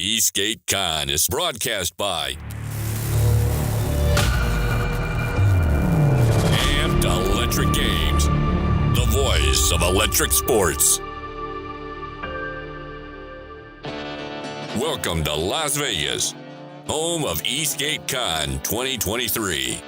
ESK8Con is broadcast by and Electric Games, the voice of electric sports. Welcome to Las Vegas, home of ESK8Con 2023.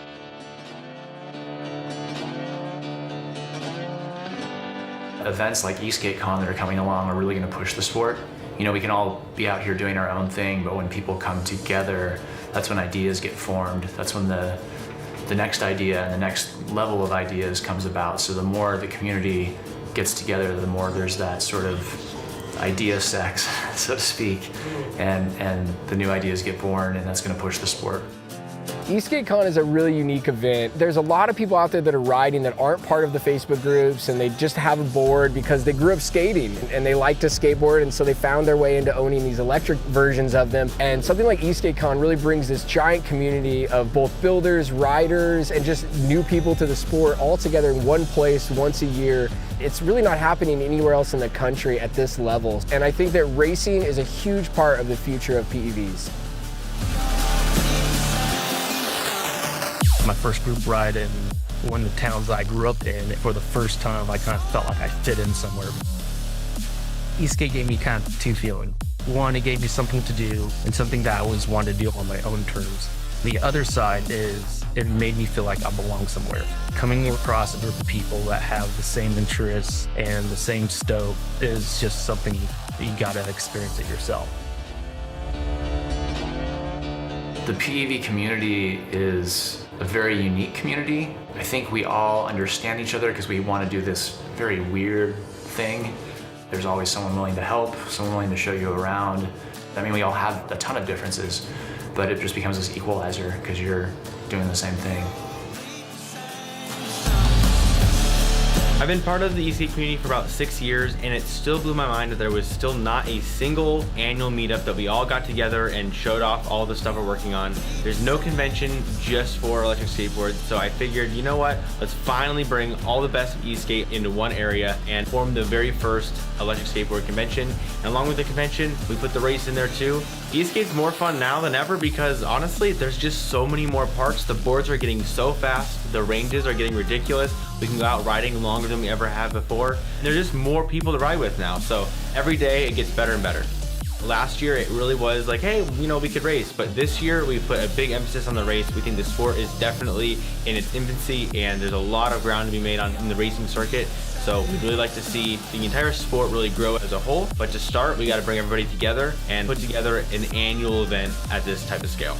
Events like Eastgatecon that are coming along are really going to push the sport. You know, we can all be out here doing our own thing, but when people come together, that's when ideas get formed. That's when the next idea and the next level of ideas comes about. So the more the community gets together, the more there's that sort of idea sex, so to speak, and the new ideas get born, and that's going to push the sport. Eastgatecon is a really unique event. There's a lot of people out there that are riding that aren't part of the Facebook groups, and they just have a board because they grew up skating and they like to skateboard, and so they found their way into owning these electric versions of them. And something like Eastgatecon really brings this giant community of both builders, riders, and just new people to the sport all together in one place once a year. It's really not happening anywhere else in the country at this level. And I think that racing is a huge part of the future of PEVs. My first group ride in one of the towns I grew up in, for the first time I kind of felt like I fit in somewhere. Eastgate gave me kind of two feelings. One, it gave me something to do and something that I always wanted to do on my own terms. The other side is it made me feel like I belong somewhere. Coming across a group of people that have the same interests and the same stoke is just something you gotta experience it yourself. The PEV community is a very unique community. I think we all understand each other because we want to do this very weird thing. There's always someone willing to help, someone willing to show you around. I mean, we all have a ton of differences, but it just becomes this equalizer because you're doing the same thing. I've been part of the ESK community for about 6 years, and it still blew my mind that there was still not a single annual meetup that we all got together and showed off all the stuff we're working on. There's no convention just for electric skateboards, so I figured, you know what, let's finally bring all the best of e-skate into one area and form the very first electric skateboard convention. And along with the convention, we put the race in there too. E-skate's more fun now than ever because honestly, there's just so many more parts. The boards are getting so fast, the ranges are getting ridiculous. We can go out riding longer than we ever have before. And there's just more people to ride with now. So every day it gets better and better. Last year it really was like, hey, you know, we could race. But this year we put a big emphasis on the race. We think the sport is definitely in its infancy and there's a lot of ground to be made in the racing circuit. So we'd really like to see the entire sport really grow as a whole. But to start, we got to bring everybody together and put together an annual event at this type of scale.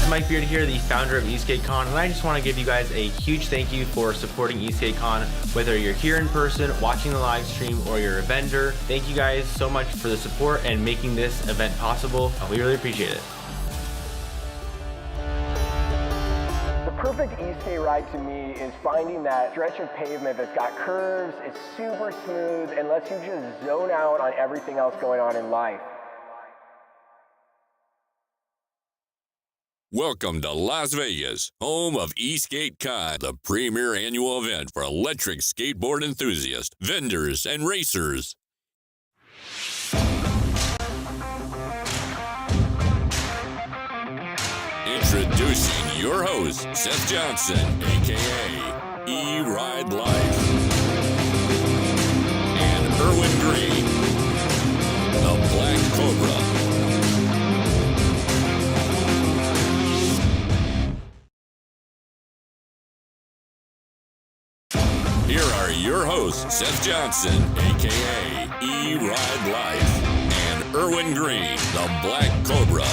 Mike Beard here, the founder of Eastgatecon, and I just want to give you guys a huge thank you for supporting Eastgatecon. Whether you're here in person, watching the live stream, or you're a vendor, thank you guys so much for the support and making this event possible. We really appreciate it. The perfect e-skate ride to me is finding that stretch of pavement that's got curves, it's super smooth, and lets you just zone out on everything else going on in life. Welcome to Las Vegas, home of Eastgatecon, the premier annual event for electric skateboard enthusiasts, vendors, and racers. Introducing your host, Seth Johnson, aka E-Ride Life, and Erwin Green, the Black Cobra. Here are your hosts, Seth Johnson, aka E-Ride Life, and Erwin Green, the Black Cobra.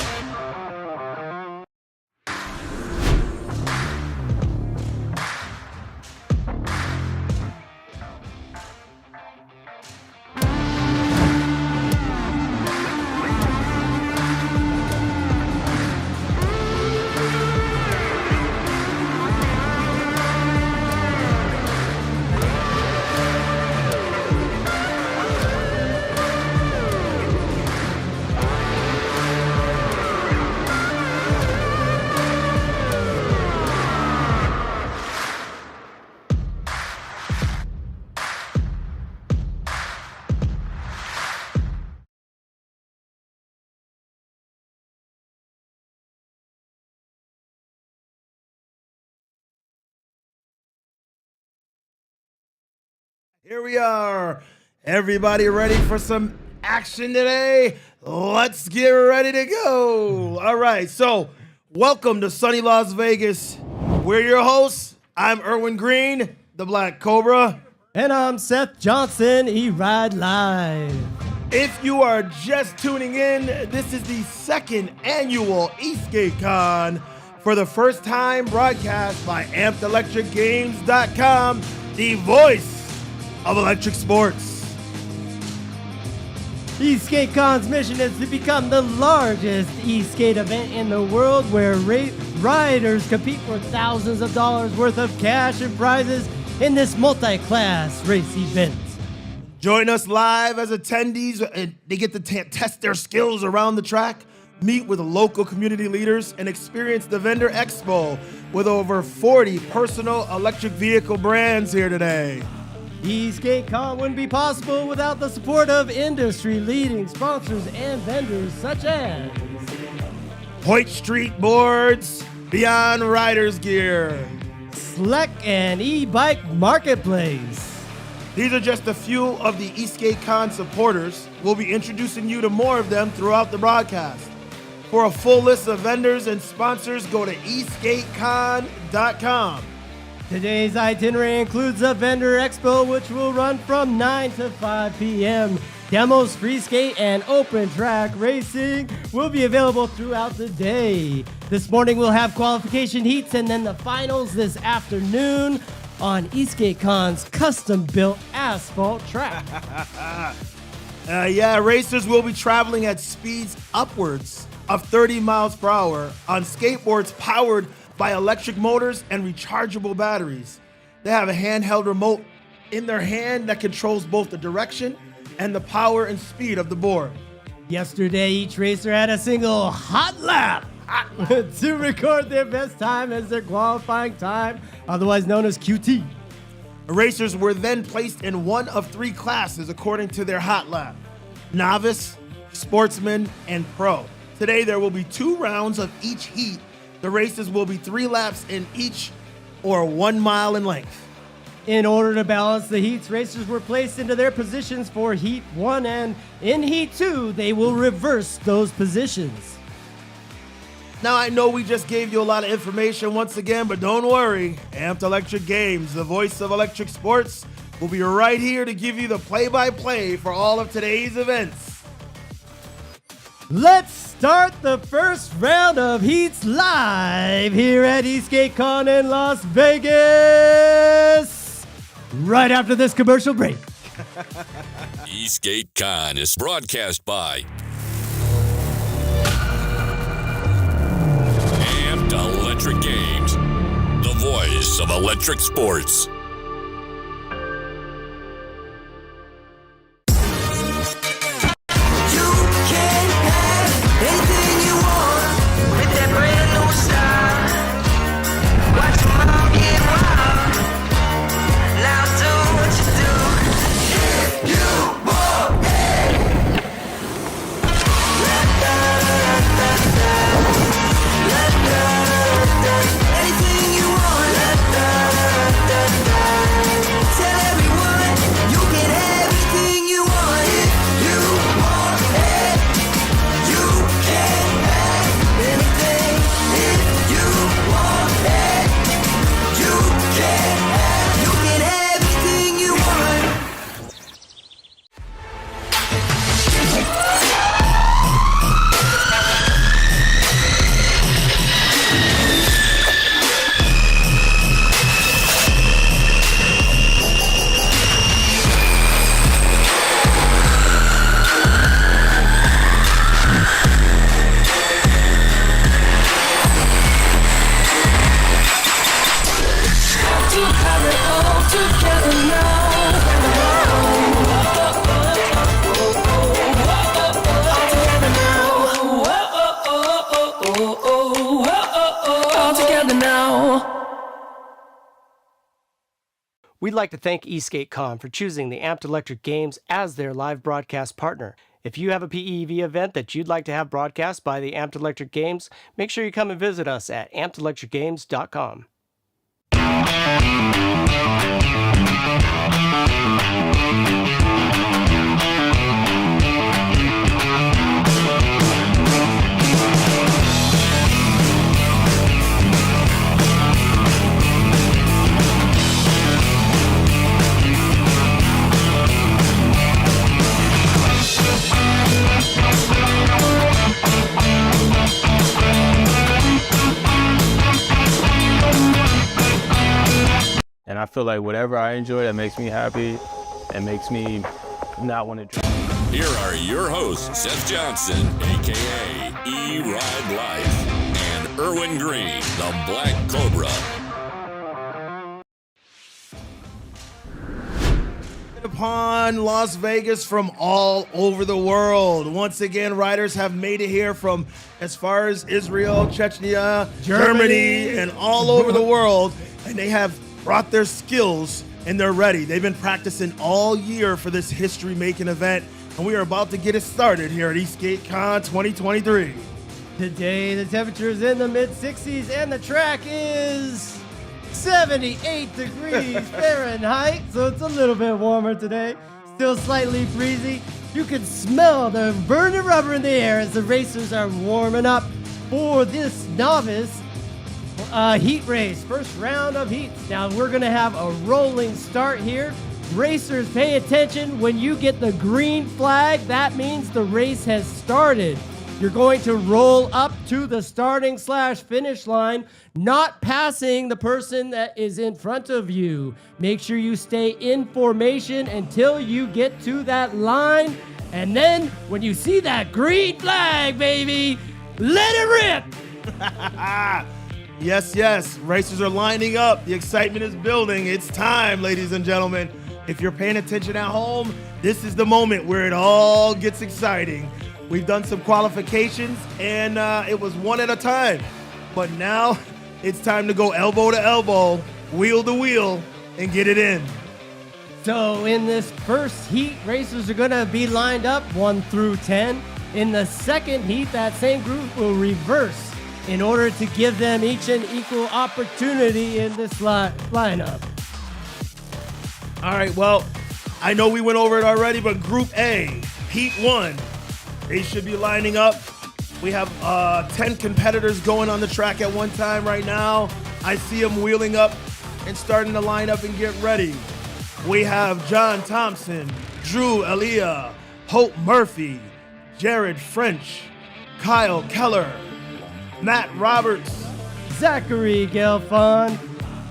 Here we are. Everybody ready for some action today? Let's get ready to go. All right, so welcome to sunny Las Vegas. We're your hosts. I'm Erwin Green, the Black Cobra. And I'm Seth Johnson, E-Ride Live. If you are just tuning in, this is the second annual Eastgatecon, for the first time broadcast by AmpedelectricGames.com, the voice of electric sports. Eastgatecon's mission is to become the largest e-skate event in the world, where riders compete for thousands of dollars worth of cash and prizes in this multi-class race event. Join us live as attendees, and they get to test their skills around the track, meet with local community leaders, and experience the vendor expo with over 40 personal electric vehicle brands here today. Eastgatecon wouldn't be possible without the support of industry-leading sponsors and vendors such as Hoyt Street Boards, Beyond Riders Gear, Slack and E-Bike Marketplace. These are just a few of the Eastgatecon supporters. We'll be introducing you to more of them throughout the broadcast. For a full list of vendors and sponsors, go to Eastgatecon.com. Today's itinerary includes a vendor expo, which will run from 9 to 5 p.m. Demos, free skate, and open track racing will be available throughout the day. This morning we'll have qualification heats and then the finals this afternoon on Eastgatecon's custom-built asphalt track. Racers will be traveling at speeds upwards of 30 miles per hour on skateboards powered by electric motors and rechargeable batteries. They have a handheld remote in their hand that controls both the direction and the power and speed of the board. Yesterday, each racer had a single hot lap to record their best time as their qualifying time, otherwise known as QT. Racers were then placed in one of three classes according to their hot lap: Novice, Sportsman, and Pro. Today there will be 2 rounds of each heat. The races will be 3 laps in each, or 1 mile in length. In order to balance the heats, racers were placed into their positions for Heat 1, and in Heat 2, they will reverse those positions. Now, I know we just gave you a lot of information once again, but don't worry. Amped Electric Games, the voice of electric sports, will be right here to give you the play-by-play for all of today's events. Let's start the first round of heats live here at Eastgatecon in Las Vegas, right after this commercial break. Eastgatecon is broadcast by Amped Electric Games, the voice of electric sports. We'd like to thank Eastgatecon for choosing the Amped Electric Games as their live broadcast partner. If you have a PEV event that you'd like to have broadcast by the Amped Electric Games, make sure you come and visit us at AmpedelectricGames.com. And I feel like whatever I enjoy that makes me happy and makes me not want to drink. Here are your hosts, Seth Johnson, a.k.a. E-Ride Life, and Erwin Green, the Black Cobra. Upon Las Vegas from all over the world. Once again, riders have made it here from as far as Israel, Chechnya, Germany, and all over the world, and they have brought their skills and they're ready. They've been practicing all year for this history-making event, and we are about to get it started here at Eastgatecon 2023. Today, the temperature is in the mid-60s and the track is 78 degrees Fahrenheit, so it's a little bit warmer today. Still slightly breezy. You can smell the burning rubber in the air as the racers are warming up for this novice heat race, first round of heats. Now we're gonna have a rolling start here. Racers, pay attention. When you get the green flag, that means the race has started. You're going to roll up to the starting/finish line, not passing the person that is in front of you. Make sure you stay in formation until you get to that line. And then when you see that green flag, baby, let it rip. Yes, yes, racers are lining up. The excitement is building. It's time, ladies and gentlemen. If you're paying attention at home, this is the moment where it all gets exciting. We've done some qualifications, and it was one at a time. But now it's time to go elbow to elbow, wheel to wheel, and get it in. So in this first heat, racers are going to be lined up 1 through 10. In the second heat, that same group will reverse in order to give them each an equal opportunity in this lineup. All right, well, I know we went over it already, but Group A, Heat 1, they should be lining up. We have 10 competitors going on the track at one time right now. I see them wheeling up and starting to line up and get ready. We have John Thompson, Drew Elia, Hope Murphy, Jared French, Kyle Keller, Matt Roberts, Zachary Gelfond,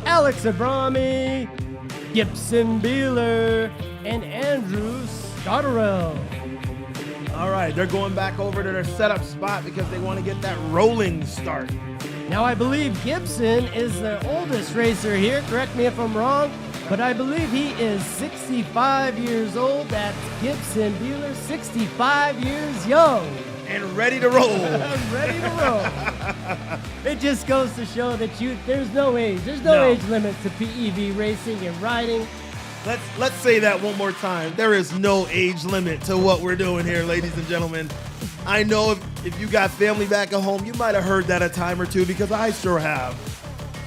Alex Abrami, Gibson Beeler, and Andrew Scotterell. All right, they're going back over to their setup spot because they want to get that rolling start. Now, I believe Gibson is the oldest racer here. Correct me if I'm wrong, but I believe he is 65 years old. That's Gibson Beeler, 65 years young. And ready to roll. Ready to roll. It just goes to show that there's no age. There's no age limit to PEV racing and riding. Let's say that one more time. There is no age limit to what we're doing here, ladies and gentlemen. I know if you got family back at home, you might have heard that a time or two because I sure have.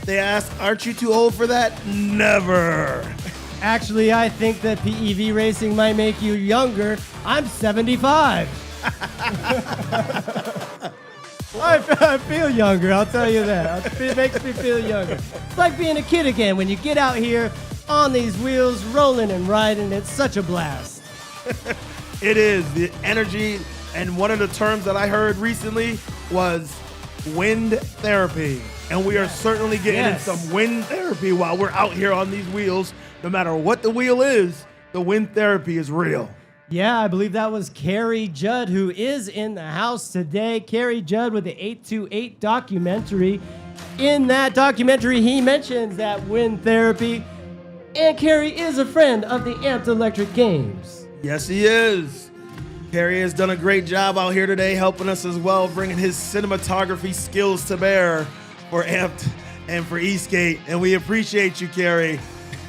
They ask, aren't you too old for that? Never. Actually, I think that PEV racing might make you younger. I'm 75. I feel younger, I'll tell you that. It makes me feel younger. It's like being a kid again when you get out here on these wheels, rolling and riding. It's such a blast. It is. The energy, and one of the terms that I heard recently was wind therapy. And we are certainly getting in some wind therapy while we're out here on these wheels. No matter what the wheel is, the wind therapy is real. Yeah, I believe that was Carrie Judd, who is in the house today. Carrie Judd with the 828 documentary. In that documentary, he mentions that wind therapy. And Carrie is a friend of the Amped Electric Games. Yes, he is. Carrie has done a great job out here today, helping us as well, bringing his cinematography skills to bear for Amped and for Eastgate. And we appreciate you, Carrie.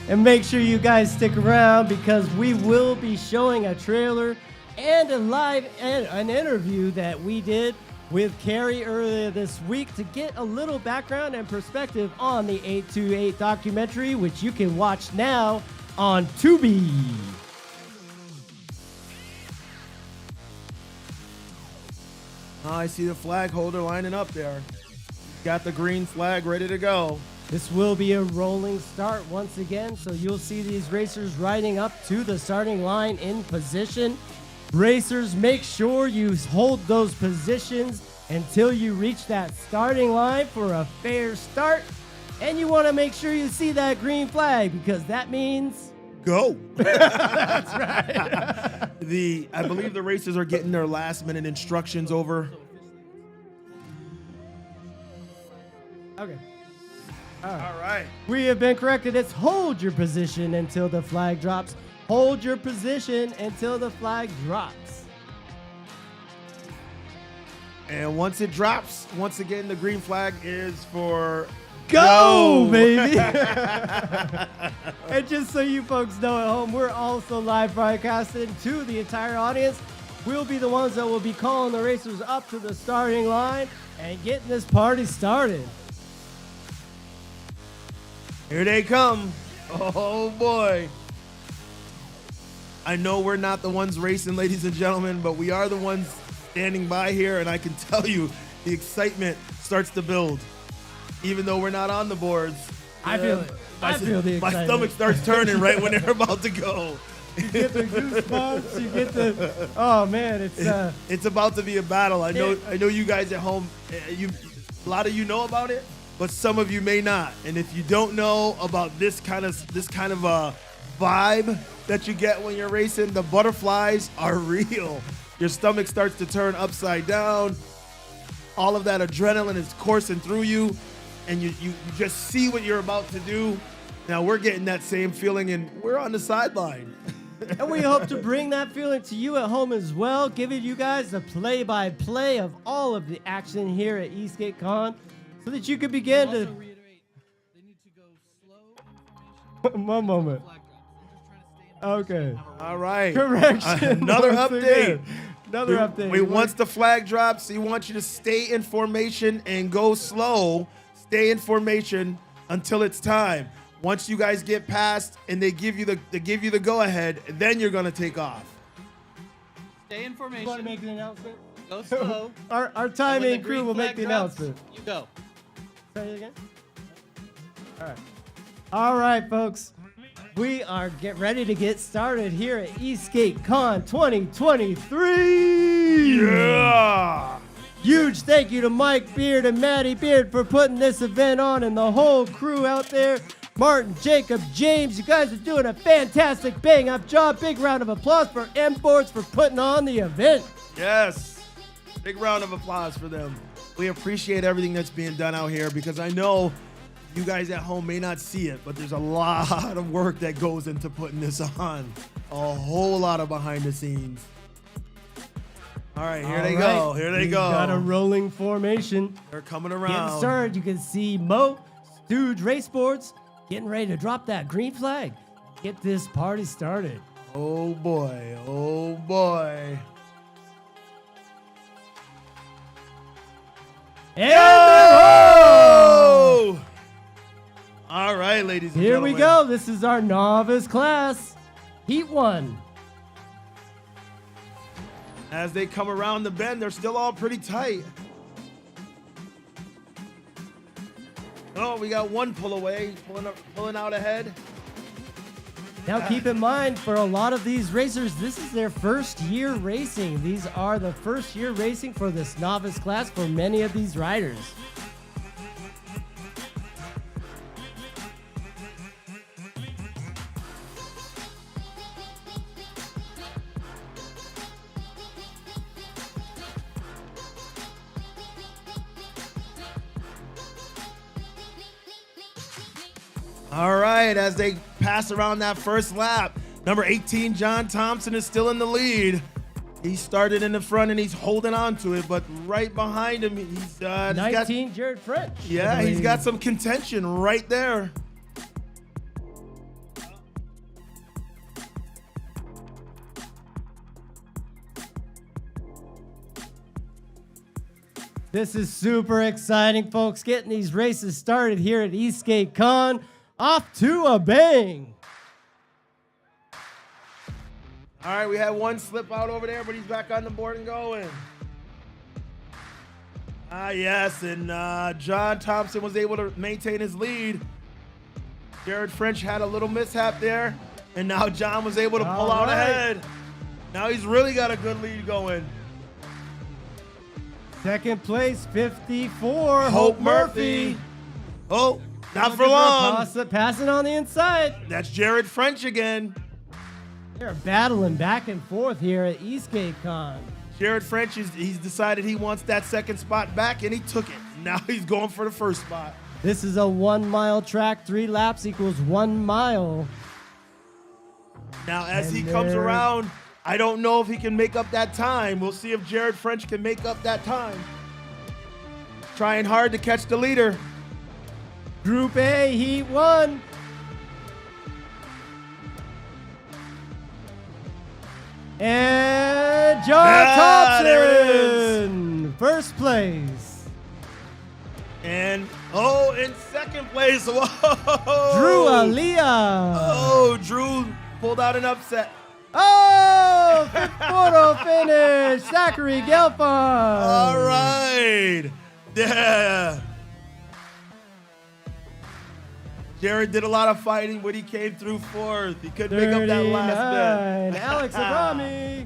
And make sure you guys stick around because we will be showing a trailer and an interview that we did with Carrie earlier this week to get a little background and perspective on the 828 documentary, which you can watch now on Tubi. Oh, I see the flag holder lining up there. Got the green flag ready to go. This will be a rolling start once again, so you'll see these racers riding up to the starting line in position. Racers, make sure you hold those positions until you reach that starting line for a fair start. And you want to make sure you see that green flag because that means go. that's right. I believe the racers are getting their last minute instructions over. Okay. All right. We have been corrected. It's hold your position until the flag drops. Hold your position until the flag drops. And once it drops, once again, the green flag is for go, baby. And just so you folks know at home, we're also live broadcasting to the entire audience. We'll be the ones that will be calling the racers up to the starting line and getting this party started. Here they come. Oh, boy. I know we're not the ones racing, ladies and gentlemen, but we are the ones standing by here, and I can tell you the excitement starts to build. Even though we're not on the boards. I feel it. I feel the excitement. My stomach starts turning right when they're about to go. You get the goosebumps. You get the. Oh man, it's about to be a battle. I know you guys at home. A lot of you know about it, but some of you may not. And if you don't know about this kind of vibe that you get when you're racing, the butterflies are real. Your stomach starts to turn upside down. All of that adrenaline is coursing through you, and you just see what you're about to do. Now we're getting that same feeling, and we're on the sideline. And we hope to bring that feeling to you at home as well, giving you guys the play-by-play of all of the action here at Eastgatecon, so that you can begin to. Reiterate, they need to go slow. One moment. Okay. All right. Correction. Another Once update. again. Another update. Wait, once the flag drops, he wants you to stay in formation and go slow. Stay in formation until it's time. Once you guys get past and they give you the go ahead, then you're gonna take off. Stay in formation. You want to make an announcement? Go slow. Our timing crew will make the announcement. You go. Say it again. All right, folks. We are ready to get started here at Eastgatecon 2023. Yeah. Huge thank you to Mike Beard and Maddie Beard for putting this event on, and the whole crew out there. Martin, Jacob, James, you guys are doing a fantastic bang-up job. Big round of applause for M-Boards for putting on the event. Yes. Big round of applause for them. We appreciate everything that's being done out here because I know you guys at home may not see it, but there's a lot of work that goes into putting this on. A whole lot of behind the scenes. All right, here they go. Here they go. Got a rolling formation. They're coming around. Getting started. You can see Mo, Stooge Raceboards, getting ready to drop that green flag. Get this party started. Oh boy. Oh boy. And oh! All right, ladies and here gentlemen. we go. This is our novice class, Heat 1. As they come around the bend, they're still all pretty tight. Oh, we got one pull away, pulling out ahead. Now keep in mind, for a lot of these racers, this is their first year racing. These are the first year racing for this novice class for many of these riders. All right, as they pass around that first lap, number 18, John Thompson, is still in the lead. He started in the front and he's holding on to it, but right behind him, he's 19, Jared French. Yeah, he's got some contention right there. This is super exciting, folks. Getting these races started here at Eastgatecon. Off to a bang. All right, we had one slip out over there, but he's back on the board and going. Yes, and John Thompson was able to maintain his lead. Jared French had a little mishap there, and now John was able to pull out ahead. Now he's really got a good lead going. Second place, 54, Hope Murphy. Oh, Not for long. Passing on the inside. That's Jared French again. They're battling back and forth here at ESK8Con. Jared French, he's decided he wants that second spot back, and he took it. Now he's going for the first spot. This is a 1 mile track. 3 laps equals 1 mile. Now, as he comes around, I don't know if he can make up that time. We'll see if Jared French can make up that time. Trying hard to catch the leader. Group A, Heat 1. And John there Thompson, first place. And, in second place, whoa. Drew Aliyah. Oh, Drew pulled out an upset. Oh, fifth photo finish, Zachary Gelfand. All right. Yeah. Jared did a lot of fighting, but he came through fourth. He couldn't make up that last bit. Alex Abrami.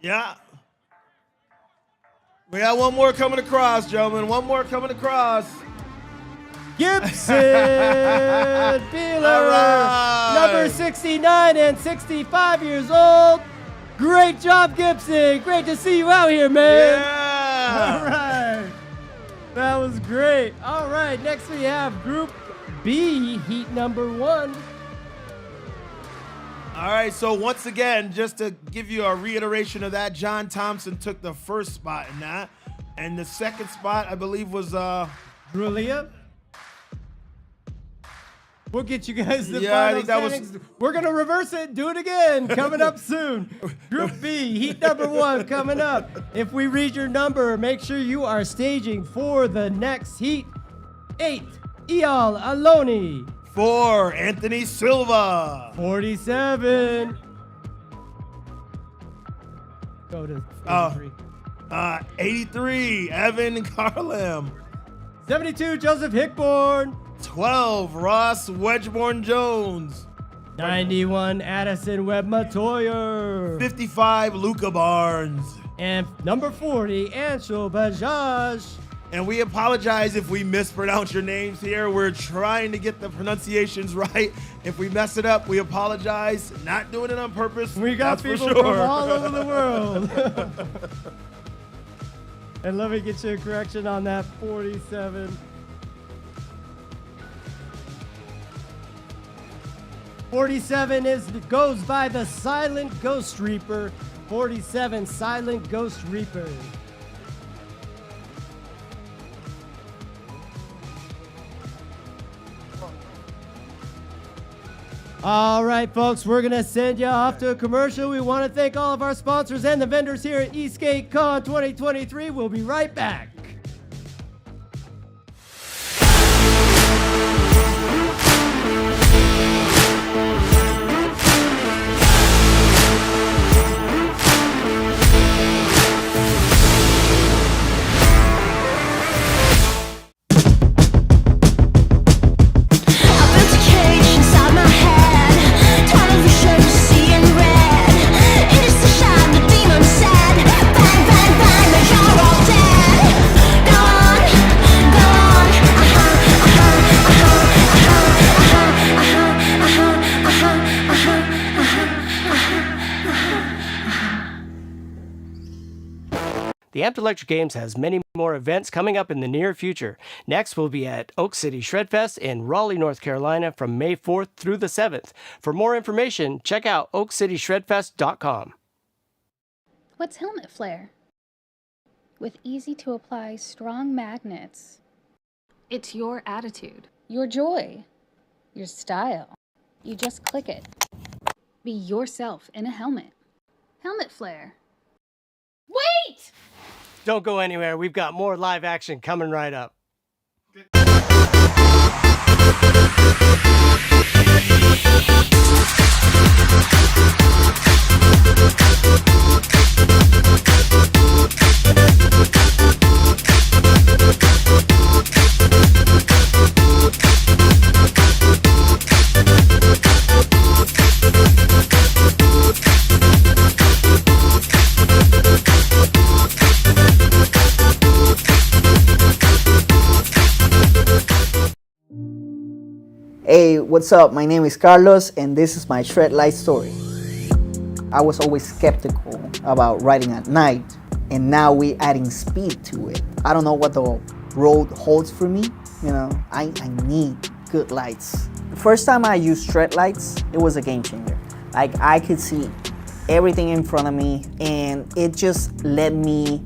Yeah. We got one more coming across, gentlemen. One more coming across. Gibson Beeler, right. number 69 and 65 years old. Great job, Gibson. Great to see you out here, man. Yeah. All right. That was great. All right, next we have Group B, Heat number 1. All right, so once again, just to give you a reiteration of that, John Thompson took the first spot in that. And the second spot, I believe, was Drew Aliyah. We'll get you guys the Yeah, I final think that was- standings. We're going to reverse it, do it again, coming up soon. Group B, Heat number 1 coming up. If we read your number, make sure you are staging for the next heat. 8, Eyal Aloni. 4, Anthony Silva. 47. Go to 83. 83, Evan Carlem. 72, Joseph Hickborn. 12, Ross Wedgeborn Jones. 91, Addison Webb Matoyer. 55, Luca Barnes. And number 40, Anshul Bajaj. And we apologize if we mispronounce your names here. We're trying to get the pronunciations right. If we mess it up, we apologize. Not doing it on purpose. We got that's people for sure. from all over the world. And let me get you a correction on that 47. 47 goes by the Silent Ghost Reaper. 47 Silent Ghost Reaper. All right, folks, we're going to send you off to a commercial. We want to thank all of our sponsors and the vendors here at EastGateCon 2023. We'll be right back. The Amped Electric Games has many more events coming up in the near future. Next, we'll be at Oak City Shredfest in Raleigh, North Carolina from May 4th through the 7th. For more information, check out oakcityshredfest.com. What's helmet flare? With easy-to-apply strong magnets. It's your attitude. Your joy. Your style. You just click it. Be yourself in a helmet. Helmet flare. Wait! Don't go anywhere. We've got more live action coming right up. Hey, what's up? My name is Carlos, and this is my shred light story. I was always skeptical about riding at night, and now we're adding speed to it. I don't know what the road holds for me. I need good lights. The first time I used shred lights, it was a game changer. Like, I could see everything in front of me, and it just led me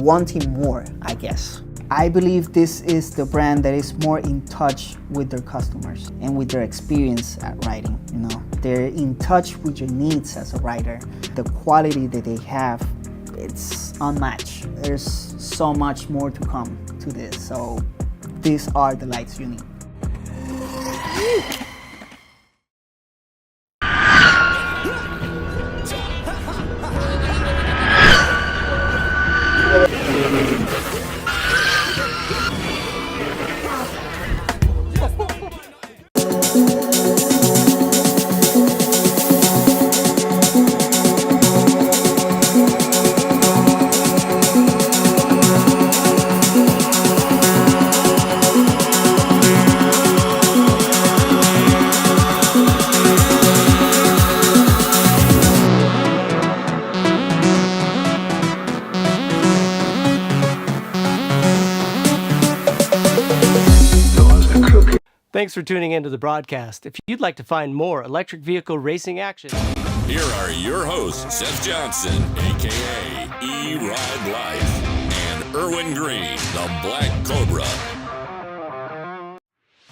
wanting more, I guess. I believe this is the brand that is more in touch with their customers and with their experience at riding. They're in touch with your needs as a rider. The quality that they have, it's unmatched. There's so much more to come to this. So these are the lights you need. Thanks for tuning into the broadcast. If you'd like to find more electric vehicle racing action, Here are your hosts, Seth Johnson, a.k.a. E-Ride Life, and Erwin Green, the Black Cobra.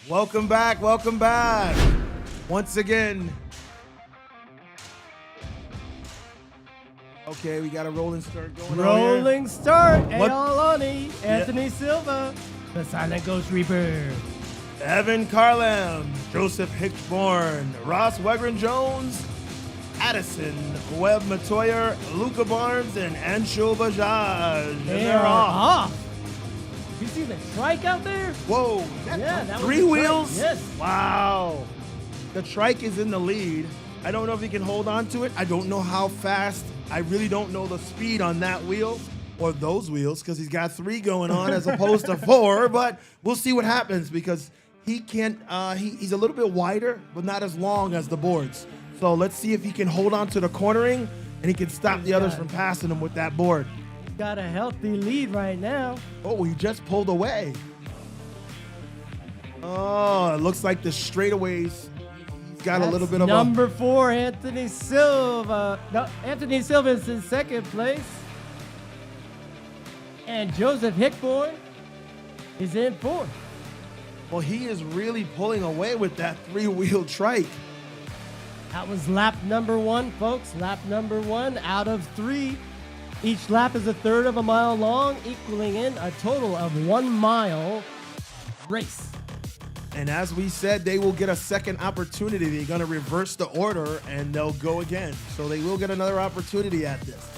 Welcome back. Once again. Okay, we got a rolling start going on here. rolling start. What- Ayalani, Anthony Silva, the Silent Ghost Reaper. Evan Carlam, Joseph Hickborn, Ross Wegren-Jones, Addison Webb Matoyer, Luca Barnes, and Anshul Bajaj. And They're off. You see the trike out there? Whoa. Yeah, that was Three the trike. wheels? Yes. Wow. The trike is in the lead. I don't know if he can hold on to it. I don't know how fast. I really don't know the speed on that wheel or those wheels because he's got 3 going on as opposed to 4. But we'll see what happens because he can't. He's a little bit wider, but not as long as the boards. So let's see if he can hold on to the cornering and he can stop the others from passing him with that board. Got a healthy lead right now. Oh, he just pulled away. Oh, it looks like the straightaways. He's got a little bit of number 4, Anthony Silva. No, Anthony Silva is in second place. And Joseph Hickborn is in 4th. Well, he is really pulling away with that 3-wheel trike. That was lap number 1, folks. Lap number 1 out of 3. Each lap is a third of a mile long, equaling in a total of 1 mile race. And as we said, they will get a second opportunity. They're going to reverse the order and they'll go again. So they will get another opportunity at this.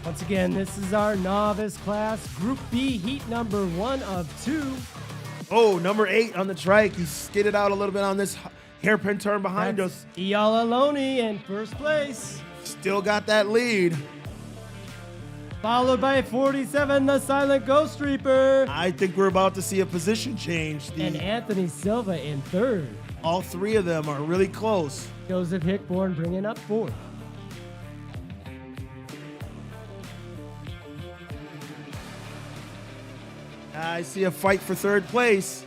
Once again, this is our novice class, Group B, heat number 1 of 2. Oh, number 8 on the trike. He skidded out a little bit on this hairpin turn behind us. Iyalaloni in first place. Still got that lead. Followed by 47, the Silent Ghost Reaper. I think we're about to see a position change. And Anthony Silva in 3rd. All 3 of them are really close. Joseph Hickborn bringing up 4th. I see a fight for 3rd place.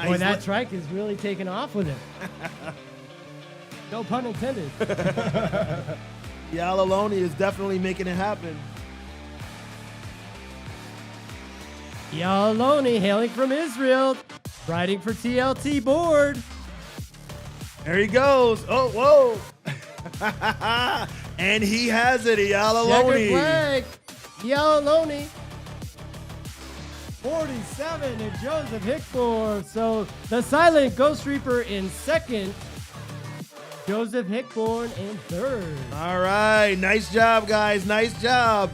Boy, that trike is really taking off with him. No pun intended. Yalaloni is definitely making it happen. Yalaloni hailing from Israel, riding for TLT board. There he goes. Oh, whoa. And he has it, Yalaloni. Checkered flag. Yalaloni. 47 and Joseph Hickborn. So the Silent Ghost Reaper in 2nd. Joseph Hickborn in 3rd. All right. Nice job, guys. Nice job.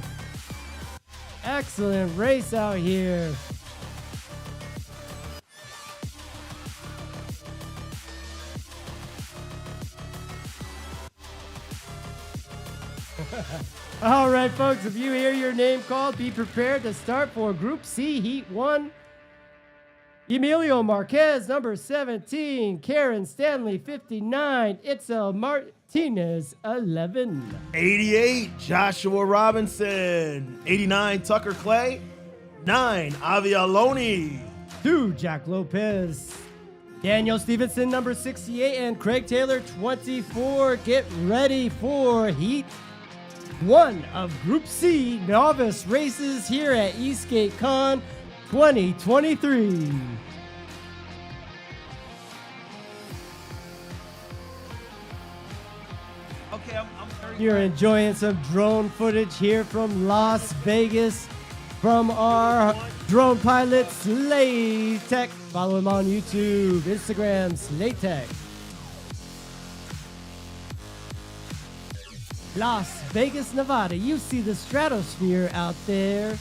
Excellent race out here. All right, folks, if you hear your name called, be prepared to start for Group C, Heat 1. Emilio Marquez, number 17. Karen Stanley, 59. Itzel Martinez, 11. 88, Joshua Robinson. 89, Tucker Clay. 9, Avi Aloni. 2, Jack Lopez. Daniel Stevenson, number 68. And Craig Taylor, 24. Get ready for Heat 1 of Group C Novice races here at Eastgatecon 2023. Okay, I'm very You're enjoying some drone footage here from Las Vegas from our drone pilot Slay Tech. Follow him on YouTube, Instagram, Slay Tech. Las Vegas, Nevada. You see the stratosphere out there.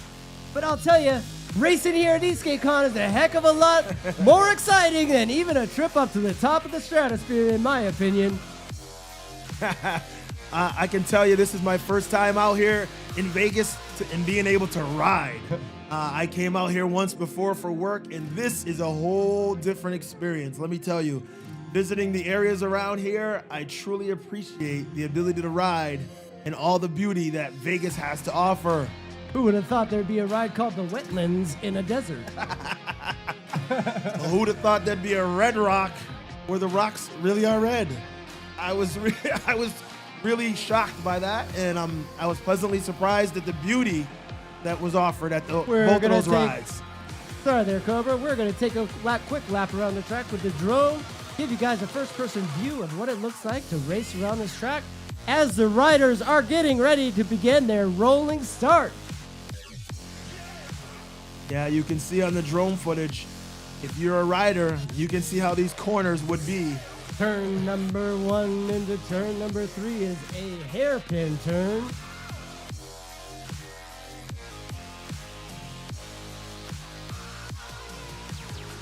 But I'll tell you, racing here at Eastgatecon is a heck of a lot more exciting than even a trip up to the top of the stratosphere, in my opinion. I can tell you this is my first time out here in Vegas and being able to ride. I came out here once before for work, and this is a whole different experience. Let me tell you, visiting the areas around here, I truly appreciate the ability to ride and all the beauty that Vegas has to offer. Who would have thought there'd be a ride called the Wetlands in a desert? Who would have thought there'd be a red rock where the rocks really are red? I was really shocked by that, and I was pleasantly surprised at the beauty that was offered at both of those rides. Sorry there, Cobra. We're going to take a quick lap around the track with the drone, give you guys a first-person view of what it looks like to race around this track as the riders are getting ready to begin their rolling start. Yeah, you can see on the drone footage, if you're a rider, you can see how these corners would be. Turn number 1 into turn number 3 is a hairpin turn.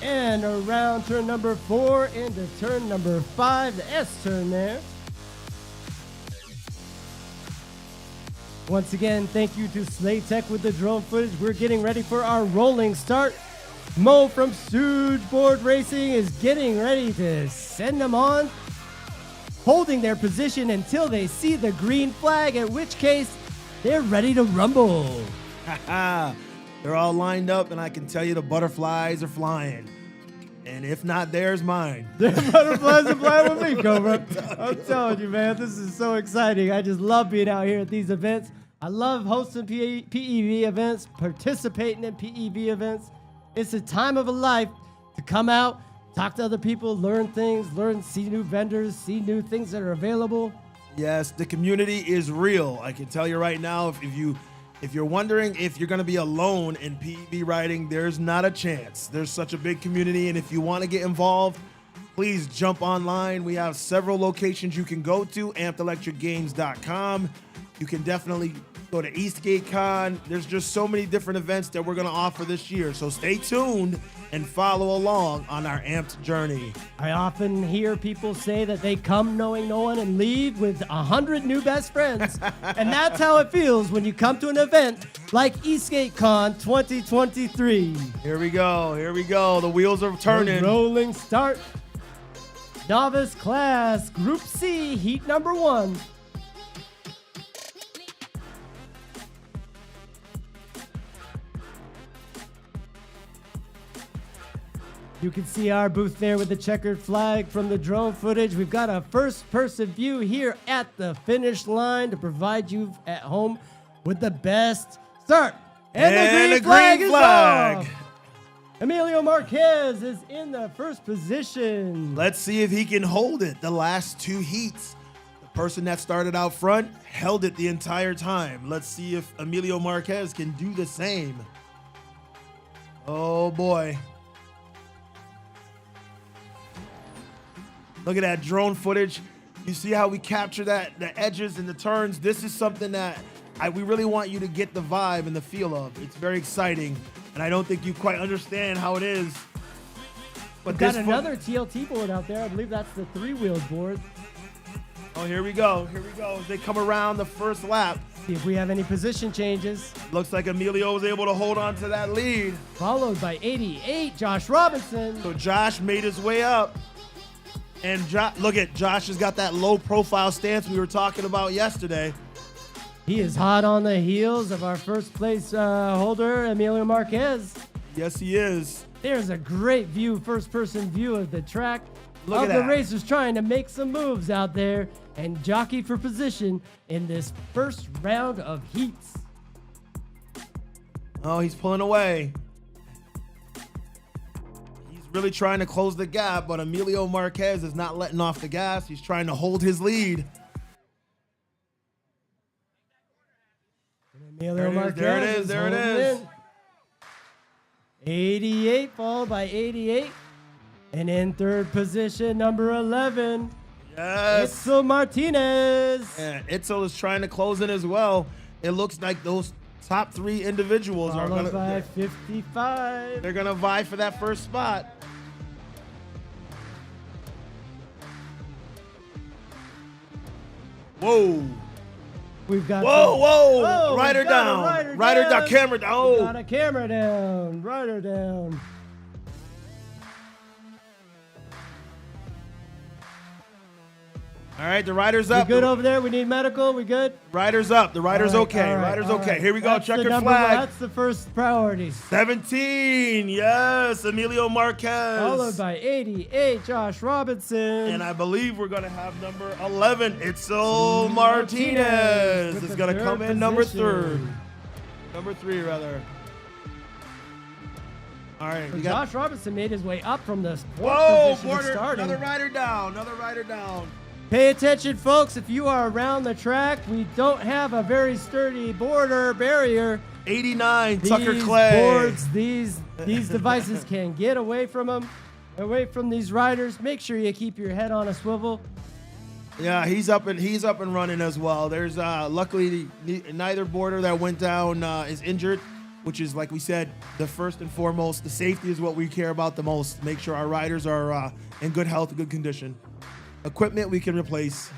And around turn number 4 into turn number 5, the S turn there. Once again, thank you to Slay Tech with the drone footage. We're getting ready for our rolling start. Mo from Stooge Board Racing is getting ready to send them on, holding their position until they see the green flag, at which case they're ready to rumble. They're all lined up, and I can tell you the butterflies are flying. And if not, there's mine. The butterflies are flying with me, Cobra. I'm telling you, man, this is so exciting. I just love being out here at these events. I love hosting PEV events, participating in PEV events. It's a time of a life to come out, talk to other people, learn things, see new vendors, see new things that are available. Yes, the community is real. I can tell you right now, if you're wondering if you're going to be alone in PEV riding, there's not a chance. There's such a big community, and if you want to get involved, please jump online. We have several locations you can go to, ampedelectricgames.com. You can definitely go to Eastgatecon. There's just so many different events that we're going to offer this year. So stay tuned and follow along on our amped journey. I often hear people say that they come knowing no one and leave with 100 new best friends. And that's how it feels when you come to an event like Eastgatecon 2023. Here we go. The wheels are turning. The rolling start. Novice class, Group C, heat number 1. You can see our booth there with the checkered flag from the drone footage. We've got a first-person view here at the finish line to provide you at home with the best start. And the green flag is off. Emilio Marquez is in the first position. Let's see if he can hold it the last 2 heats. The person that started out front held it the entire time. Let's see if Emilio Marquez can do the same. Oh, boy. Look at that drone footage. You see how we capture the edges and the turns. This is something that we really want you to get the vibe and the feel of. It's very exciting, and I don't think you quite understand how it is. But we've got another TLT board out there. I believe that's the 3-wheeled board. Oh, here we go. Here we go. As they come around the first lap. See if we have any position changes. Looks like Emilio was able to hold on to that lead. Followed by 88, Josh Robinson. So Josh made his way up. And look at Josh has got that low profile stance we were talking about yesterday. He is hot on the heels of our first place holder, Emilio Marquez. Yes, he is. There's a great view, first person view of the track. Look of at the that. racers trying to make some moves out there and jockey for position in this first round of heats. Oh, he's pulling away. He's really trying to close the gap, but Emilio Marquez is not letting off the gas. He's trying to hold his lead. Emilio Marquez. There it is. There it is. 88 followed by 88. And in third position, number 11. Yes. Itzel Martinez. And Itzel is trying to close in as well. It looks like those top three individuals are Followed by going 55. They're going to vie for that first spot. Whoa. We've got Whoa. Rider down. Rider down. Camera down. Oh. Got a camera down. Rider down. All right, the rider's up. We good over there? We need medical? We good? Rider's up. The rider's okay. All right, Rider's all okay. right. Here we go. That's Checkered the flag. That's the first priority. 17. Yes, Emilio Marquez. Followed by 88, Josh Robinson. And I believe we're going to have number 11, Itzel Martinez. It's going to come in number 3. Number 3, rather. All right. So We got, Josh Robinson made his way up from the whoa, position to border. starting. Another rider down. Another rider down. Pay attention, folks. If you are around the track, we don't have a very sturdy border barrier. 89, These Tucker Clay. boards, these devices can get away from them, away from these riders. Make sure you keep your head on a swivel. Yeah, he's up and running as well. There's luckily neither boarder that went down is injured, which is, like we said, the first and foremost. The safety is what we care about the most. Make sure our riders are in good health, good condition. Equipment we can replace.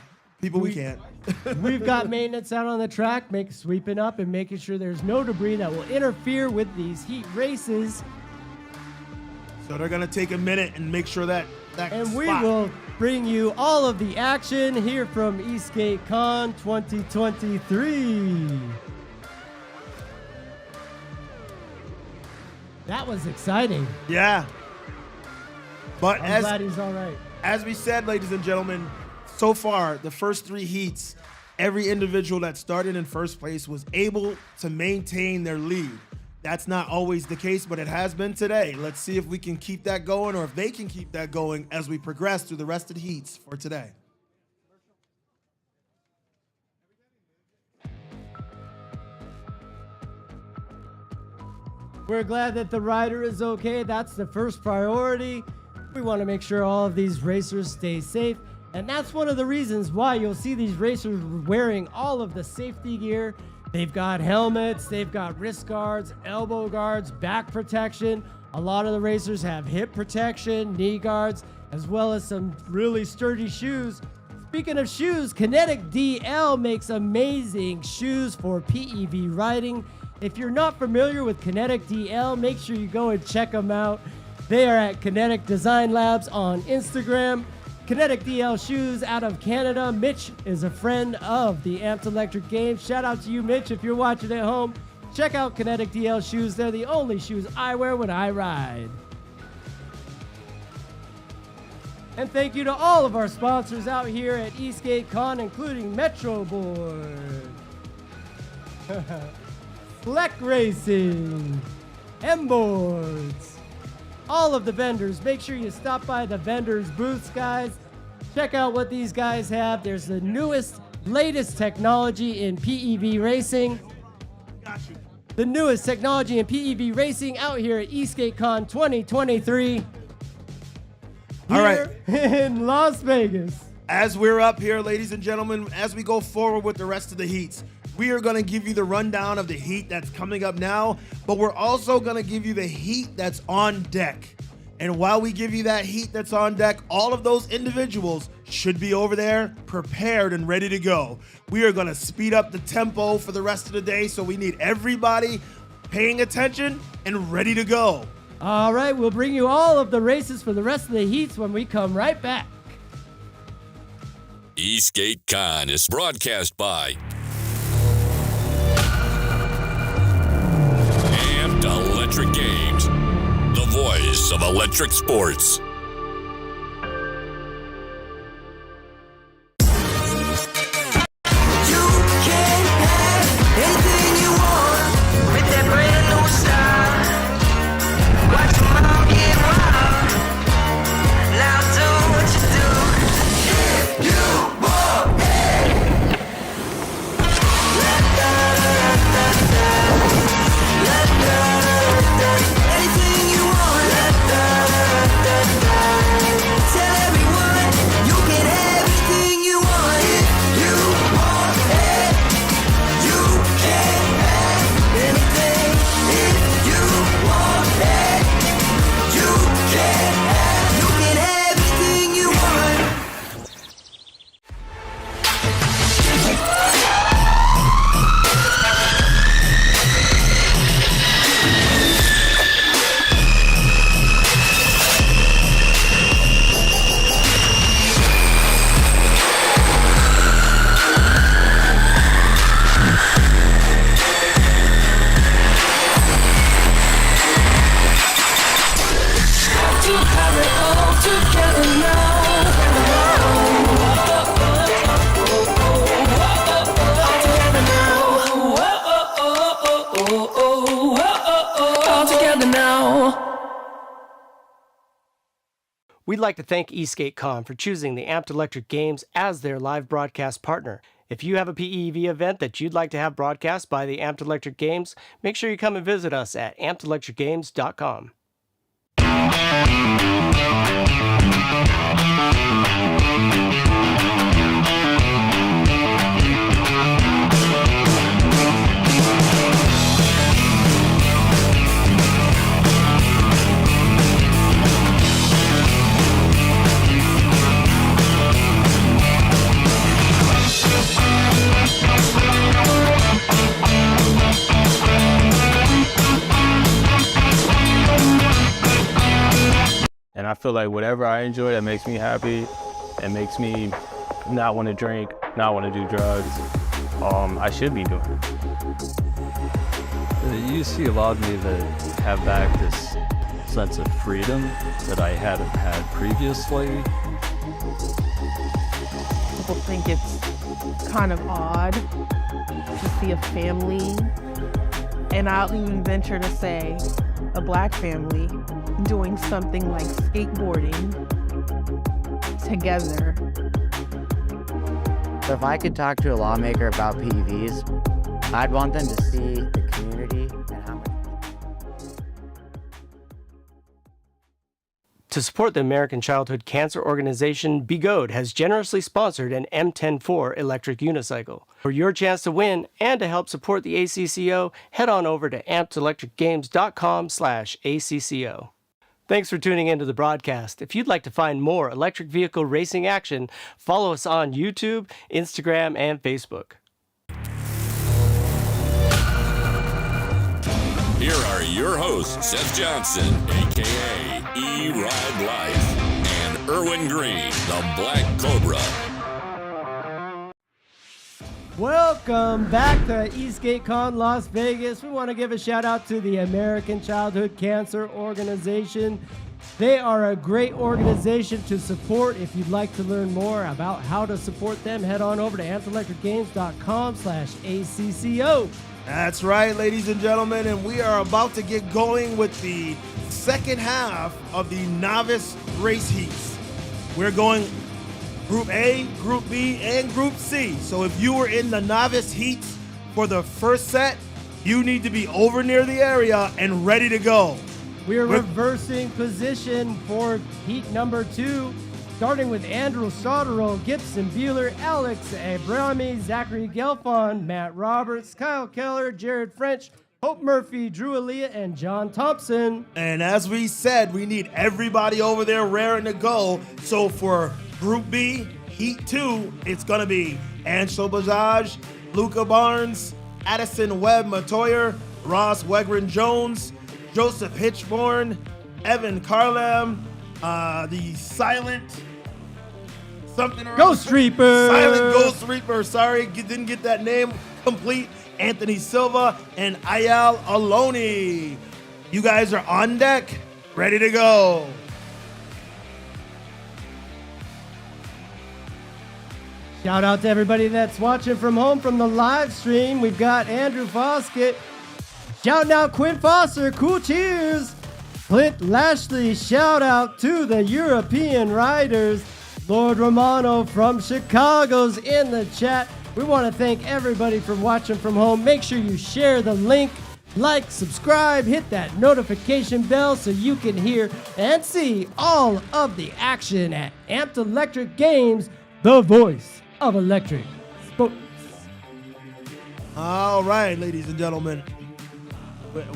People we can't. We've got maintenance out on the track, sweeping up and making sure there's no debris that will interfere with these heat races. So they're gonna take a minute and make sure that And spot. we will bring you all of the action here from ESK8Con 2023. That was exciting. Yeah. But I'm glad he's all right. As we said, ladies and gentlemen, so far, the first 3 heats, every individual that started in first place was able to maintain their lead. That's not always the case, but it has been today. Let's see if we can keep that going or if they can keep that going as we progress through the rest of the heats for today. We're glad that the rider is okay. That's the first priority. We want to make sure all of these racers stay safe. And that's one of the reasons why you'll see these racers wearing all of the safety gear. They've got helmets, they've got wrist guards, elbow guards, back protection. A lot of the racers have hip protection, knee guards, as well as some really sturdy shoes. Speaking of shoes, Kinetic DL makes amazing shoes for PEV riding. If you're not familiar with Kinetic DL, make sure you go and check them out. They are at Kinetic Design Labs on Instagram. Kinetic DL Shoes out of Canada. Mitch is a friend of the Amped Electric Games. Shout out to you, Mitch, if you're watching at home. Check out Kinetic DL Shoes. They're the only shoes I wear when I ride. And thank you to all of our sponsors out here at Eastgatecon, including Metro Board, Fleck Racing, M-Boards, all of the vendors. Make sure you stop by the vendors' booths, guys. Check out what these guys have. There's the newest, latest technology in PEV racing. The newest technology in PEV racing out here at Eastgatecon 2023. All right. In Las Vegas. As we're up here, ladies and gentlemen, as we go forward with the rest of the heats, we are going to give you the rundown of the heat that's coming up now, but we're also going to give you the heat that's on deck. And while we give you that heat that's on deck, all of those individuals should be over there prepared and ready to go. We are going to speed up the tempo for the rest of the day, so we need everybody paying attention and ready to go. All right, we'll bring you all of the races for the rest of the heats when we come right back. ESK8Con is broadcast by Amped Electric Games, the voice of electric sports. We'd like to thank Eastgatecon for choosing the Amped Electric Games as their live broadcast partner. If you have a PEV event that you'd like to have broadcast by the Amped Electric Games, make sure you come and visit us at ampedelectricgames.com. And I feel like whatever I enjoy that makes me happy and makes me not want to drink, not want to do drugs, I should be doing it. You see a lot of me that have back this sense of freedom that I hadn't had previously. People think it's kind of odd to see a family, and I'll even venture to say a black family, doing something like skateboarding together. So if I could talk to a lawmaker about PEVs, I'd want them to see the community and how much. To support the American Childhood Cancer Organization, BGOAD has generously sponsored an M104 electric unicycle. For your chance to win and to help support the ACCO, head on over to ampedelectricgames.com/ACCO. Thanks for tuning into the broadcast. If you'd like to find more electric vehicle racing action, follow us on YouTube, Instagram, and Facebook. Here are your hosts, Seth Johnson, a.k.a. E-Ride Life, and Erwin Green, the Black Cobra. Welcome back to EastGateCon Las Vegas. We want to give a shout out to the American Childhood Cancer Organization. They are a great organization to support. If you'd like to learn more about how to support them, head on over to ampedelectricgames.com/ACCO. That's right, ladies and gentlemen, and we are about to get going with the second half of the novice race heats. We're going Group A, Group B, and Group C. So if you were in the novice heats for the first set, you need to be over near the area and ready to go. We are reversing position for heat number 2, starting with Andrew Soderl, Gibson Bueller, Alex Abrami, Zachary Gelfond, Matt Roberts, Kyle Keller, Jared French, Hope Murphy, Drew Aaliyah, and John Thompson. And as we said, we need everybody over there raring to go. So for Group B, Heat 2, it's going to be Anshul Bajaj, Luca Barnes, Addison Webb Matoyer, Ross Wegren Jones, Joseph Hitchborn, Evan Carlam, the Silent Ghost Reaper. Silent Ghost Reaper. Sorry, didn't get that name complete. Anthony Silva and Ayal Aloni. You guys are on deck, ready to go. Shout out to everybody that's watching from home from the live stream. We've got Andrew Foskett. Shouting out Quinn Foster. Cool cheers. Clint Lashley. Shout out to the European riders. Lord Romano from Chicago's in the chat. We want to thank everybody for watching from home. Make sure you share the link, like, subscribe, hit that notification bell so you can hear and see all of the action at Amped Electric Games, the voice of electric sports. All right, ladies and gentlemen.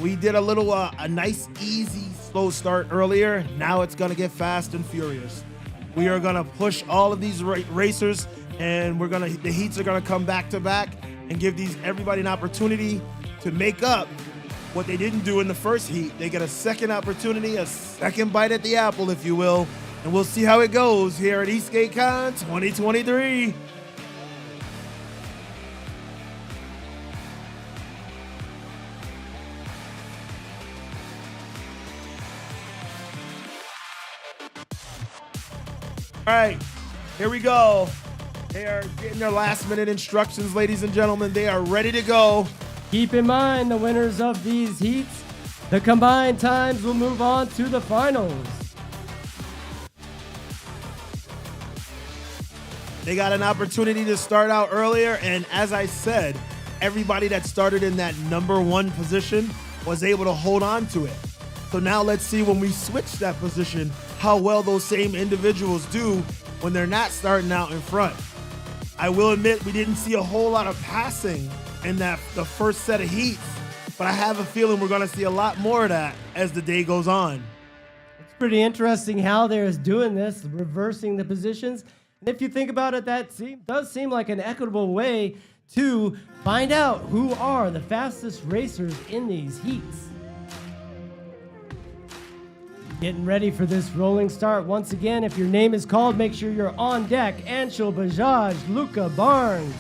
We did a little, a nice, easy, slow start earlier. Now it's going to get fast and furious. We are going to push all of these racers, and the heats are going to come back to back and give everybody an opportunity to make up what they didn't do in the first heat. They get a second opportunity, a second bite at the apple, if you will, and we'll see how it goes here at Eastgatecon 2023. All right, here we go. They are getting their last minute instructions, ladies and gentlemen. They are ready to go. Keep in mind the winners of these heats, the combined times will move on to the finals. They got an opportunity to start out earlier, and as I said, everybody that started in that number one position was able to hold on to it. So now let's see when we switch that position, how well those same individuals do when they're not starting out in front. I will admit we didn't see a whole lot of passing in the first set of heats, but I have a feeling we're going to see a lot more of that as the day goes on. It's pretty interesting how they're doing this, reversing the positions. And if you think about it, that does seem like an equitable way to find out who are the fastest racers in these heats. Getting ready for this rolling start. Once again, if your name is called, make sure you're on deck. Anshul Bajaj, Luca Barnes,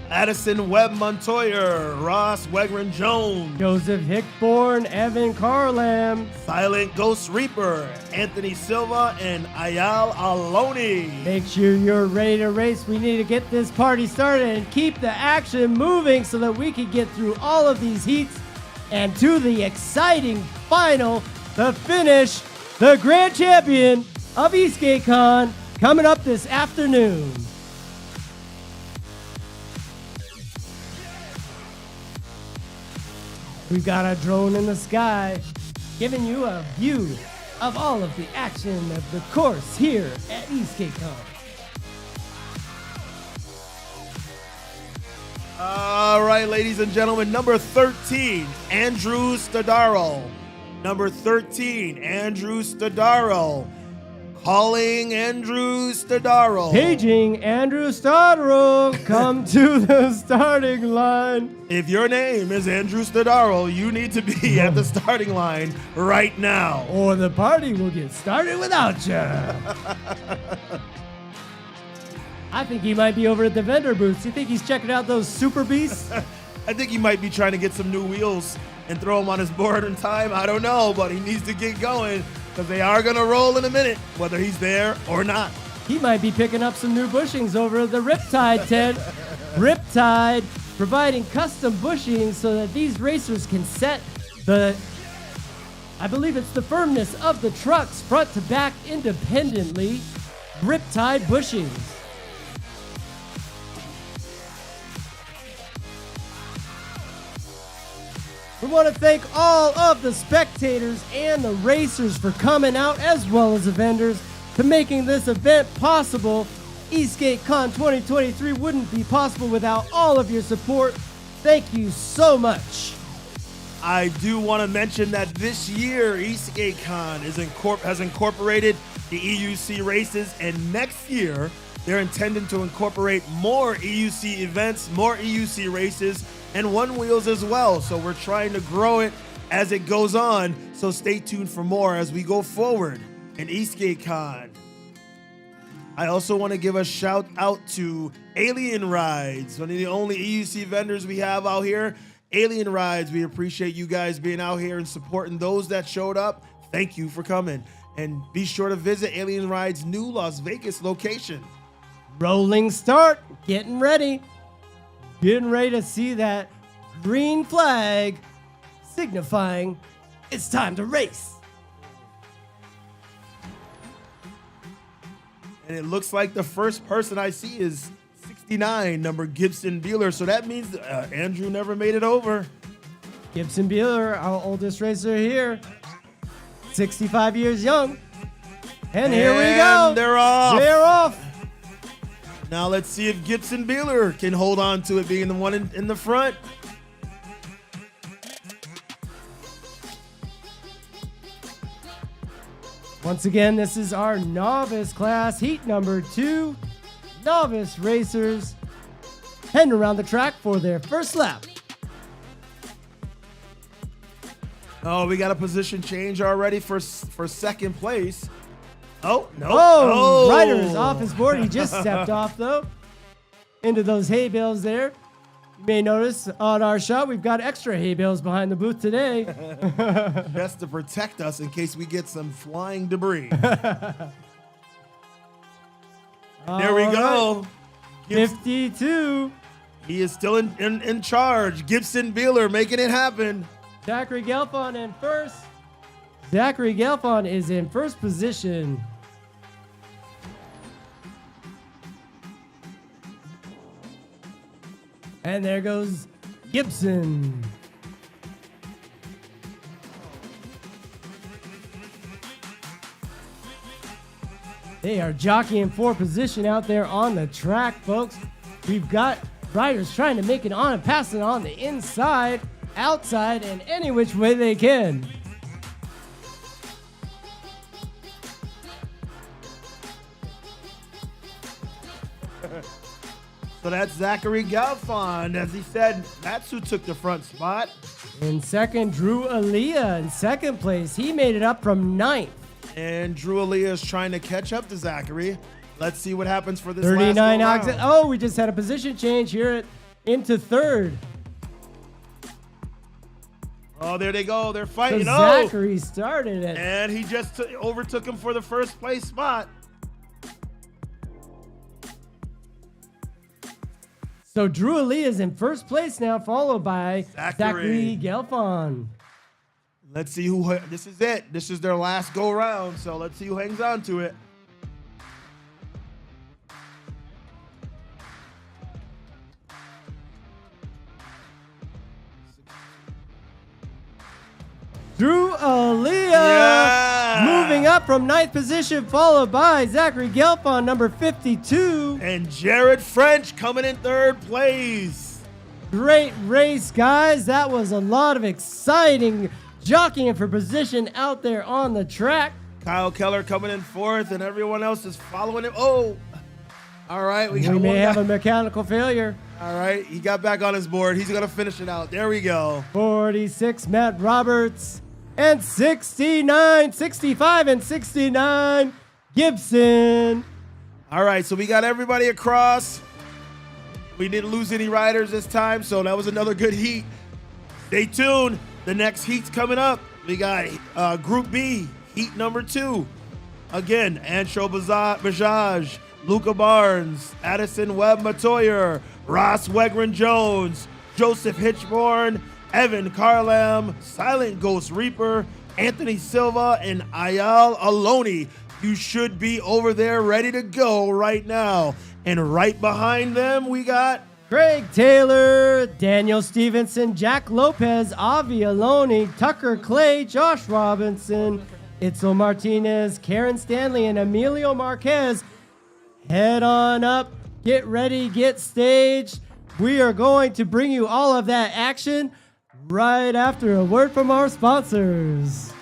Addison Webb Montoyer, Ross Wegren Jones, Joseph Hickborn, Evan Carlam, Silent Ghost Reaper, Anthony Silva, and Ayal Aloni. Make sure you're ready to race. We need to get this party started and keep the action moving so that we can get through all of these heats and to the exciting final, the finish, the grand champion of Eastgatecon coming up this afternoon. We've got a drone in the sky giving you a view of all of the action of the course here at Eastgatecon. All right, ladies and gentlemen, number 13, Andrew Stodaro. Number 13, Andrew Stodaro. Calling Andrew Stodaro. Paging Andrew Stodaro. Come to the starting line. If your name is Andrew Stodaro, you need to be at the starting line right now. Or the party will get started without you. I think he might be over at the vendor booths. You think he's checking out those super beasts? I think he might be trying to get some new wheels and throw them on his board in time. I don't know, but he needs to get going because they are going to roll in a minute, whether he's there or not. He might be picking up some new bushings over at the Riptide tent. Riptide providing custom bushings so that these racers can set I believe it's the firmness of the trucks front to back independently. Riptide bushings. We want to thank all of the spectators and the racers for coming out, as well as the vendors, to making this event possible. Eastgatecon 2023 wouldn't be possible without all of your support. Thank you so much. I do want to mention that this year, Eastgatecon has incorporated the EUC races, and next year, They're intending to incorporate more EUC events, more EUC races, and one wheels as well. So we're trying to grow it as it goes on. So stay tuned for more as we go forward in Eastgatecon. I also want to give a shout out to Alien Rides, one of the only EUC vendors we have out here. Alien Rides, we appreciate you guys being out here and supporting those that showed up. Thank you for coming. And be sure to visit Alien Rides' new Las Vegas location. Rolling start, getting ready. Getting ready to see that green flag signifying it's time to race. And it looks like the first person I see is 69, number Gibson Beeler. So that means Andrew never made it over. Gibson Beeler, our oldest racer here, 65 years young. And here we go. They're off. They're off. Now let's see if Gibson Beeler can hold on to it, being the one in the front. Once again, this is our novice class, heat number 2. Novice racers heading around the track for their first lap. Oh, we got a position change already for second place. Oh, no. Oh, Ryder is off his board. He just stepped off, though, into those hay bales there. You may notice on our shot, we've got extra hay bales behind the booth today. Just to protect us in case we get some flying debris. There we go. Right. 52. He is still in charge. Gibson Beeler making it happen. Zachary Gelfond in first. Zachary Gelfond is in first position. And there goes Gibson. They are jockeying for position out there on the track, folks. We've got riders trying to make it on and pass it on the inside, outside, and any which way they can. So that's Zachary Gelfond. As he said, that's who took the front spot. In second, Drew Aaliyah in second place. He made it up from 9th. And Drew Aaliyah is trying to catch up to Zachary. Let's see what happens for this 39 last oxen. Oh, we just had a position change here into third. Oh, there they go. They're fighting. So Zachary started it. And he just overtook him for the first place spot. So Drew Aaliyah is in first place now, followed by Zachary Gelfond. Let's see who. This is it. This is their last go round. So let's see who hangs on to it. Drew Aaliyah moving up from 9th position, followed by Zachary Gelfond, number 52. And Jared French coming in third place. Great race, guys. That was a lot of exciting jockeying for position out there on the track. Kyle Keller coming in fourth, and everyone else is following him. Oh, all right. We may have a mechanical failure. All right, he got back on his board. He's going to finish it out. There we go. 46, Matt Roberts. And 69, 65, and 69, Gibson. All right, so we got everybody across. We didn't lose any riders this time, so that was another good heat. Stay tuned. The next heat's coming up. We got Group B, heat number 2. Again, Anshul Bajaj, Luca Barnes, Addison Webb-Matoyer, Ross Wegren-Jones, Joseph Hitchborn, Evan Carlam, Silent Ghost Reaper, Anthony Silva, and Ayal Aloni. You should be over there ready to go right now. And right behind them, we got Craig Taylor, Daniel Stevenson, Jack Lopez, Avi Aloni, Tucker Clay, Josh Robinson, Itzel Martinez, Karen Stanley, and Emilio Marquez. Head on up, get ready, get staged. We are going to bring you all of that action right after a word from our sponsors.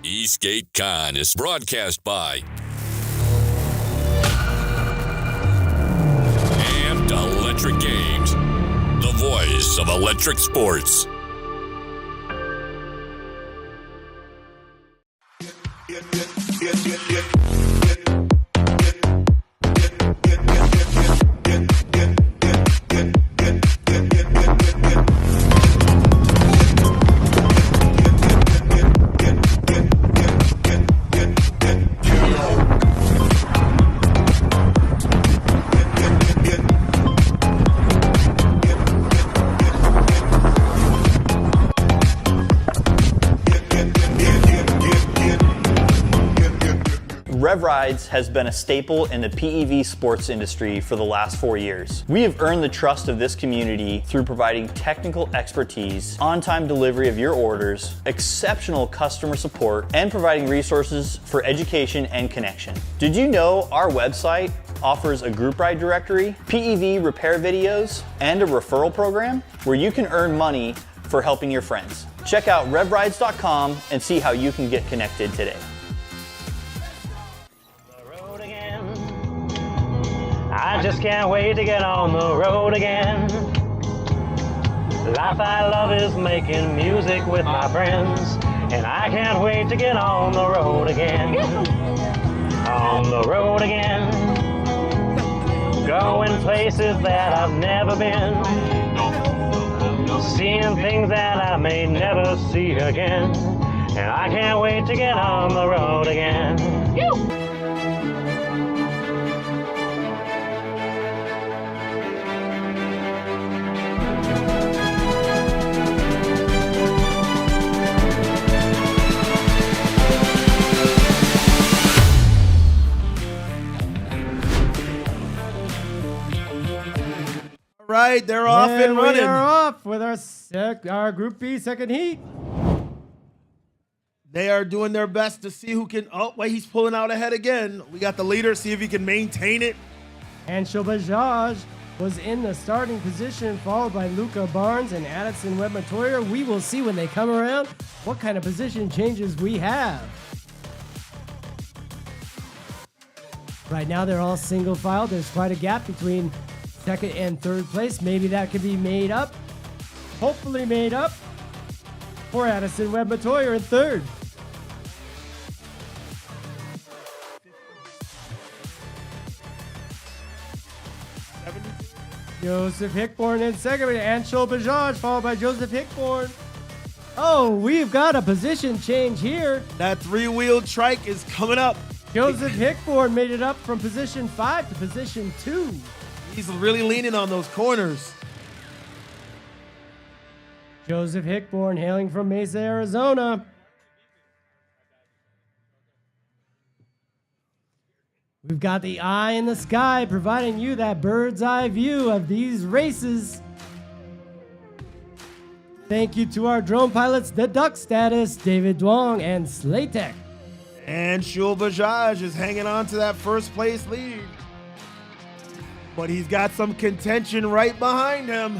ESK8Con is broadcast by Electric Games, the voice of electric sports. Rev Rides has been a staple in the PEV sports industry for the last 4 years. We have earned the trust of this community through providing technical expertise, on-time delivery of your orders, exceptional customer support, and providing resources for education and connection. Did you know our website offers a group ride directory, PEV repair videos, and a referral program where you can earn money for helping your friends? Check out revrides.com and see how you can get connected today. I just can't wait to get on the road again. Life I love is making music with my friends, and I can't wait to get on the road again. On the road again. Going places that I've never been. Seeing things that I may never see again. And I can't wait to get on the road again. All right, they're off and running. We are off with our Group B second heat. They are doing their best to see who can. Oh, wait, he's pulling out ahead again. We got the leader, see if he can maintain it. Anshul Bajaj was in the starting position, followed by Luca Barnes and Addison Webb-Matoyer. We will see when they come around what kind of position changes we have. Right now, they're all single file. There's quite a gap between second and third place. Maybe that could be made up. Hopefully made up for Addison Webb-Matoyer in third. Joseph Hickborn in second, and Anshul Bajaj followed by Joseph Hickborn. Oh, we've got a position change here. That three-wheeled trike is coming up. Joseph Hickborn made it up from position 5 to position 2. He's really leaning on those corners. Joseph Hickborn hailing from Mesa, Arizona. We've got the eye in the sky providing you that bird's eye view of these races. Thank you to our drone pilots, the Duck Status, David Duong, and Slatek. And Shul Bajaj is hanging on to that first place lead. But he's got some contention right behind him.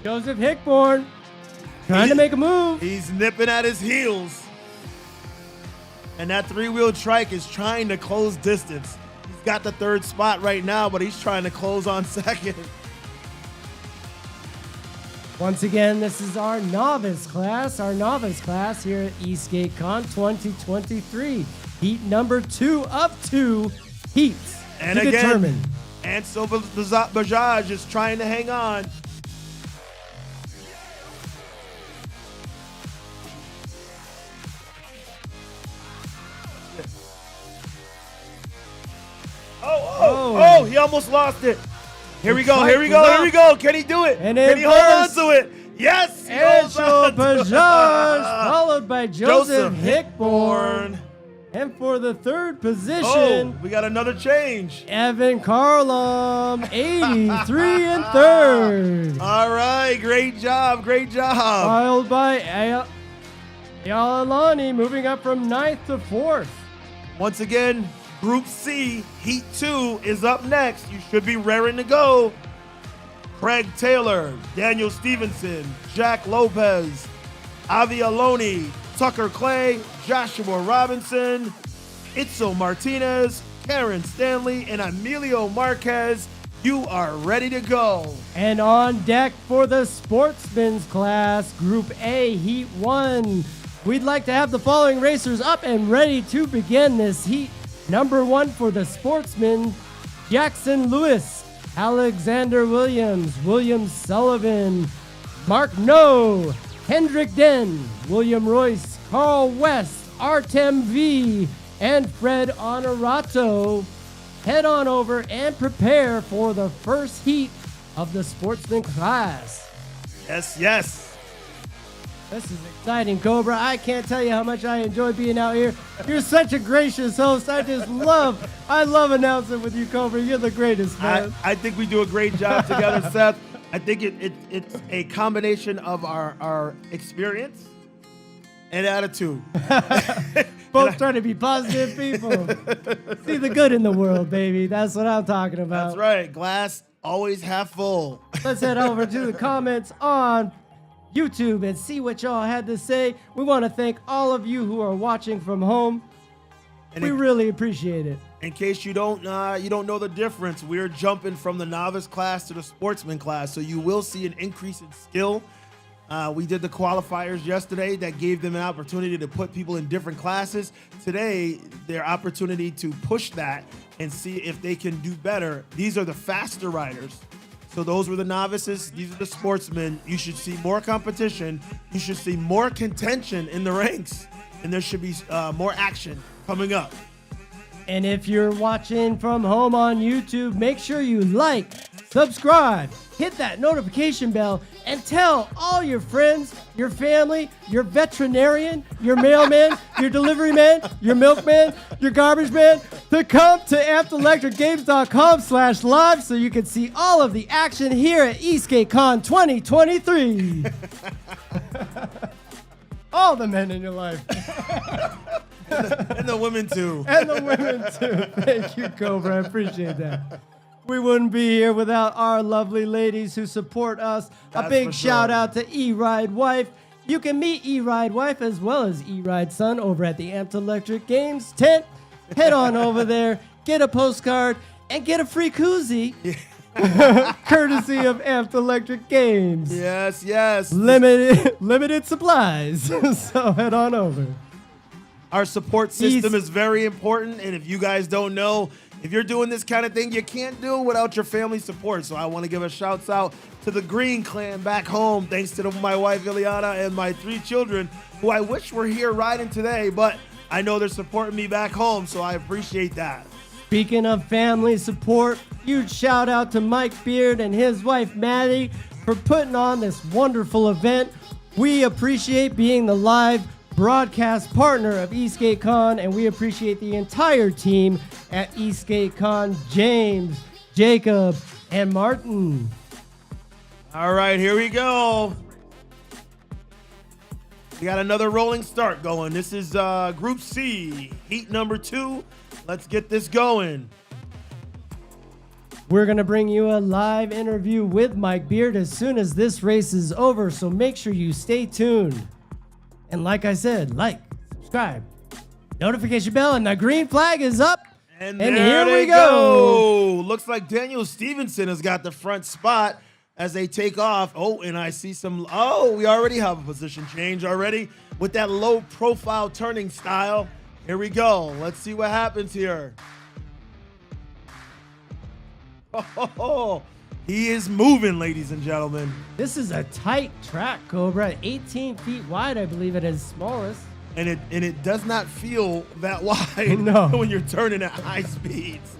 Joseph Hickborn trying to make a move. He's nipping at his heels. And that three-wheel trike is trying to close distance. He's got the third spot right now, but he's trying to close on second. Once again, this is our novice class here at EastGateCon 2023. Heat number 2 of 2 heats and to again, determine. And so Bajaj is trying to hang on. Oh, he almost lost it. Here we go. Can he do it? And can he hold on to it? Yes. Anshul Bajaj, followed by Joseph Hickborn. And for the third position, we got another change. Evan Carlum, 83 in third. All right, great job. Followed by Yalani moving up from 9th to 4th. Once again, Group C, Heat 2 is up next. You should be raring to go. Craig Taylor, Daniel Stevenson, Jack Lopez, Avi Aloni, Tucker Clay, Joshua Robinson, Itzel Martinez, Karen Stanley, and Emilio Marquez You are ready to go. And on deck for the Sportsman's class, Group A, Heat 1. We'd like to have the following racers up and ready to begin this heat. Number 1 for the Sportsman, Jackson Lewis, Alexander Williams, William Sullivan, Mark No, Hendrik Den, William Royce, Carl West, Artem V, and Fred Honorato. Head on over and prepare for the first heat of the Sportsman class. Yes, yes. This is exciting, Cobra. I can't tell you how much I enjoy being out here. You're such a gracious host. I love announcing with you, Cobra. You're the greatest, man. I think we do a great job together, Seth. I think it's a combination of our experience and attitude. Both trying to be positive people. See the good in the world, baby. That's what I'm talking about. That's right. Glass always half full. Let's head over to the comments on YouTube and see what y'all had to say. We want to thank all of you who are watching from home. We really appreciate it. In case you don't know the difference, we're jumping from the novice class to the sportsman class, so you will see an increase in skill. We did the qualifiers yesterday that gave them an opportunity to put people in different classes. Today, their opportunity to push that and see if they can do better. These are the faster riders. So those were the novices. These are the sportsmen. You should see more competition. You should see more contention in the ranks. And there should be more action coming up. And if you're watching from home on YouTube, make sure you like, subscribe, hit that notification bell, and tell all your friends, your family, your veterinarian, your mailman, your delivery man, your milkman, your garbage man to come to ampedelectricgames.com/live so you can see all of the action here at Eastgatecon 2023. All the men in your life. And the women too. And the women too. Thank you, Cobra. I appreciate that. We wouldn't be here without our lovely ladies who support us. That's a big for shout sure. out to E-Ride Wife. You can meet E-Ride Wife as well as E-Ride Son over at the Amped Electric Games tent. Head on over there, get a postcard, and get a free koozie. Courtesy of Amped Electric Games. Yes, yes. Limited supplies. So head on over. Our support system is very important, and if you guys don't know, if you're doing this kind of thing, you can't do it without your family support. So I want to give a shout out to the Green Clan back home, thanks to my wife Ileana and my 3 children, who I wish were here riding today, but I know they're supporting me back home, so I appreciate that. Speaking of family support, huge shout out to Mike Beard and his wife Maddie for putting on this wonderful event. We appreciate being the live broadcast partner of Eastgatecon, and we appreciate the entire team at Eastgatecon, James, Jacob, and Martin. All right, here we go. We got another rolling start going. This is Group C, heat number 2. Let's get this going. We're going to bring you a live interview with Mike Beard as soon as this race is over, so make sure you stay tuned. And like I said, like, subscribe, notification bell, and the green flag is up. And here we we go. Looks like Daniel Stevenson has got the front spot as they take off. Oh, and I see some. Oh, we already have a position change already with that low profile turning style. Here we go. Let's see what happens here. Oh, he is moving, ladies and gentlemen. This is a tight track, Cobra. 18 feet wide, I believe, at its smallest. And it does not feel that wide when you're turning at high speeds.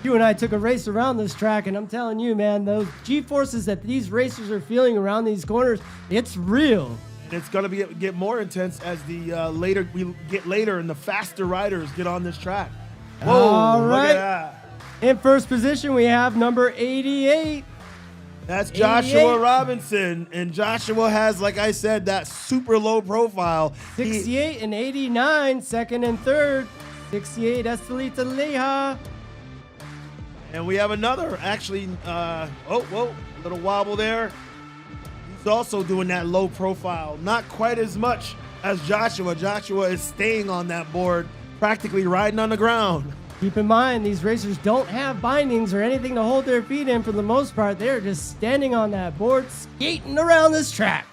You and I took a race around this track, and I'm telling you, man, those G-forces that these racers are feeling around these corners, it's real. And it's going to get more intense as the later and the faster riders get on this track. Whoa, all right. Look at that. In first position, we have number 88. That's Joshua Robinson. And Joshua has, like I said, that super low profile. 68 and 89, second and third. 68, Estelita Leja. And we have another, actually, a little wobble there. He's also doing that low profile. Not quite as much as Joshua. Joshua is staying on that board, practically riding on the ground. Keep in mind, these racers don't have bindings or anything to hold their feet in for the most part. They're just standing on that board, skating around this track.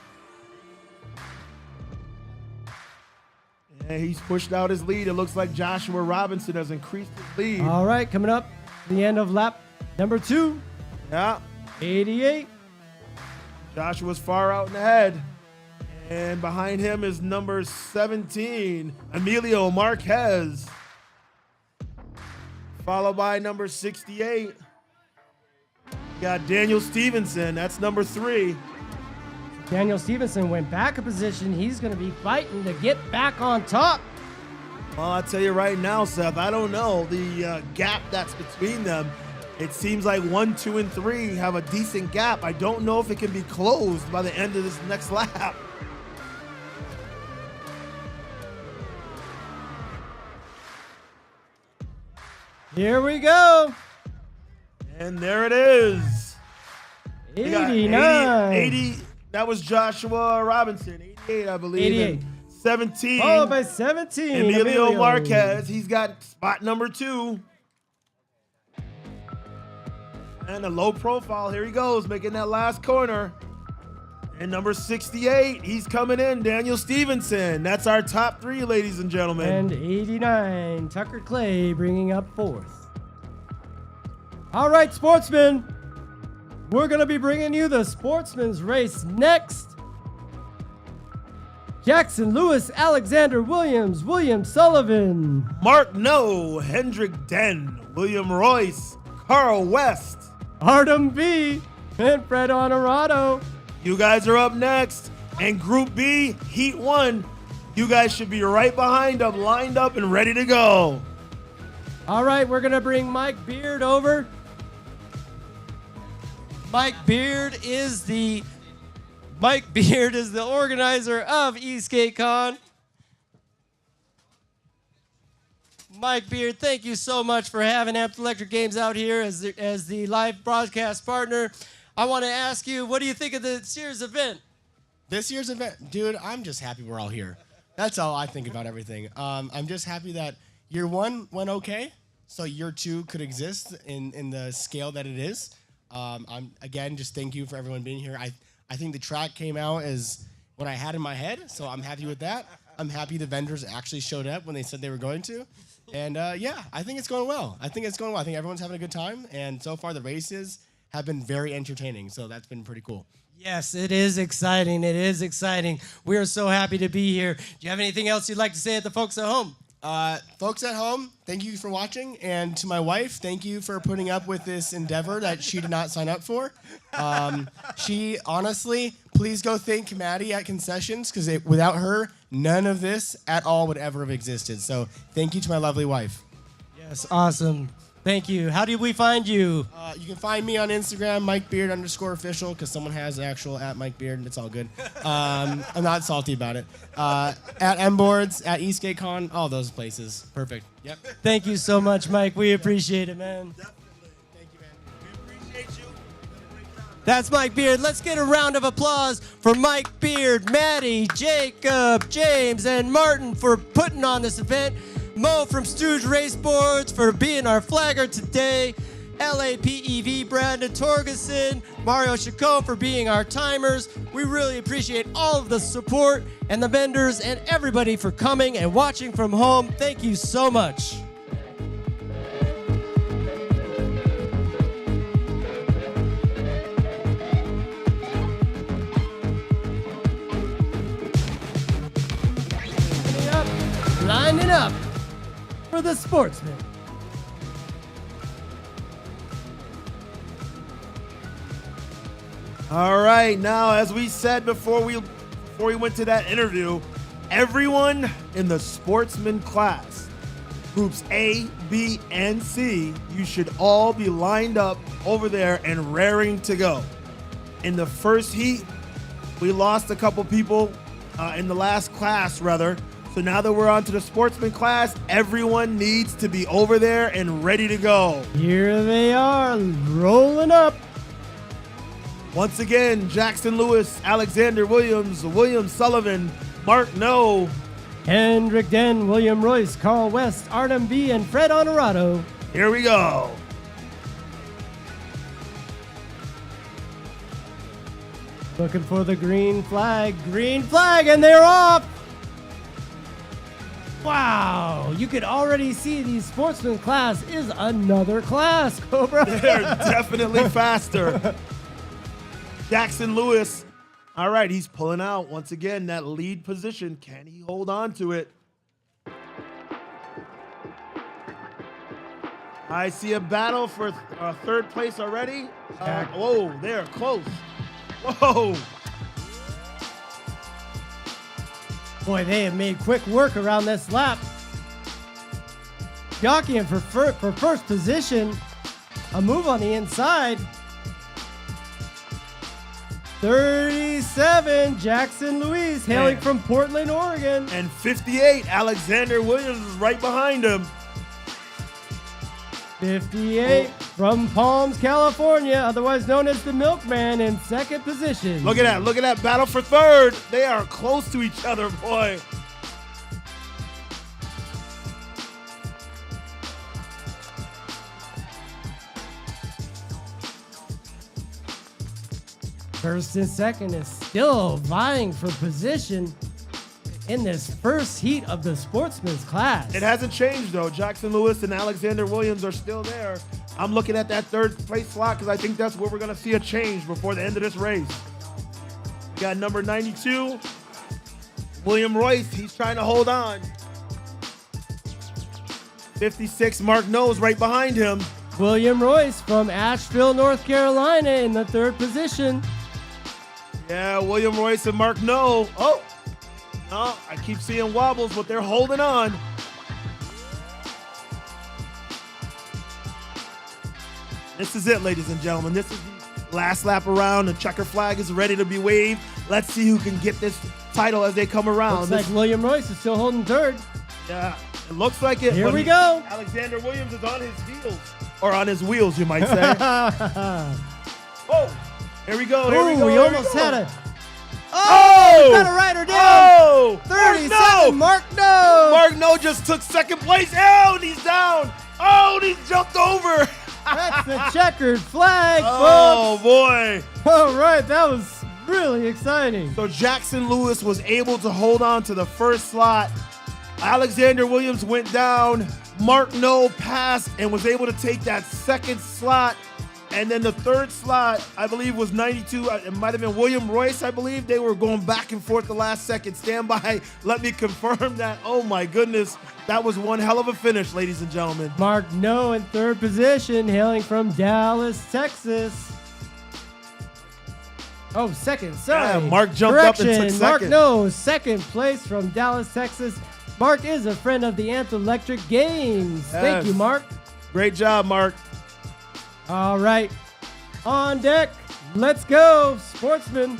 And he's pushed out his lead. It looks like Joshua Robinson has increased his lead. All right, coming up, the end of lap number 2. Yeah. 88. Joshua's far out in the head. And behind him is number 17, Emilio Marquez. Followed by number 68. You got Daniel Stevenson. That's number 3. Daniel Stevenson went back a position. He's going to be fighting to get back on top. Well, I'll tell you right now, Seth, I don't know. The gap that's between them, it seems like 1, 2, and 3 have a decent gap. I don't know if it can be closed by the end of this next lap. Here we go. And there it is. 89. 80. That was Joshua Robinson. 88, I believe. 88. 17. Followed by 17. Emilio Marquez. He's got spot number 2. And a low profile. Here he goes, making that last corner. And number 68, he's coming in, Daniel Stevenson. That's our top 3, ladies and gentlemen. And 89, Tucker Clay bringing up 4th. All right, Sportsman. We're going to be bringing you the Sportsman's race next. Jackson Lewis, Alexander Williams, William Sullivan, Mark No, Hendrik Den, William Royce, Carl West, Artem B, and Fred Honorado. You guys are up next. And Group B, Heat 1, you guys should be right behind them, lined up and ready to go. All right, we're going to bring Mike Beard over. Mike Beard is the organizer of ESK8Con. Mike Beard, thank you so much for having Amped Electric Games out here as the live broadcast partner. I want to ask you, what do you think of this year's event? This year's event, dude, I'm just happy we're all here. That's all I think about everything. I'm just happy that year 1 went okay, so year 2 could exist in the scale that it is. I'm again, just thank you for everyone being here. I think the track came out as what I had in my head, so I'm happy with that. I'm happy the vendors actually showed up when they said they were going to. And yeah, I think it's going well. I think everyone's having a good time, and so far the races have been very entertaining, so that's been pretty cool. Yes, it is exciting. It is exciting. We are so happy to be here. Do you have anything else you'd like to say at the folks at home? Folks at home, thank you for watching, and to my wife, thank you for putting up with this endeavor that she did not sign up for. She honestly, please go thank Maddie at Concessions, because without her, none of this at all would ever have existed. So thank you to my lovely wife. Yes, awesome. Thank you. How do we find you? You can find me on Instagram, MikeBeard_official, because someone has the actual at Mike Beard, and it's all good. I'm not salty about it. At MBoards, at Eastgatecon, all those places. Perfect. Yep. Thank you so much, Mike. We appreciate it, man. Definitely. Thank you, man. We appreciate you. That's Mike Beard. Let's get a round of applause for Mike Beard, Maddie, Jacob, James, and Martin for putting on this event. Mo from Stooge Raceboards for being our flagger today. LAPEV Brandon Torgeson, Mario Chacon for being our timers. We really appreciate all of the support and the vendors and everybody for coming and watching from home. Thank you so much. Lining up for the Sportsman. All right, now as we said before we went to that interview, everyone in the Sportsman class, groups A, B, and C, you should all be lined up over there and raring to go. In the first heat, we lost a couple people in the last class, rather. So now that we're on to the Sportsman class, everyone needs to be over there and ready to go. Here they are, rolling up. Once again, Jackson Lewis, Alexander Williams, William Sullivan, Mark No, Hendrick Den, William Royce, Carl West, Artem B, and Fred Honorado. Here we go. Looking for the green flag, and they're off! Wow, you could already see the Sportsman class is another class, Cobra. They're definitely faster. Jackson Lewis, all right, he's pulling out once again that lead position. Can he hold on to it? I see a battle for third place already. Whoa, they're close. Whoa. Boy, they have made quick work around this lap. Jockeying for first position. A move on the inside. 37, Jackson Louise, hailing from Portland, Oregon. And 58, Alexander Williams is right behind him. 58 from Palms, California, otherwise known as the Milkman, in second position. Look at that battle for third. They are close to each other, boy. First and second is still vying for position in this first heat of the Sportsman's class. It hasn't changed, though. Jackson Lewis and Alexander Williams are still there. I'm looking at that third place slot because I think that's where we're going to see a change before the end of this race. We got number 92, William Royce. He's trying to hold on. 56, Mark Nose right behind him. William Royce from Asheville, North Carolina in the third position. Yeah, William Royce and Mark No. Oh, no, I keep seeing wobbles, but they're holding on. This is it, ladies and gentlemen. This is the last lap around. The checker flag is ready to be waved. Let's see who can get this title as they come around. Looks like William Royce is still holding third. Yeah, it looks like it. Here we go. Alexander Williams is on his heels. Or on his wheels, you might say. Oh, here we go. Here we go. We almost had it. Oh, got a rider down. Oh, 37, Mark No. Mark No just took second place. Oh, and he's down. Oh, and he's jumped over. That's the checkered flag, oh, folks. Boy. All right, that was really exciting. So Jackson Lewis was able to hold on to the first slot. Alexander Williams went down. Mark No passed and was able to take that second slot. And then the third slot, I believe, was 92. It might have been William Royce, I believe. They were going back and forth the last second. Stand by. Let me confirm that. Oh, my goodness. That was one hell of a finish, ladies and gentlemen. Mark No in third position, hailing from Dallas, Texas. Oh, second. Sorry. Yeah, Mark jumped up and took second. Mark No, second place from Dallas, Texas. Mark is a friend of the Electric Games. Yes. Thank you, Mark. Great job, Mark. All right. On deck. Let's go, Sportsman.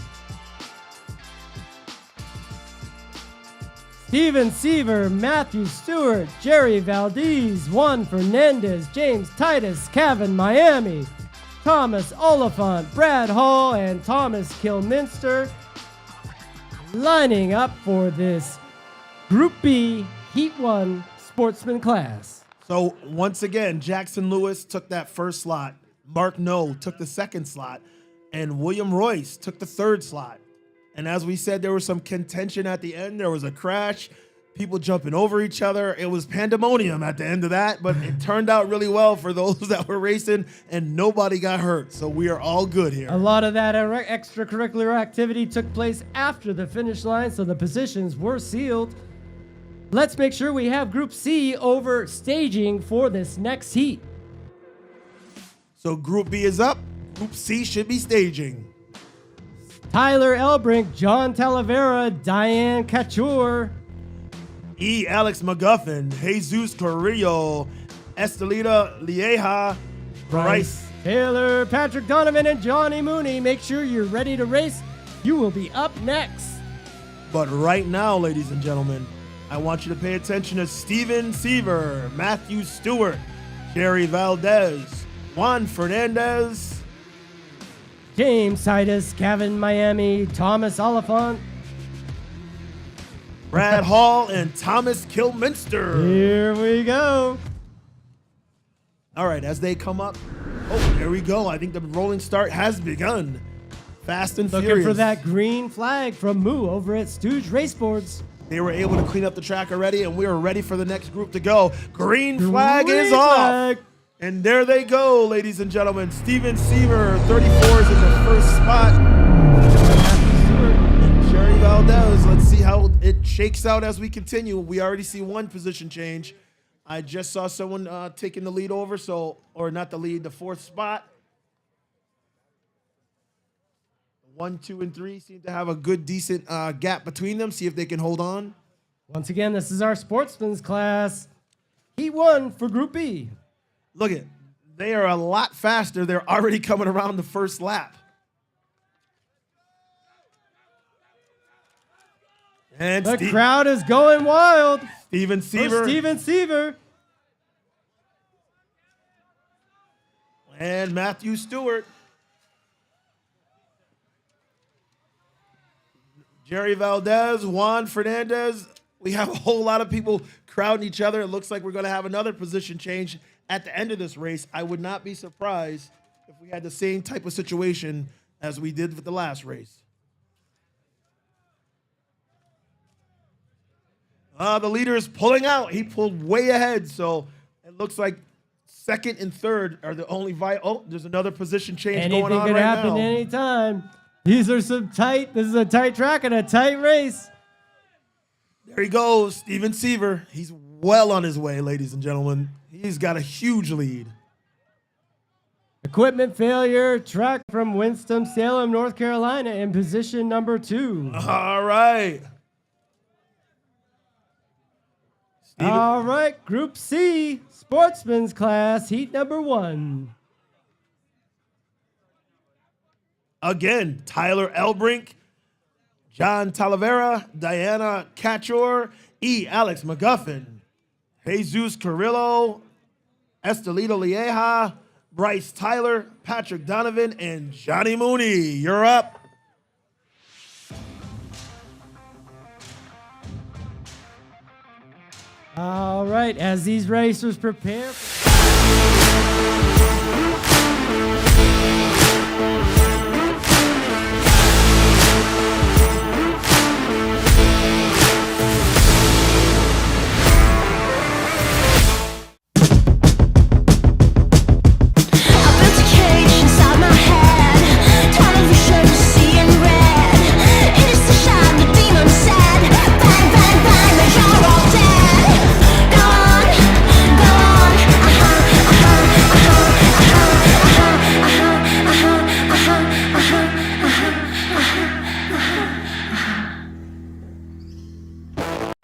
Steven Seaver, Matthew Stewart, Jerry Valdez, Juan Fernandez, James Titus, Kevin Miami, Thomas Oliphant, Brad Hall, and Thomas Kilminster lining up for this Group B Heat 1 Sportsman class. So once again, Jackson Lewis took that first slot. Mark No took the second slot. And William Royce took the third slot. And as we said, there was some contention at the end. There was a crash, people jumping over each other. It was pandemonium at the end of that, but it turned out really well for those that were racing, and nobody got hurt. So we are all good here. A lot of that extracurricular activity took place after the finish line, so the positions were sealed. Let's make sure we have Group C over staging for this next heat. So Group B is up. Group C should be staging. Tyler Elbrink, John Talavera, Diane Couture, E. Alex McGuffin, Jesus Carrillo, Estelita Lieja, Bryce Taylor, Patrick Donovan, and Johnny Mooney. Make sure you're ready to race. You will be up next. But right now, ladies and gentlemen, I want you to pay attention to Steven Seaver, Matthew Stewart, Jerry Valdez, Juan Fernandez, James Titus, Kevin Miami, Thomas Oliphant, Brad Hall and Thomas Kilminster. Here we go. All right, as they come up. Oh, there we go. I think the rolling start has begun. Fast and Looking furious. for that green flag from Moo over at Stooge Raceboards. They were able to clean up the track already, and we are ready for the next group to go. Green flag is off. And there they go, ladies and gentlemen. Steven Seaver, 34 is in the first spot. And Jerry Valdez, let's see how it shakes out as we continue. We already see one position change. I just saw someone taking the lead over, or not the lead, the fourth spot. 1, 2, and 3 seem to have a good, decent gap between them. See if they can hold on. Once again, this is our Sportsman's class. Heat 1 for Group B. Look at, they are a lot faster. They're already coming around the first lap. And the crowd is going wild. Steven Seaver. Steven Seaver. And Matthew Stewart. Jerry Valdez, Juan Fernandez. We have a whole lot of people crowding each other. It looks like we're going to have another position change at the end of this race. I would not be surprised if we had the same type of situation as we did with the last race. The leader is pulling out. He pulled way ahead, so it looks like second and third are the only oh, there's another position change going on right now. Anything could happen anytime. These are this is a tight track and a tight race. There he goes, Steven Seaver. He's well on his way, ladies and gentlemen. He's got a huge lead. Equipment failure, track from Winston-Salem, North Carolina in position number 2. All right. All right, Group C, Sportsman's class, heat number 1. Again, Tyler Elbrink, John Talavera, Diana Catchor, Alex McGuffin, Jesus Carrillo, Estelito Lieja, Bryce Tyler, Patrick Donovan, and Johnny Mooney. You're up. All right, as these racers prepare.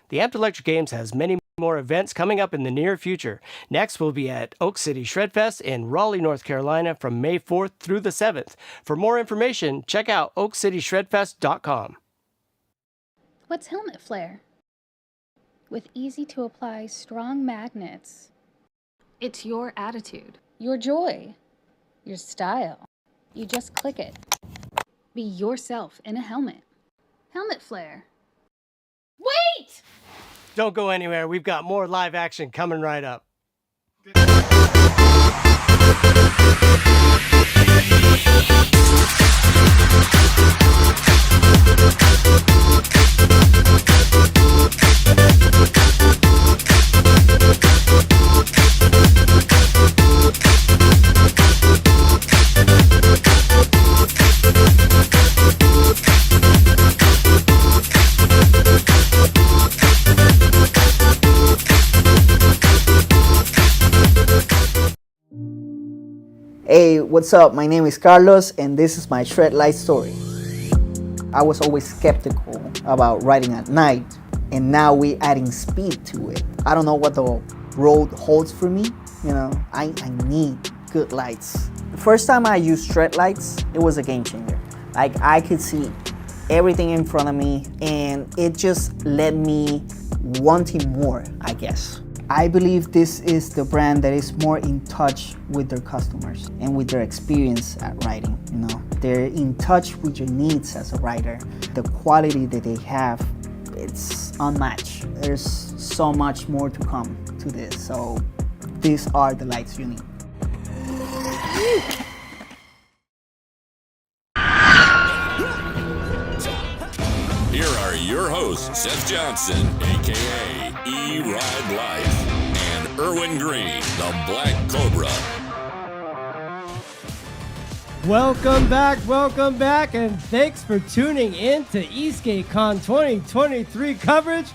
The Amped Electric Games has many more events coming up in the near future. Next, we'll be at Oak City Shredfest in Raleigh, North Carolina from May 4th through the 7th. For more information, check out oakcityshredfest.com. What's helmet flare? With easy-to-apply strong magnets. It's your attitude, your joy, your style. You just click it. Be yourself in a helmet. Helmet flare. Wait! Don't go anywhere. We've got more live action coming right up. Hey, what's up? My name is Carlos and this is my Shred Light story. I was always skeptical about riding at night and now we're adding speed to it. I don't know what the road holds for me. You know, I need good lights. The first time I used Shred Lights, it was a game changer. Like I could see everything in front of me and it just led me wanting more, I guess. I believe this is the brand that is more in touch with their customers and with their experience at riding. You know, they're in touch with your needs as a rider. The quality that they have, it's is unmatched. There's so much more to come to this. So these are the lights you need. Here are your hosts, Seth Johnson, aka E-Ride Life, and Erwin Green, the Black Cobra. Welcome back, and thanks for tuning in to Eastgatecon 2023 coverage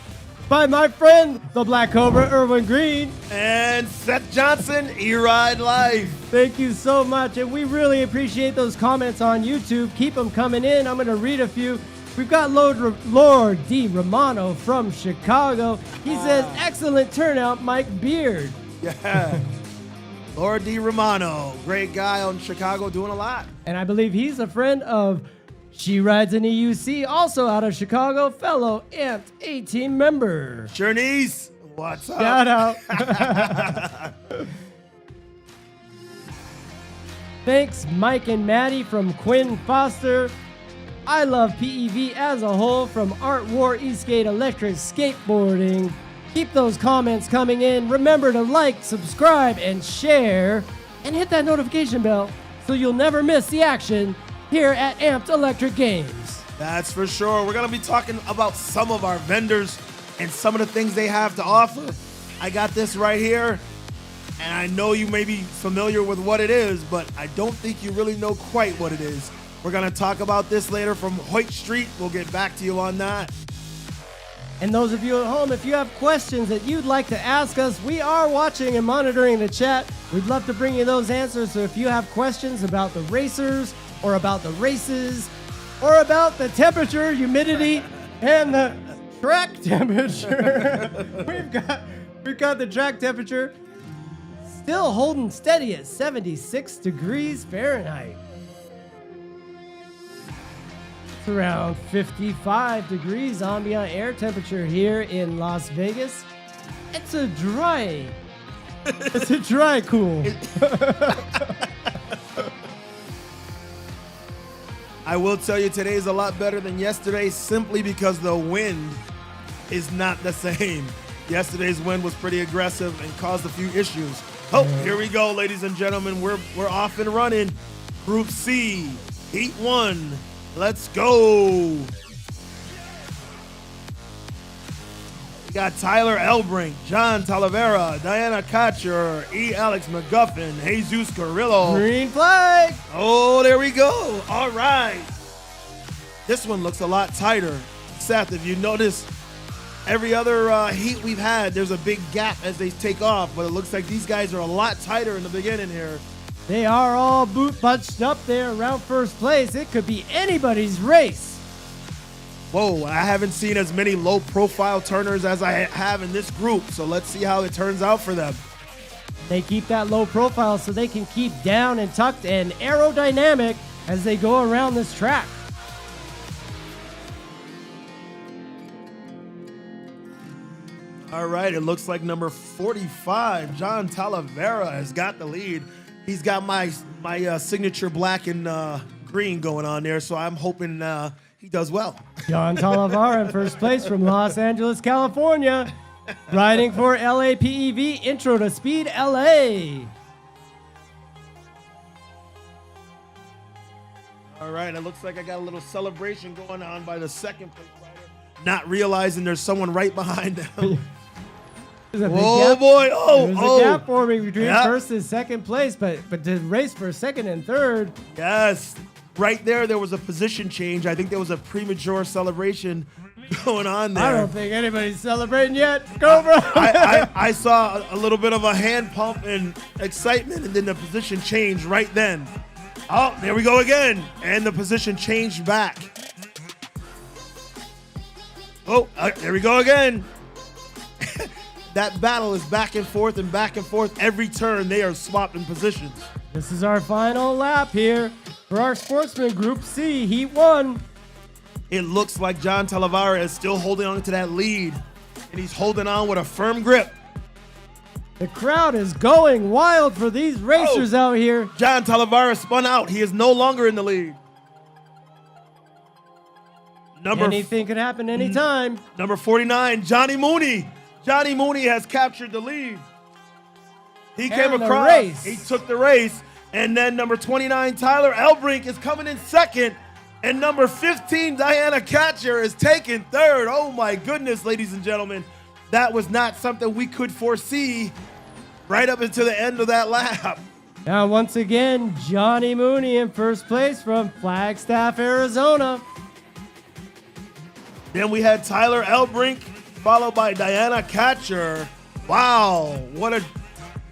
by my friend, the Black Cobra, Erwin Green. And Seth Johnson, E-Ride Life. Thank you so much, and we really appreciate those comments on YouTube. Keep them coming in. I'm going to read a few. We've got Lord D. Romano from Chicago. He says, excellent turnout, Mike Beard. Yeah. Lord D. Romano, great guy out in Chicago, doing a lot. And I believe he's a friend of She Rides an EUC, also out of Chicago, fellow Amped A-Team member. Chernice, what's up? Shout out. Thanks, Mike and Maddie from Quinn Foster. I love PEV as a whole from Art War Eastgate Electric Skateboarding. Keep those comments coming in. Remember to like, subscribe, and share, and hit that notification bell so you'll never miss the action here at Amped Electric Games. That's for sure. We're going to be talking about some of our vendors and some of the things they have to offer. I got this right here, and I know you may be familiar with what it is, but I don't think you really know quite what it is. We're going to talk about this later from Hoyt Street. We'll get back to you on that. And those of you at home, if you have questions that you'd like to ask us, we are watching and monitoring the chat. We'd love to bring you those answers. So if you have questions about the racers or about the races or about the temperature, humidity, and the track temperature, we've got the track temperature still holding steady at 76 degrees Fahrenheit. Around 55 degrees ambient air temperature here in Las Vegas. It's a dry cool. I will tell you today's a lot better than yesterday simply because the wind is not the same. Yesterday's wind was pretty aggressive and caused a few issues. Oh, here we go, ladies and gentlemen. We're off and running. Group C, Heat 1. Let's go. We got Tyler Elbrink, John Talavera, Diana Kotcher, E. Alex McGuffin, Jesus Carrillo. Green flag. Oh, there we go. All right. This one looks a lot tighter. Seth, if you notice, every other heat we've had, there's a big gap as they take off, but it looks like these guys are a lot tighter in the beginning here. They are all bunched up there around first place. It could be anybody's race. Whoa, I haven't seen as many low-profile turners as I have in this group, so let's see how it turns out for them. They keep that low profile so they can keep down and tucked and aerodynamic as they go around this track. All right, it looks like number 45, John Talavera, has got the lead. He's got my signature black and green going on there, so I'm hoping he does well. John Talavera in first place from Los Angeles, California, riding for LAPEV Intro to Speed LA. All right, it looks like I got a little celebration going on by the second place rider, not realizing there's someone right behind them. Oh boy! There's a gap forming between first and second place, but to race for second and third. Yes, right there was a position change. I think there was a premature celebration going on there. I don't think anybody's celebrating yet. Go, bro! I saw a little bit of a hand pump and excitement, and then the position changed right then. Oh, there we go again, and the position changed back. Oh, there we go again. That battle is back and forth every turn. They are swapping positions. This is our final lap here for our Sportsman Group C, Heat 1. It looks like John Talavera is still holding on to that lead, and he's holding on with a firm grip. The crowd is going wild for these racers out here. John Talavera spun out. He is no longer in the lead. Anything could happen anytime. Number 49, Johnny Mooney. Johnny Mooney has captured the lead. He came across. He took the race. And then number 29, Tyler Elbrink is coming in second. And number 15, Diana Catcher is taking third. Oh my goodness, ladies and gentlemen. That was not something we could foresee right up until the end of that lap. Now, once again, Johnny Mooney in first place from Flagstaff, Arizona. Then we had Tyler Elbrink, followed by Diana Catcher. Wow,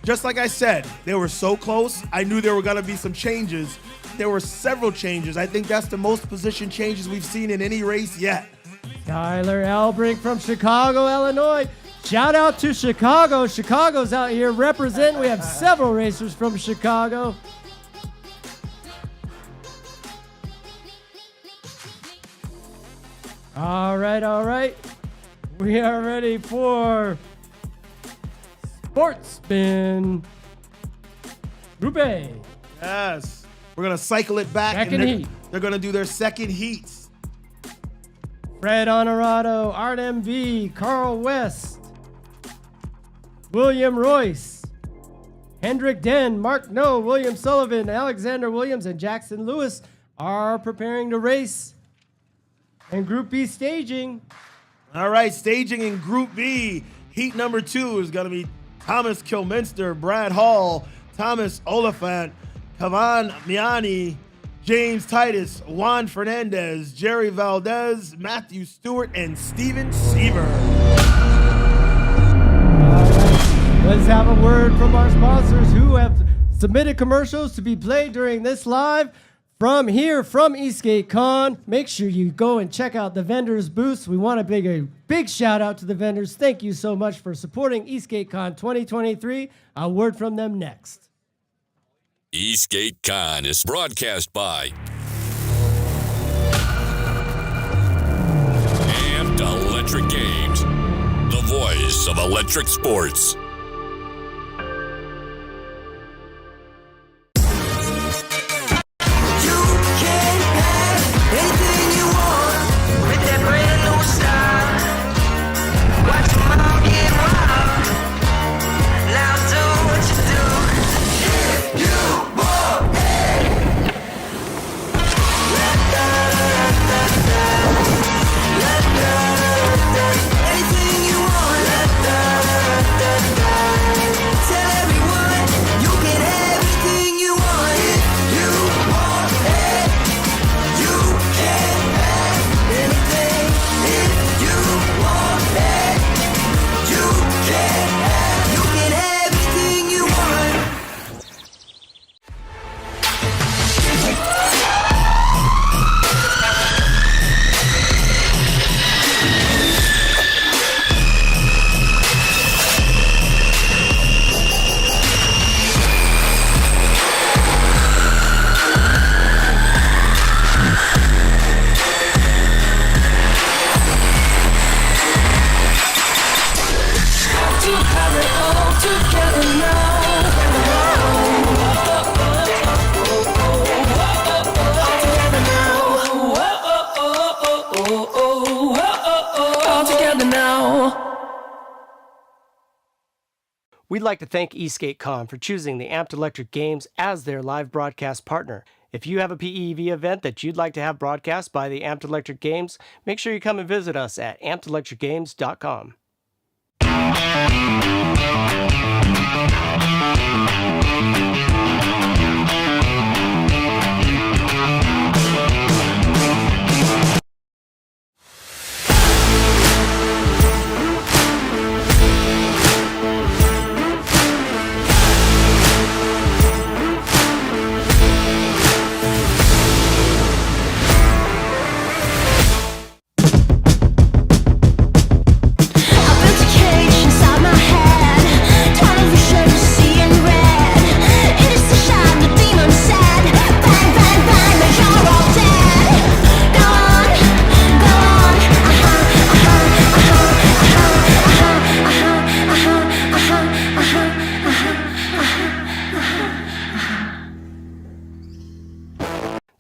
just like I said, they were so close. I knew there were going to be some changes. There were several changes. I think that's the most position changes we've seen in any race yet. Tyler Elbrink from Chicago, Illinois. Shout out to Chicago. Chicago's out here representing. We have several racers from Chicago. All right. We are ready for Sportsman Group A. Yes. We're going to cycle it back. Second heat. They're going to do their second heats. Fred Honorado, Art MV, Carl West, William Royce, Hendrick Den, Mark No, William Sullivan, Alexander Williams, and Jackson Lewis are preparing to race. And Group B staging. All right, staging in Group B. Heat number 2 is going to be Thomas Kilminster, Brad Hall, Thomas Oliphant, Kavan Miani, James Titus, Juan Fernandez, Jerry Valdez, Matthew Stewart, and Steven Seaver. Let's have a word from our sponsors who have submitted commercials to be played during this live from here from Eastgatecon. Make sure you go and check out the vendors' booths. We want to give a big shout out to the vendors. Thank you so much for supporting Eastgatecon 2023. A word from them next. EastGateCon is broadcast by Amped Electric Games, the voice of electric sports. We'd like to thank Eastgatecon for choosing the Amped Electric Games as their live broadcast partner. If you have a PEV event that you'd like to have broadcast by the Amped Electric Games, make sure you come and visit us at ampedelectricgames.com. Inside my head, 12 vision, seeing red.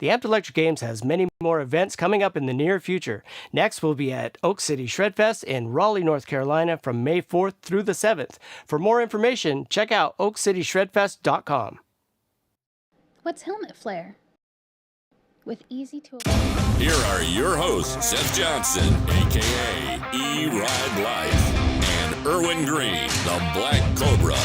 The Amped Electric Games has many more events coming up in the near future. Next, we'll be at Oak City Shredfest in Raleigh, North Carolina from May 4th through the 7th. For more information, check out oakcityshredfest.com. What's helmet flare? With easy to Here are your hosts, Seth Johnson, aka E-Ride Life, and Erwin Green, the Black Cobra.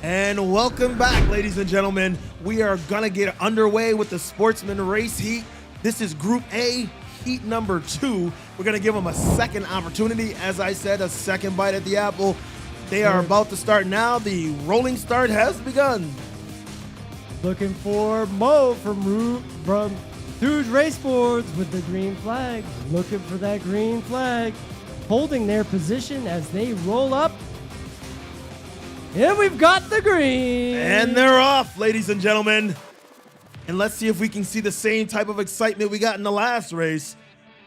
And welcome back, ladies and gentlemen. We are gonna get underway with the Sportsman race heat. This is Group A, heat number 2. We're gonna give them a second opportunity. As I said, a second bite at the apple. They are about to start now. The rolling start has begun. Looking for Mo from Huge Raceboards with the green flag. Looking for that green flag. Holding their position as they roll up. And we've got the green. And they're off, ladies and gentlemen. And let's see if we can see the same type of excitement we got in the last race.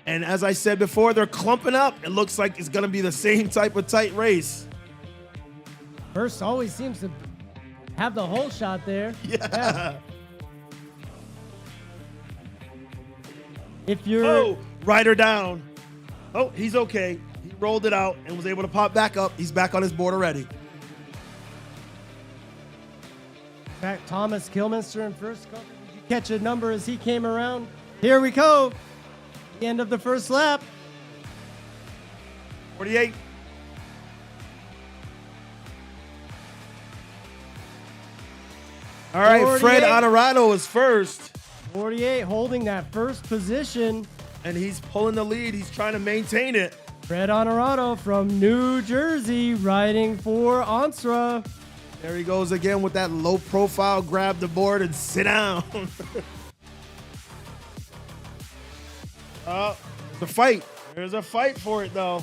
And as I said before, they're clumping up. It looks like it's going to be the same type of tight race. First always seems to have the whole shot there. Yeah. If you're... Oh, rider down. Oh, he's okay. He rolled it out and was able to pop back up. He's back on his board already. Back Thomas Kilminster in first. Did you catch a number as he came around? Here we go. The end of the first lap. 48. All right, 48. Fred Honorado is first. 48 holding that first position. And he's pulling the lead. He's trying to maintain it. Fred Honorado from New Jersey riding for Onsra. There he goes again with that low profile, grab the board and sit down. The fight. There's a fight for it though.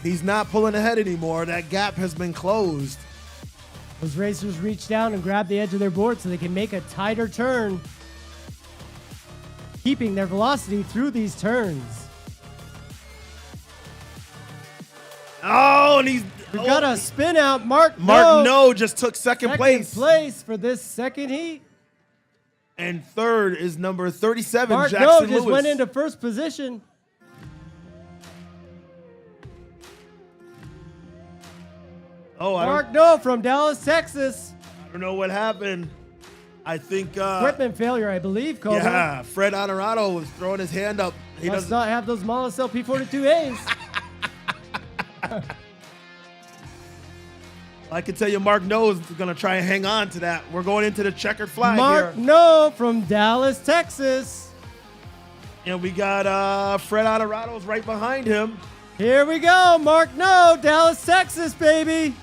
He's not pulling ahead anymore. That gap has been closed. Those racers reach down and grab the edge of their board so they can make a tighter turn, keeping their velocity through these turns. Oh, and we've got a spin out. Mark No just took second place for this second heat. And third is number 37, Mark Jackson just Lewis. went into first position. Oh, Mark from Dallas, Texas. I don't know what happened. I think equipment failure, I believe, Cobra. Yeah, Fred Honorado was throwing his hand up. He does not have those Molicel P42As. I can tell you Mark is going to try and hang on to that. We're going into the checkered flag Mark here. From Dallas, Texas. And we got Fred Honorado's right behind him. Here we go. Mark Dallas, Texas, baby.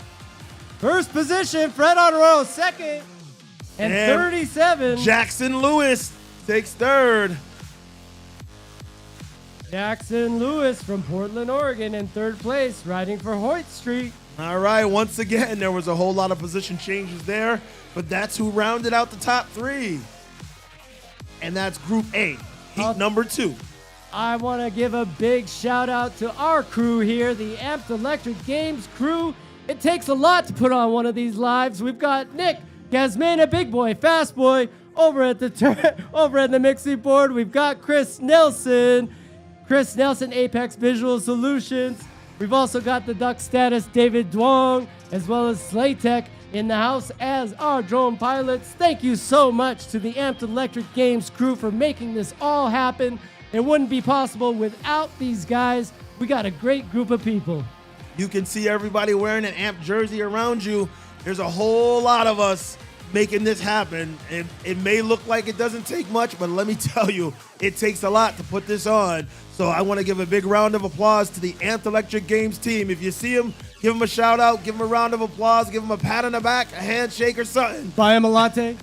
First position, Fred Honorado second. And 37. Jackson Lewis takes third. Jackson Lewis from Portland, Oregon in third place, riding for Hoyt Street. All right, once again, there was a whole lot of position changes there, but that's who rounded out the top 3. And that's Group A, heat number 2. I want to give a big shout out to our crew here, the Amped Electric Games crew. It takes a lot to put on one of these lives. We've got Nick Gasmana, Big Boy, Fast Boy, over at the mixing board. We've got Chris Nelson, Apex Visual Solutions. We've also got the Duck Status, David Duong, as well as Slaytech in the house as our drone pilots. Thank you so much to the Amped Electric Games crew for making this all happen. It wouldn't be possible without these guys. We got a great group of people. You can see everybody wearing an Amp jersey around you. There's a whole lot of us making this happen. And it may look like it doesn't take much, but let me tell you, it takes a lot to put this on. So I want to give a big round of applause to the Amped Electric Games team. If you see them, give them a shout out, give them a round of applause, give them a pat on the back, a handshake or something. Buy them a latte.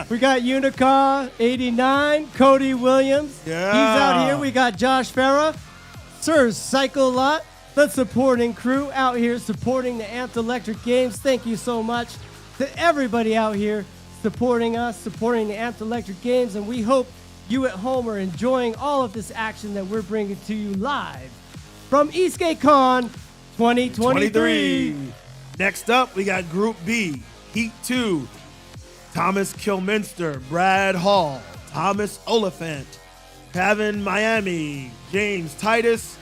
We got Unicar 89, Cody Williams. Yeah. He's out here. We got Josh Farah, Sir Cycle Lot, the supporting crew out here supporting the Amped Electric Games. Thank you so much to everybody out here supporting us, supporting the Amped Electric Games, and we hope you at home are enjoying all of this action that we're bringing to you live from Eastgatecon 2023. Next up, we got Group B, Heat 2. Thomas Kilminster, Brad Hall, Thomas Oliphant, Kevin Miami, James Titus,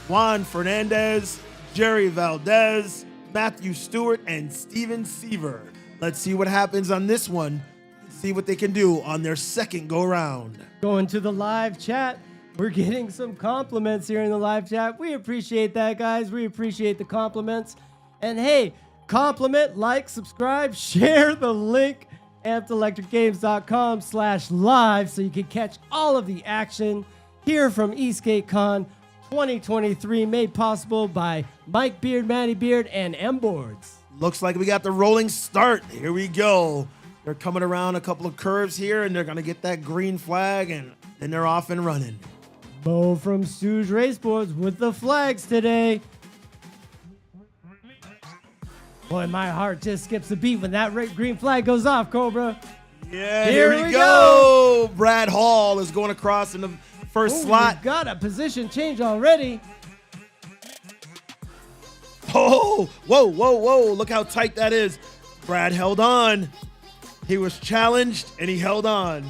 Juan Fernandez, Jerry Valdez, Matthew Stewart, and Steven Seaver. Let's see what happens on this one. See what they can do on their second go-round. Going to the live chat. We're getting some compliments here in the live chat. We appreciate that, guys. We appreciate the compliments. And hey, compliment, like, subscribe, share the link, ampedelectricgames.com/live, so you can catch all of the action here from Eastgatecon 2023, made possible by Mike Beard, Matty Beard, and M Boards. Looks like we got the rolling start. Here we go. They're coming around a couple of curves here, and they're going to get that green flag, and then they're off and running. Bo from Stu's Raceboards with the flags today. Boy, my heart just skips a beat when that green flag goes off, Cobra. Yeah, here we go. Brad Hall is going across in the first slot. We've got a position change already. Oh, whoa, whoa, whoa. Look how tight that is. Brad held on. He was challenged, and he held on.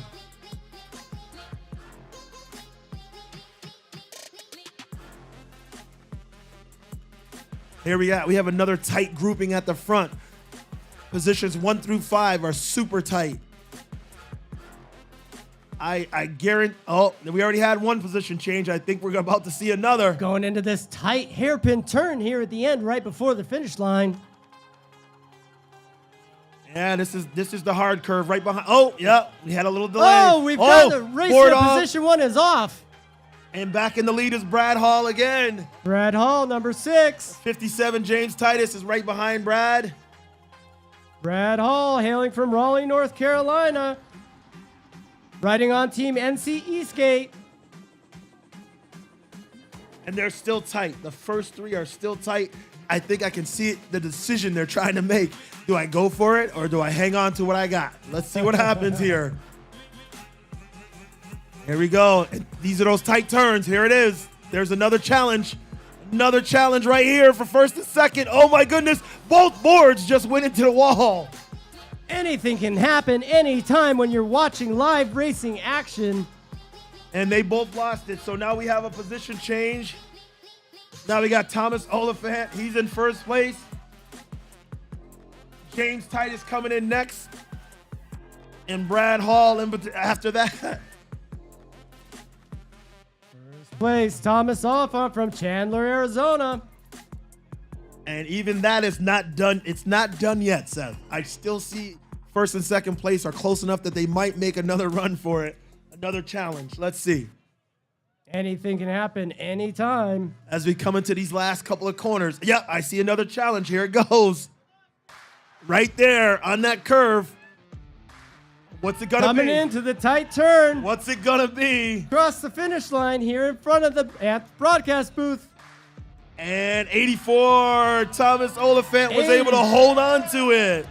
Here we have another tight grouping at the front. Positions 1 through 5 are super tight. I guarantee, we already had one position change. I think we're about to see another. Going into this tight hairpin turn here at the end, right before the finish line. Yeah, this is the hard curve right behind. Oh, yeah, we had a little delay. Oh, we've got the racer position 1 is off. And back in the lead is Brad Hall again. Brad Hall, number 6. 57, James Titus is right behind Brad. Brad Hall, hailing from Raleigh, North Carolina. Riding on Team NC Eastgate. And they're still tight. The first 3 are still tight. I think I can see the decision they're trying to make. Do I go for it or do I hang on to what I got? Let's see what happens here. Here we go. And these are those tight turns. Here it is. There's another challenge. Another challenge right here for first and second. Oh my goodness. Both boards just went into the wall. Anything can happen anytime when you're watching live racing action. And they both lost it. So now we have a position change. Now we got Thomas Oliphant. He's in first place. James Titus coming in next. And Brad Hall after that. Place Thomas Oliphant from Chandler, Arizona. And even that is not done. It's not done yet, Seth. I still see first and second place are close enough that they might make another run for it. Another challenge. Let's see. Anything can happen anytime. As we come into these last couple of corners. Yeah, I see another challenge. Here it goes. Right there on that curve. What's it gonna be? Coming into the tight turn. What's it gonna be? Across the finish line here in front of the broadcast booth. And 84, Thomas Oliphant was able to hold on to it.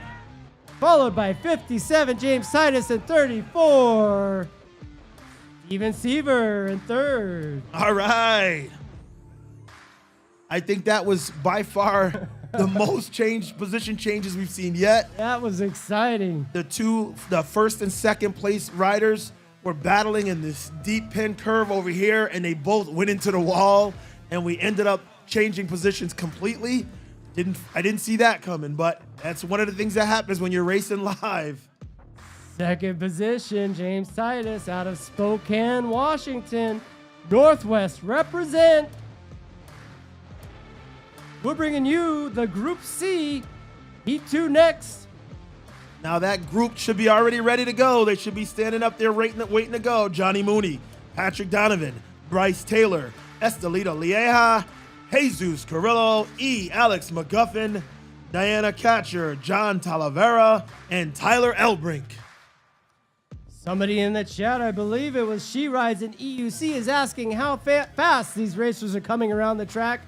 Followed by 57, James Titus in 34. Steven Seaver in 3rd. All right. I think that was by far the most position changes we've seen yet. That was exciting. The first and second place riders were battling in this deep pin curve over here, and they both went into the wall, and we ended up changing positions completely. I didn't see that coming, but that's one of the things that happens when you're racing live. Second position, James Titus out of Spokane, Washington. Northwest represent. We're bringing you the Group C, Heat 2 next. Now that group should be already ready to go. They should be standing up there waiting to go. Johnny Mooney, Patrick Donovan, Bryce Taylor, Estelita Lieja, Jesus Carrillo, Alex McGuffin, Diana Catcher, John Talavera, and Tyler Elbrink. Somebody in the chat, I believe it was She Rides in EUC, is asking how fast these racers are coming around the track.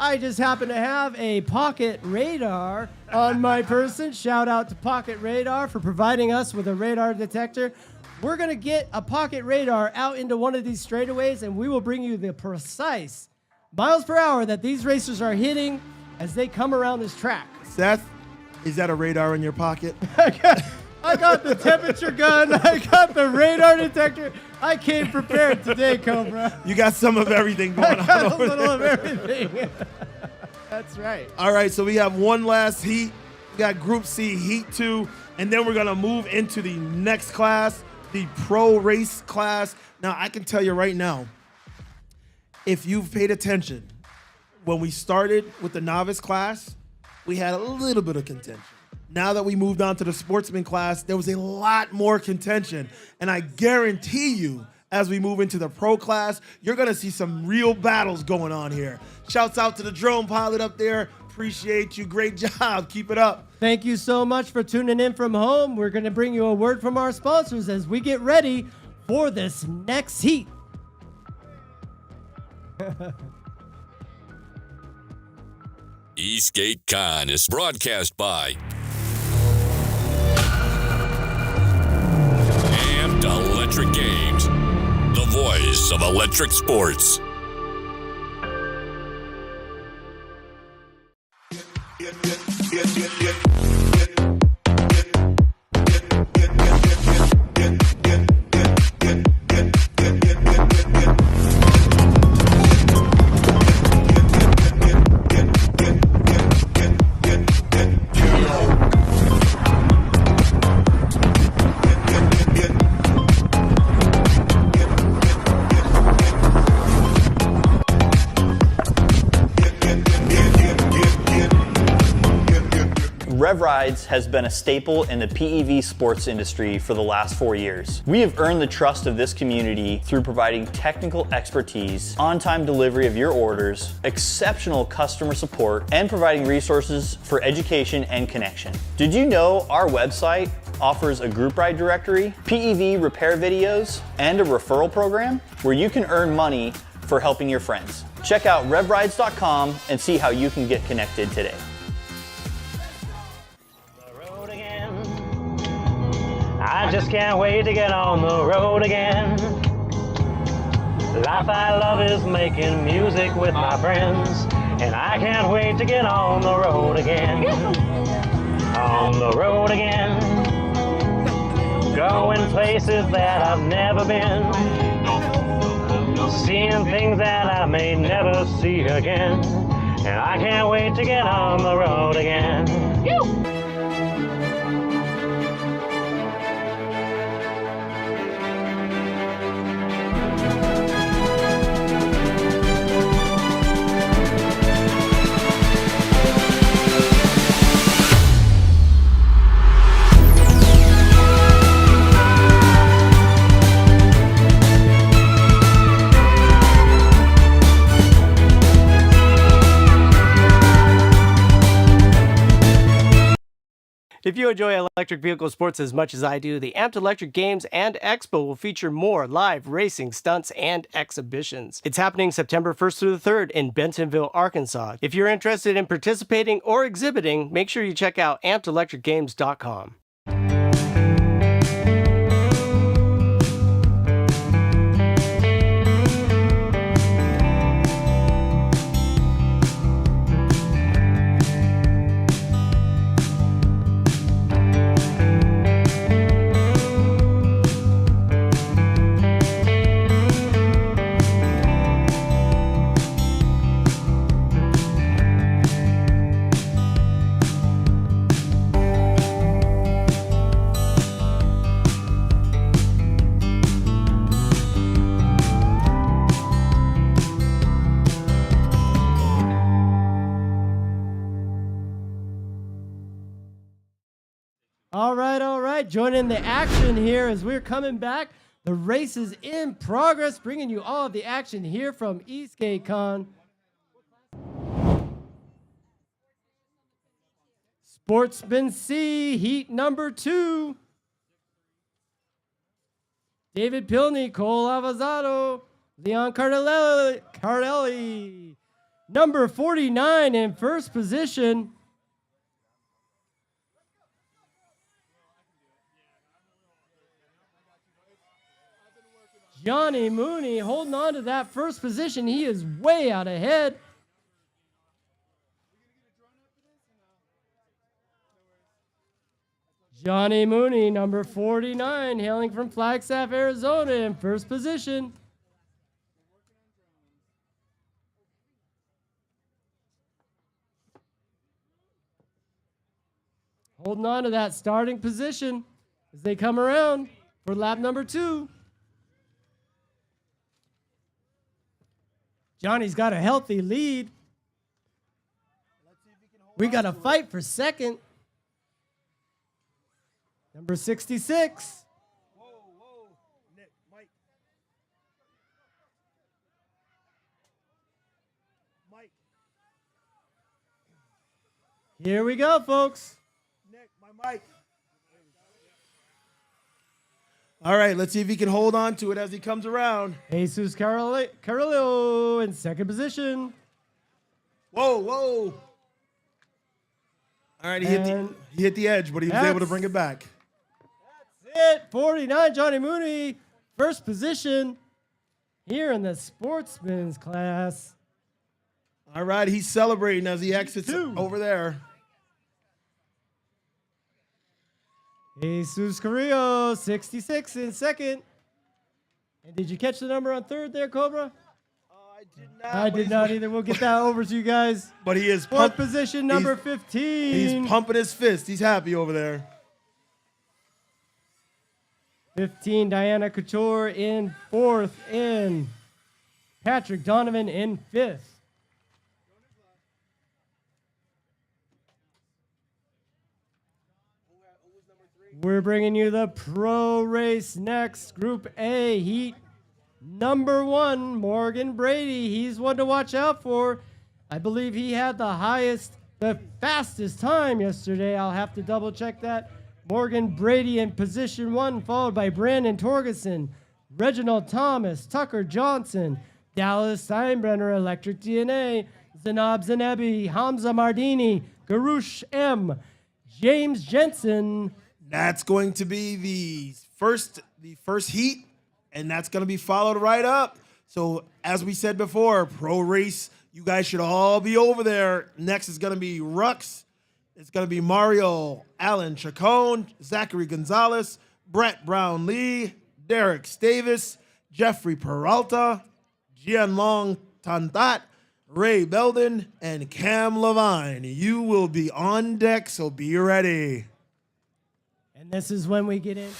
I just happen to have a pocket radar on my person. Shout out to Pocket Radar for providing us with a radar detector. We're going to get a pocket radar out into one of these straightaways, and we will bring you the precise miles per hour that these racers are hitting as they come around this track. Seth, is that a radar in your pocket? I got the temperature gun. I got the radar detector. I came prepared today, Cobra. You got some of everything going on. I got a over little there. of everything. That's right. All right, so we have one last heat. We got Group C, Heat 2, and then we're going to move into the next class, the Pro Race class. Now, I can tell you right now, if you've paid attention, when we started with the Novice class, we had a little bit of contention. Now that we moved on to the Sportsman class, there was a lot more contention. And I guarantee you, as we move into the Pro class, you're going to see some real battles going on here. Shouts out to the drone pilot up there. Appreciate you. Great job. Keep it up. Thank you so much for tuning in from home. We're going to bring you a word from our sponsors as we get ready for this next heat. ESK8Con is broadcast by Amped Electric Games, the voice of electric sports. Rev Rides has been a staple in the PEV sports industry for the last 4 years. We have earned the trust of this community through providing technical expertise, on-time delivery of your orders, exceptional customer support, and providing resources for education and connection. Did you know our website offers a group ride directory, PEV repair videos, and a referral program where you can earn money for helping your friends? Check out revrides.com and see how you can get connected today. I just can't wait to get on the road again. Life I love is making music with my friends, and I can't wait to get on the road again. On the road again. Going places that I've never been. Seeing things that I may never see again. And I can't wait to get on the road again. If you enjoy electric vehicle sports as much as I do, the Amped Electric Games and Expo will feature more live racing, stunts, and exhibitions. It's happening September 1st through the 3rd in Bentonville, Arkansas. If you're interested in participating or exhibiting, make sure you check out ampedelectricgames.com. All right. Joining the action here as we're coming back. The race is in progress, bringing you all of the action here from Eastgatecon. Sportsman C, heat number 2. David Pilney, Cole Avazado, Leon Cardelli. Number 49 in first position. Johnny Mooney holding on to that first position. He is way out ahead. Johnny Mooney, number 49, hailing from Flagstaff, Arizona, in first position. Holding on to that starting position as they come around for lap number 2. Johnny's got a healthy lead. We got a fight for second. Number 66. Nick, Mike. Here we go, folks. Nick, my mic. All right, let's see if he can hold on to it as he comes around. Jesus Carrillo in second position. Whoa. All right, he hit the edge, but he was able to bring it back. That's it. 49, Johnny Mooney, first position here in the Sportsman's class. All right, he's celebrating as he exits over there. Jesus Carrillo, 66 in second. And did you catch the number on third there, Cobra? I did not either. We'll get that over to you guys. But he is fourth position, number 15. He's pumping his fist. He's happy over there. 15, Diana Couture in fourth, and Patrick Donovan in fifth. We're bringing you the pro race next. Group A, heat number 1, Morgan Brady. He's one to watch out for. I believe he had the fastest time yesterday. I'll have to double check that. Morgan Brady in position 1, followed by Brandon Torgerson, Reginald Thomas, Tucker Johnson, Dallas Steinbrenner, Electric DNA, Zanab Zanebi, Hamza Mardini, Garush M, James Jensen. That's going to be the first heat, and that's going to be followed right up. So as we said before, pro race, you guys should all be over there. Next is going to be Rux. It's going to be Mario Allen Chacon, Zachary Gonzalez, Brett Brown Lee, Derek Stavis, Jeffrey Peralta, Jianlong Tantat, Ray Belden, and Cam Levine. You will be on deck, so be ready. And this is when we get in.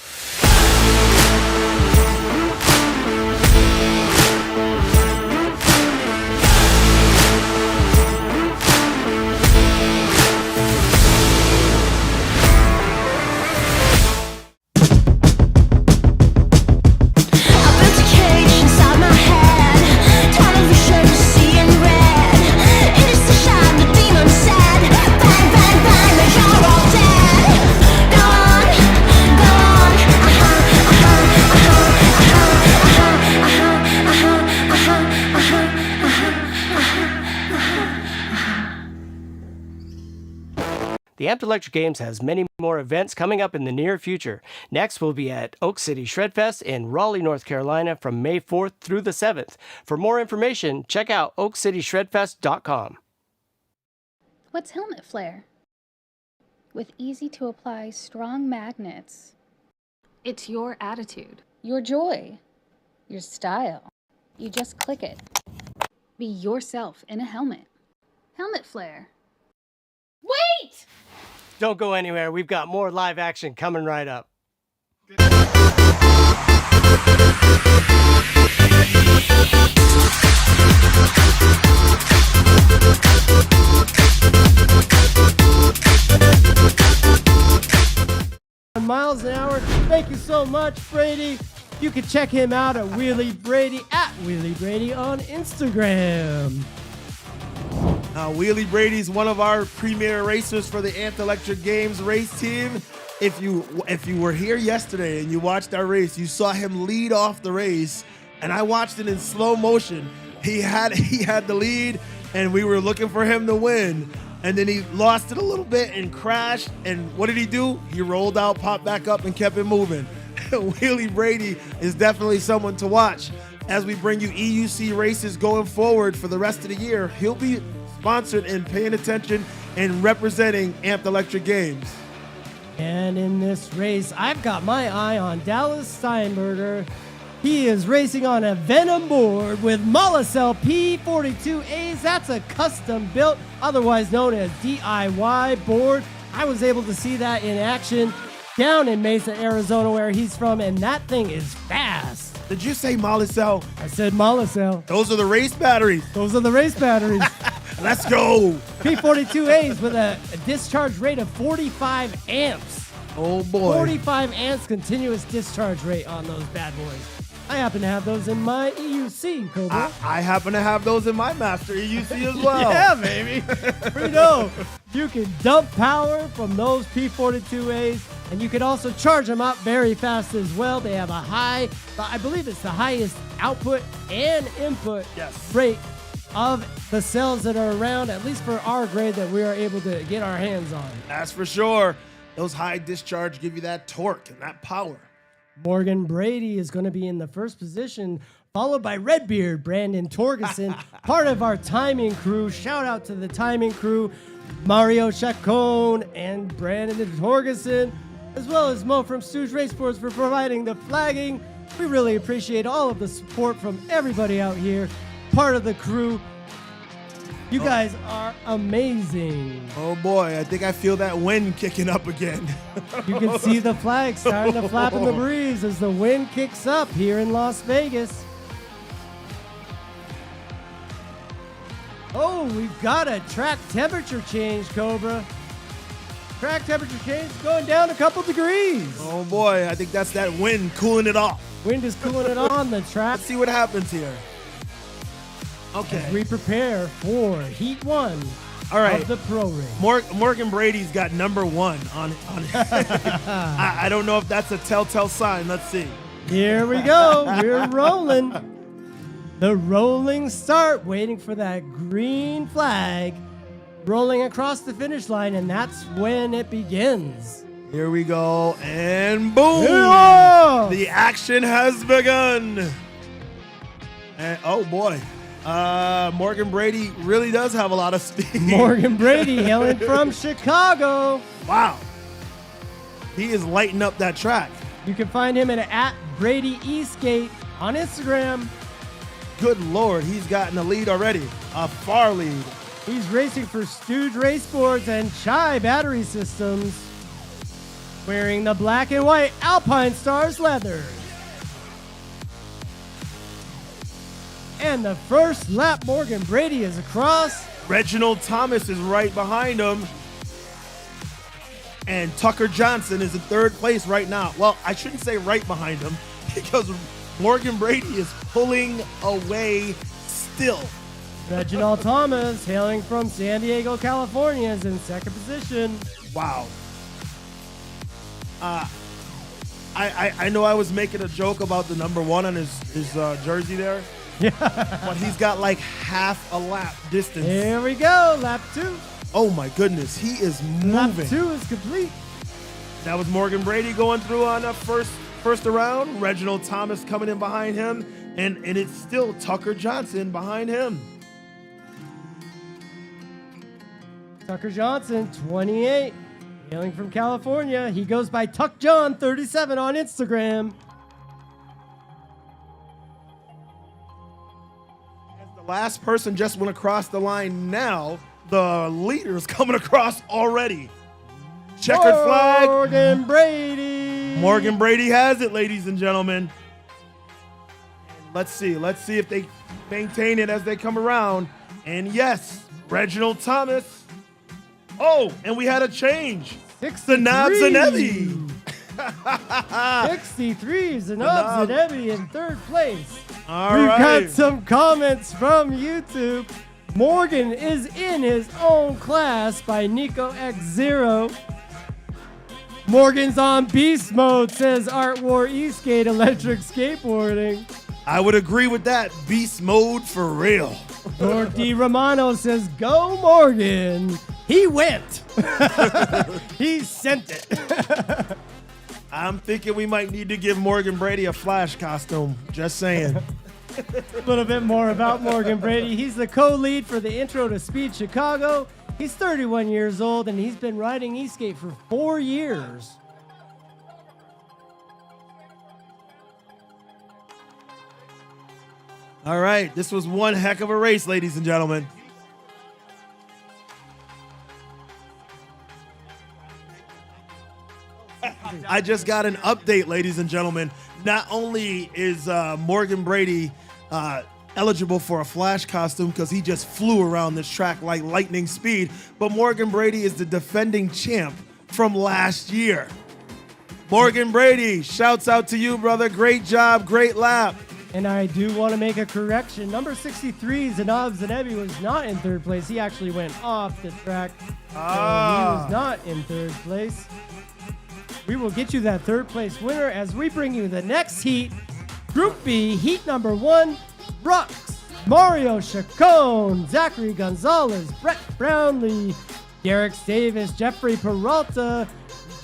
The Amped Electric Games has many more events coming up in the near future. Next, we'll be at Oak City Shredfest in Raleigh, North Carolina from May 4th through the 7th. For more information, check out oakcityshredfest.com. What's helmet flare? With easy-to-apply strong magnets. It's your attitude, your joy, your style. You just click it. Be yourself in a helmet. Helmet flare. Wait! Don't go anywhere. We've got more live action coming right up. Miles an hour. Thank you so much, Brady. You can check him out at Wheelie Brady at Wheelie Brady on Instagram. Wheelie Brady's one of our premier racers for the Amped Electric Games race team. If you were here yesterday and you watched our race, you saw him lead off the race, and I watched it in slow motion. He had the lead, and we were looking for him to win, and then he lost it a little bit and crashed. And what did he do? He rolled out, popped back up, and kept it moving. Wheelie Brady is definitely someone to watch. As we bring you EUC races going forward for the rest of the year, he'll be sponsored and paying attention and representing Amped Electric Games. And in this race, I've got my eye on Dallas Steinberger. He is racing on a Venom board with Molicel P42As. That's a custom built, otherwise known as DIY board. I was able to see that in action down in Mesa, Arizona, where he's from, and that thing is fast. Did you say Molicel? I said Molicel. Those are the race batteries. Those are the race batteries. Let's go. P42As with a discharge rate of 45 amps. Oh, boy. 45 amps continuous discharge rate on those bad boys. I happen to have those in my EUC, Cobra. I happen to have those in my Master EUC as well. Yeah, baby. We know you can dump power from those P42As, and you can also charge them up very fast as well. They have a high, I believe it's the highest output and input rate of the cells that are around, at least for our grade that we are able to get our hands on. That's for sure. Those high discharge give you that torque and that power. Morgan Brady is going to be in the first position, followed by Redbeard Brandon Torgeson, part of our timing crew. Shout out to the timing crew, Mario Chacon and Brandon Torgeson, as well as Mo from Stooge Race Sports for providing the flagging. We really appreciate all of the support from everybody out here, part of the crew. You guys are amazing. Oh boy, I think I feel that wind kicking up again. You can see the flag starting to flap in the breeze as the wind kicks up here in Las Vegas. Oh, we've got a track temperature change, Cobra. Track temperature change going down a couple degrees. Oh boy, I think that's that wind cooling it off. Wind is cooling it on the track. Let's see what happens here. Okay. As we prepare for Heat 1 of the pro race. Morgan Brady's got number 1 on I don't know if that's a telltale sign. Let's see. Here we go. We're rolling. The rolling start, waiting for that green flag, rolling across the finish line, and that's when it begins. Here we go, and boom! Yeah! The action has begun. And oh boy. Morgan Brady really does have a lot of speed. Morgan Brady hailing from Chicago. Wow. He is lighting up that track. You can find him at Brady Eastgate on Instagram. Good Lord, he's gotten a lead already. A far lead. He's racing for Stooge Race Sports and Chai Battery Systems, wearing the black and white Alpine Stars leather. And the first lap, Morgan Brady is across. Reginald Thomas is right behind him. And Tucker Johnson is in third place right now. Well, I shouldn't say right behind him because Morgan Brady is pulling away still. Reginald Thomas, hailing from San Diego, California, is in second position. Wow. I know I was making a joke about the number 1 on his jersey there. Yeah. But he's got like half a lap distance. Here we go, lap 2. Oh my goodness, he is moving. Lap 2 is complete. That was Morgan Brady going through on the first around. Reginald Thomas coming in behind him, and it's still Tucker Johnson behind him. Tucker Johnson, 28, hailing from California. He goes by Tuck John 37 on Instagram. The last person just went across the line now. The leader's coming across already. Checkered flag. Morgan Brady. Morgan Brady has it, ladies and gentlemen. Let's see if they maintain it as they come around. And yes, Reginald Thomas. Oh, and we had a change. 63. Zanab Zanebi. 63, Zanab Zanebi in third place. All We've right. got some comments from YouTube. Morgan is in his own class by Nico X0. Morgan's on beast mode, says Art War Eastgate Electric Skateboarding. I would agree with that. Beast mode for real. Dork D. Romano says, go Morgan. He went. He sent it. I'm thinking we might need to give Morgan Brady a Flash costume. Just saying. A little bit more about Morgan Brady. He's the co-lead for the Intro to Speed Chicago. He's 31 years old, and he's been riding e-skate for 4 years. All right, this was one heck of a race, ladies and gentlemen. I just got an update, ladies and gentlemen. Not only is Morgan Brady eligible for a Flash costume because he just flew around this track like lightning speed, but Morgan Brady is the defending champ from last year. Morgan Brady, shouts out to you, brother. Great job, great lap. And I do want to make a correction. Number 63, Zanab Zanebi, was not in third place. He actually went off the track. So he was not in third place. We will get you that third place winner as we bring you the next heat. Group B, heat number 1, Rux, Mario Chacon, Zachary Gonzalez, Brett Brownlee, Derek Davis, Jeffrey Peralta,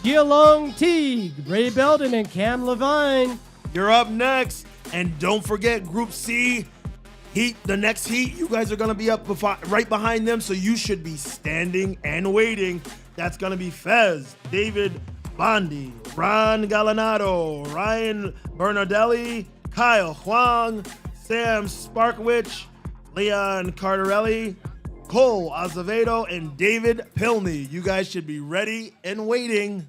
Geelong Teague, Ray Belden, and Cam Levine. You're up next. And don't forget Group C, the next heat, you guys are going to be up right behind them, so you should be standing and waiting. That's going to be Fez, David Bondi, Ron Galanado, Ryan Bernardelli, Kyle Huang, Sam Sparkowicz, Leon Cardarelli, Cole Azevedo, and David Pilney. You guys should be ready and waiting.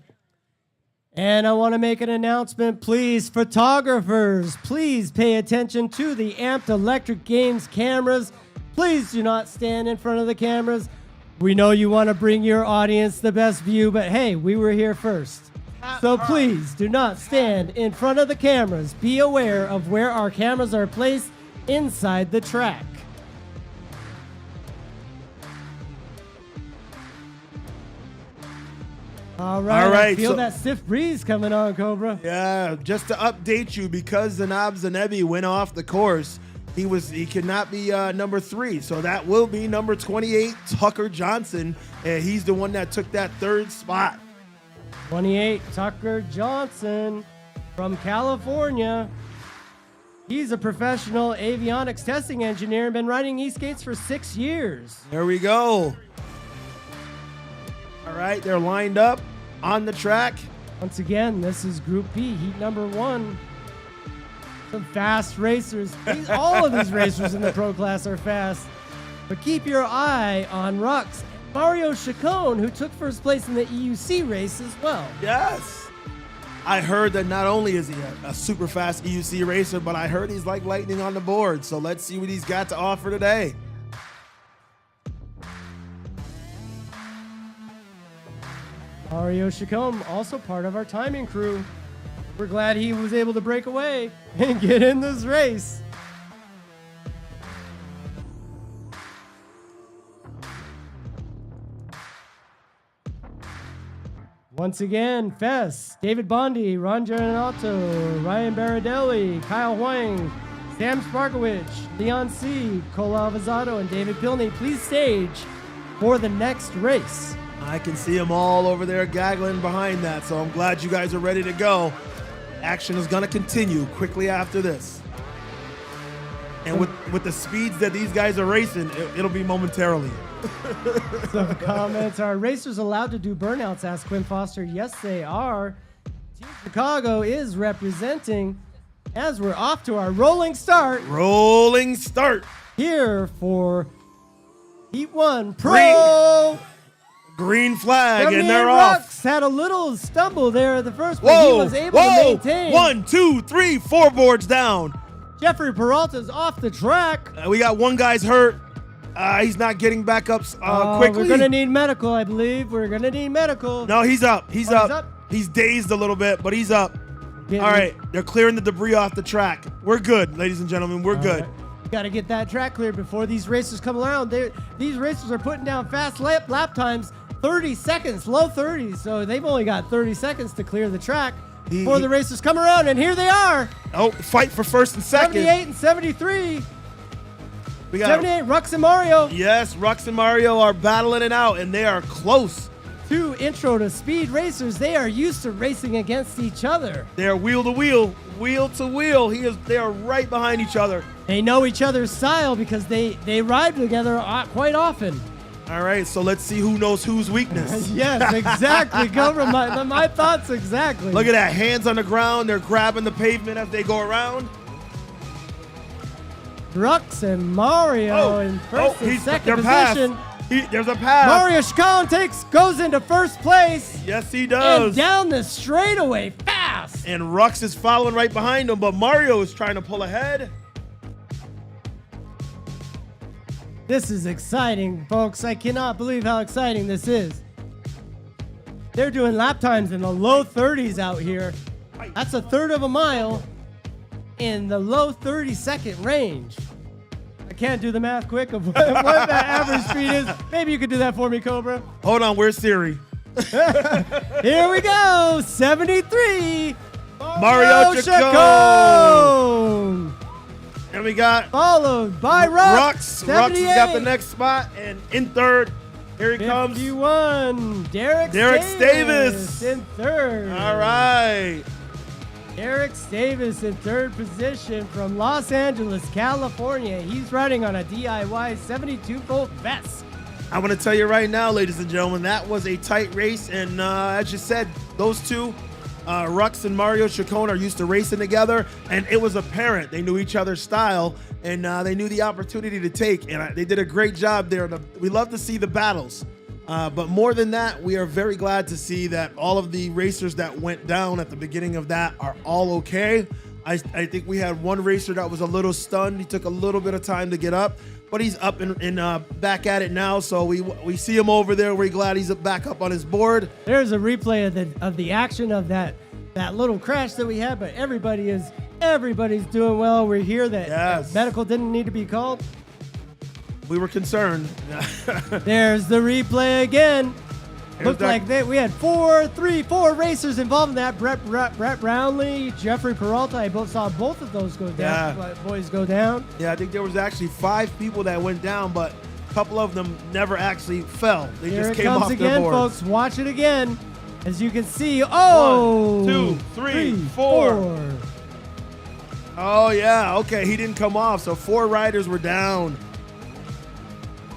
And I want to make an announcement, please. Photographers, please pay attention to the Amped Electric Games cameras. Please do not stand in front of the cameras. We know you want to bring your audience the best view, but hey, we were here first. So please do not stand in front of the cameras. Be aware of where our cameras are placed inside the track. All right, I feel that stiff breeze coming on, Cobra. Yeah, just to update you, because Zanab Zanebi went off the course, he could not be number 3. So that will be number 28, Tucker Johnson. And he's the one that took that third spot. 28, Tucker Johnson from California. He's a professional avionics testing engineer and been riding e-skates for 6 years. There we go. All right, they're lined up on the track. Once again, this is Group B, heat number 1. Some fast racers. All of these racers in the pro class are fast. But keep your eye on Rux. Mario Chacon, who took first place in the EUC race as well. Yes. I heard that not only is he a super fast EUC racer, but I heard he's like lightning on the board. So let's see what he's got to offer today. Mario Chacon, also part of our timing crew. We're glad he was able to break away and get in this race. Once again, Fess, David Bondi, Ron Gianotto, Ryan Baradelli, Kyle Huang, Sam Sparkowicz, Leon C., Cole Alvazado, and David Pilney, please stage for the next race. I can see them all over there gaggling behind that, so I'm glad you guys are ready to go. Action is going to continue quickly after this. And with the speeds that these guys are racing, it'll be momentarily. Some comments. Are racers allowed to do burnouts? Asked Quinn Foster. Yes, they are. Team Chicago is representing as we're off to our rolling start. Rolling start. Here for Heat 1 Pro. Green flag, and they're off. Rux had a little stumble there at the first, but he was able to maintain. 1, 2, 3, 4 boards down. Jeffrey Peralta's off the track. We got one guy's hurt. He's not getting back up quickly. We're going to need medical, I believe. We're going to need medical. No, he's up. He's up. He's dazed a little bit, but he's up. All right, they're clearing the debris off the track. We're good, ladies and gentlemen. We're good. Right. Got to get that track cleared before these racers come around. These racers are putting down fast lap times. 30 seconds, low 30s, so they've only got 30 seconds to clear the track before the racers come around, and here they are. Oh, fight for first and second. 78 and 73. We got 78, Rux and Mario. Yes, Rux and Mario are battling it out, and they are close. 2 intro to speed racers. They are used to racing against each other. They are wheel to wheel to wheel. They are right behind each other. They know each other's style because they ride together quite often. All right, so let's see who knows whose weakness. Yes, exactly. Cover my thoughts exactly. Look at that, hands on the ground. They're grabbing the pavement as they go around. Rux and Mario in first and second position. There's a pass. Mario Chacon goes into first place. Yes, he does. And down the straightaway fast. And Rux is following right behind him, but Mario is trying to pull ahead. This is exciting, folks. I cannot believe how exciting this is. They're doing lap times in the low 30s out here. That's a third of a mile in the low 30-second range. I can't do the math quick of what that average speed is. Maybe you could do that for me, Cobra. Hold on, where's Siri? Here we go, 73. Mario Chacon. And we got followed by Rux. Rux has got the next spot, and in third, here he comes. 51. Derek Davis in third. All right. Derek Davis in third position from Los Angeles, California. He's riding on a DIY 72-volt vest. I want to tell you right now, ladies and gentlemen, that was a tight race, and as you said, those two, Rux and Mario Chacon, are used to racing together, and it was apparent they knew each other's style, and they knew the opportunity to take, and they did a great job there. We love to see the battles, but more than that, we are very glad to see that all of the racers that went down at the beginning of that are all okay. I think we had one racer that was a little stunned. He took a little bit of time to get up, but he's up and back at it now, so we see him over there. We're glad he's back up on his board. There's a replay of the action of that little crash that we had, but everybody's doing well. We're here that medical didn't need to be called. We were concerned. There's the replay again. Looked like we had four racers involved in that. Brett Brownlee, Jeffrey Peralta. I saw both of those go down. Boys go down. Yeah, I think there was actually 5 people that went down, but a couple of them never actually fell. They just came off their boards. Here it comes again, folks. Watch it again. As you can see, 1, 2, 3, 4. Oh, yeah. Okay, he didn't come off, so 4 riders were down.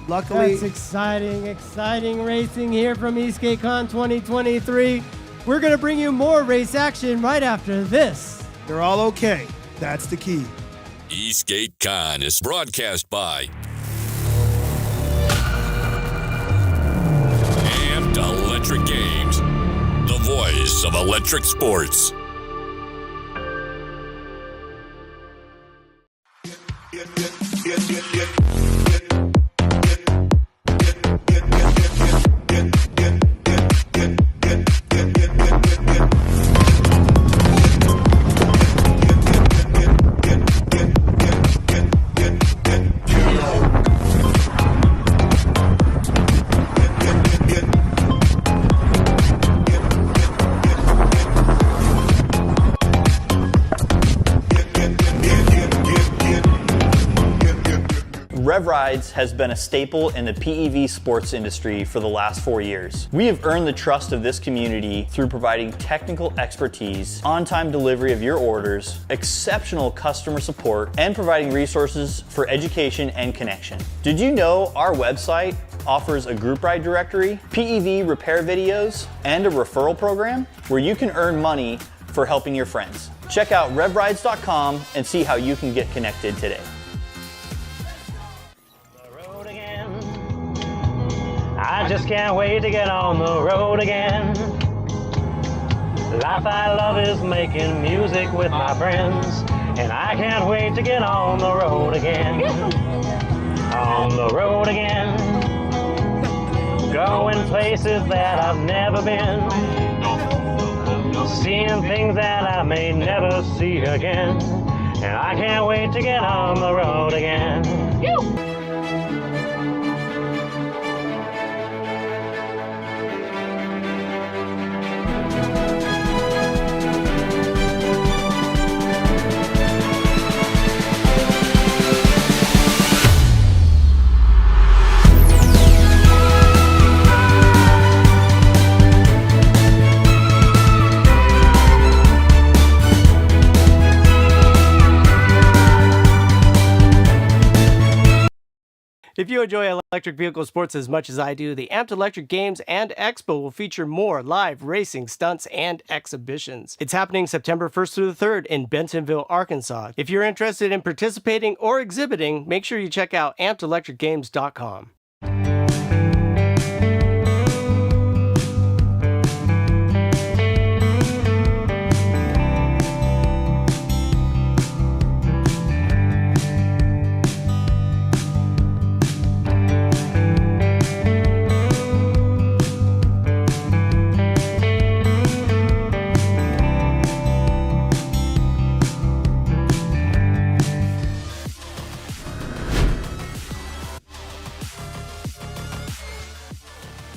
Luckily. That's exciting racing here from Eastgatecon 2023. We're going to bring you more race action right after this. They're all okay. That's the key. Eastgatecon is broadcast by and Electric Games, the voice of electric sports. Rev Rides has been a staple in the PEV sports industry for the last 4 years. We have earned the trust of this community through providing technical expertise, on-time delivery of your orders, exceptional customer support, and providing resources for education and connection. Did you know our website offers a group ride directory, PEV repair videos, and a referral program where you can earn money for helping your friends? Check out revrides.com and see how you can get connected today. I just can't wait to get on the road again. Life I love is making music with my friends, and I can't wait to get on the road again. On the road again. Going places that I've never been. Seeing things that I may never see again. And I can't wait to get on the road again. If you enjoy electric vehicle sports as much as I do, the Amped Electric Games and Expo will feature more live racing stunts and exhibitions. It's happening September 1st through the 3rd in Bentonville, Arkansas. If you're interested in participating or exhibiting, make sure you check out ampedelectricgames.com.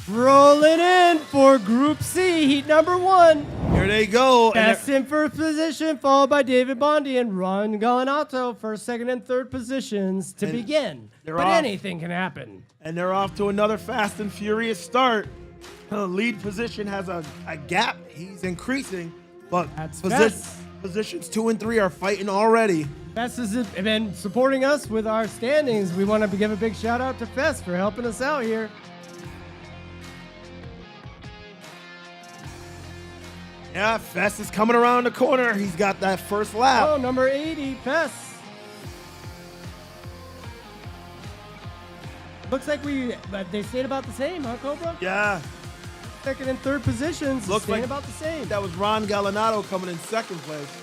Rolling in for Group C, heat number 1. Here they go. Best in first position, followed by David Bondi and Ron Galanato, first, second, and third positions to begin. But anything can happen. And they're off to another fast and furious start. The lead position has a gap. He's increasing, but positions 2 and 3 are fighting already. Fest has been supporting us with our standings. We want to give a big shout out to Fest for helping us out here. Yeah, Fest is coming around the corner. He's got that first lap. Oh, number 80, Fest. Looks like they stayed about the same, huh, Cobra? Yeah. Second and third positions, Looks staying like about the same. That was Ron Galanato coming in second place.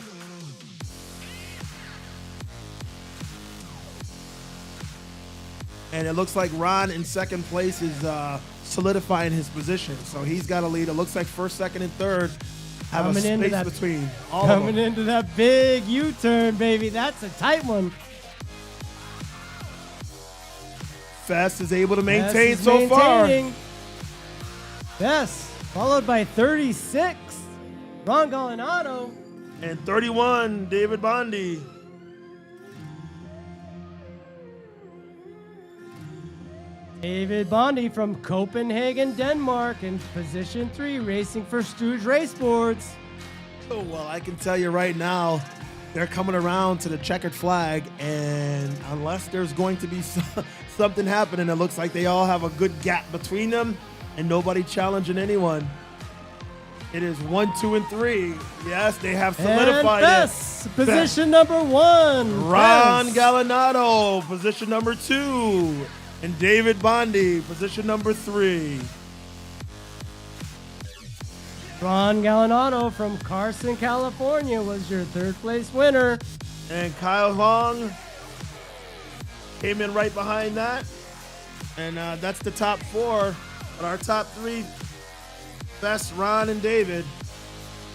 And it looks like Ron in second place is solidifying his position. So he's got a lead. It looks like first, second, and third have a space between all of them. Coming into that big U-turn, baby. That's a tight one. Fest is able to maintain so far. Yes, followed by 36, Ron Galanato. And 31, David Bondi. David Bondi from Copenhagen, Denmark, in position 3, racing for Stooge Raceboards. Oh, well, I can tell you right now, they're coming around to the checkered flag, and unless there's going to be something happening, it looks like they all have a good gap between them, and nobody challenging anyone. It is 1, 2, and 3. Yes, they have solidified it. Position number 1. Ron Galanato, position number 2. And David Bondi, position number 3. Ron Galanato from Carson, California was your third place winner. And Kyle Long came in right behind that. And that's the top 4. But our top 3, Fest, Ron, and David.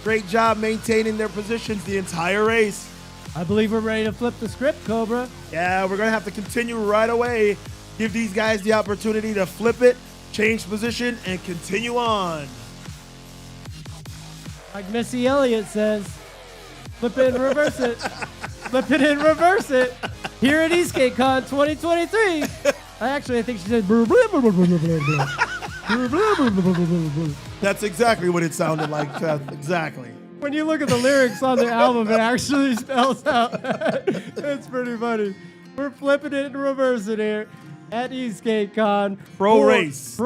Great job maintaining their positions the entire race. I believe we're ready to flip the script, Cobra. Yeah, we're going to have to continue right away. Give these guys the opportunity to flip it, change position, and continue on. Like Missy Elliott says, flip it and reverse it. Flip it and reverse it. Here at EastGateCon 2023. I think she said blah, blah, blah, blah, blah, blah. That's exactly what it sounded like, exactly. When you look at the lyrics on the album, it actually spells out. It's pretty funny. We're flipping it and reversing it here at EastGateCon. Pro Race,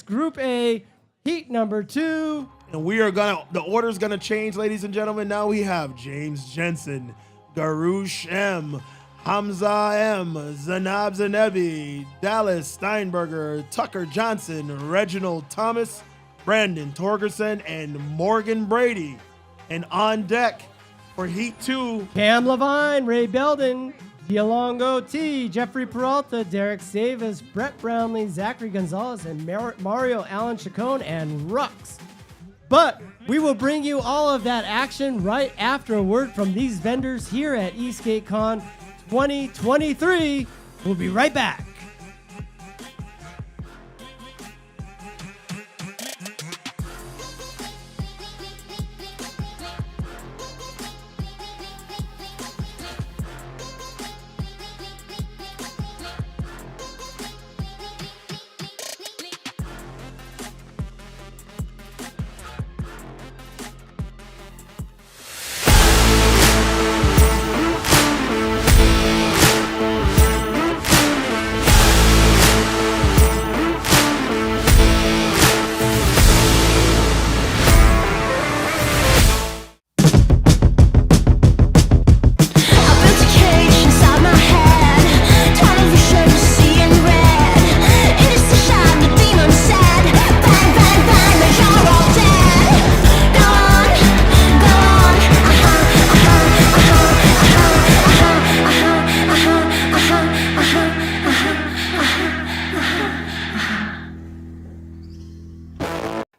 Group A, heat number 2. And the order's gonna change, ladies and gentlemen. Now we have James Jensen, Garouche M, Hamza M, Zanab Zanebi, Dallas Steinberger, Tucker Johnson, Reginald Thomas, Brandon Torgerson, and Morgan Brady. And on deck for Heat 2, Cam Levine, Ray Belden, Dialongo T, Jeffrey Peralta, Derek Davis, Brett Brownlee, Zachary Gonzalez, and Mario Allen Chacon, and Rux. But we will bring you all of that action right after a word from these vendors here at EastGateCon 2023. We'll be right back.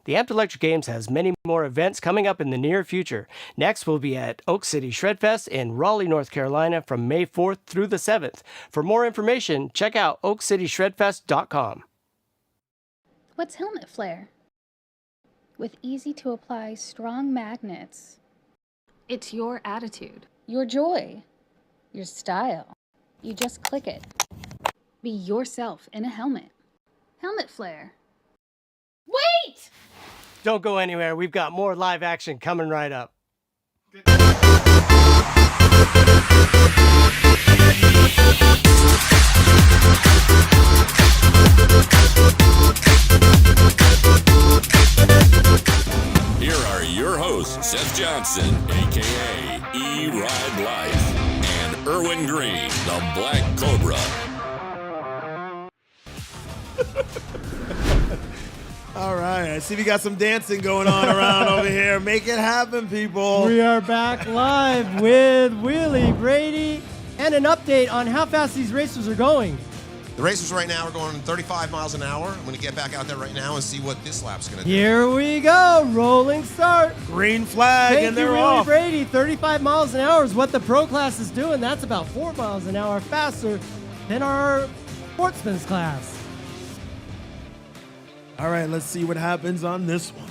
The Amped Electric Games has many more events coming up in the near future. Next, we'll be at Oak City Shredfest in Raleigh, North Carolina from May 4th through the 7th. For more information, check out oakcityshredfest.com. What's helmet flare? With easy-to-apply strong magnets. It's your attitude, your joy, your style. You just click it. Be yourself in a helmet. Helmet flare. Wait! Don't go anywhere. We've got more live action coming right up. Here are your hosts, Seth Johnson, a.k.a. E-Ride Life, and Erwin Green, the Black Cobra. All right, I see we got some dancing going on around over here. Make it happen, people. We are back live with Willie Brady and an update on how fast these racers are going. The racers right now are going 35 miles an hour. I'm going to get back out there right now and see what this lap's going to do. Here we go, rolling start. Green flag, Thank and you, they're Willie off. Brady. 35 miles an hour is what the pro class is doing. That's about 4 miles an hour faster than our Sportsman's class. All right, let's see what happens on this one.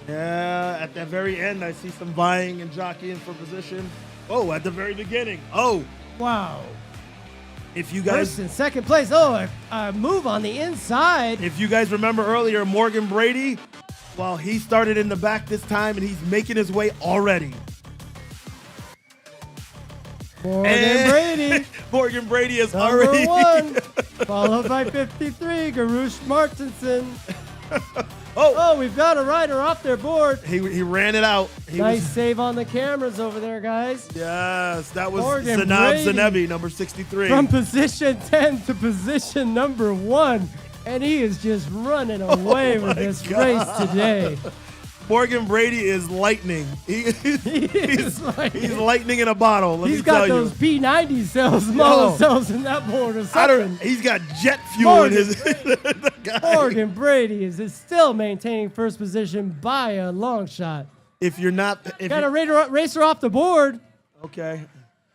Yeah, at the very end, I see some vying and jockeying for position. Oh, at the very beginning. Oh. Wow. If you guys... First and second place. Oh, a move on the inside. If you guys remember earlier, Morgan Brady, well, he started in the back this time, and he's making his way already. Morgan Brady. Morgan Brady is Number already... 1, followed by 53, Garush Martinson. Oh, we've got a rider off their board. He ran it out. Nice save on the cameras over there, guys. Yes, that was Morgan Zanab Brady Zanebi, number 63. From position 10 to position number 1. And he is just running away with this race today. Morgan Brady is lightning. He's lightning in a bottle. He's got those P90 cells, smaller cells in that board or something. He's got jet fuel in his. Morgan Brady is still maintaining first position by a long shot. If you're not, got a racer off the board. Okay.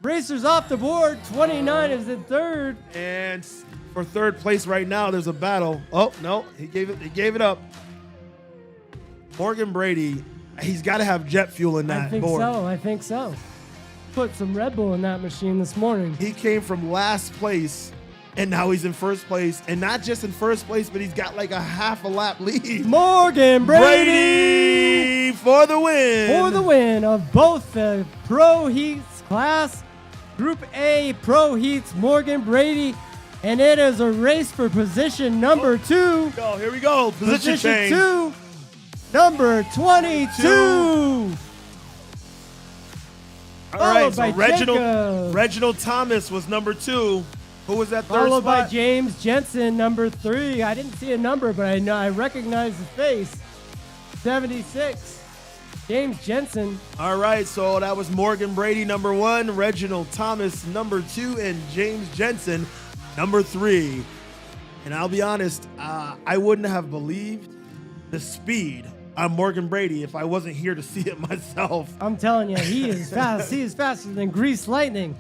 Racers off the board. 29 is in third. And for third place right now, there's a battle. Oh no, he gave it up. Morgan Brady, he's got to have jet fuel in that board. I think so. Put some Red Bull in that machine this morning. He came from last place, and now he's in first place. And not just in first place, but he's got like a half a lap lead. Morgan Brady for the win. For the win of both the Pro Heats class, Group A Pro Heats, Morgan Brady. And it is a race for position number 2. Oh, here we go. Position change. 2. Number 22. All right, so Reginald Thomas was number 2. Who was that third Followed spot? by James Jensen, number 3. I didn't see a number, but I recognize his face. 76. James Jensen. All right, so that was Morgan Brady, number 1, Reginald Thomas, number 2, and James Jensen, number 3. And I'll be honest, I wouldn't have believed the speed on Morgan Brady if I wasn't here to see it myself. I'm telling you, he is fast. He is faster than Grease Lightning.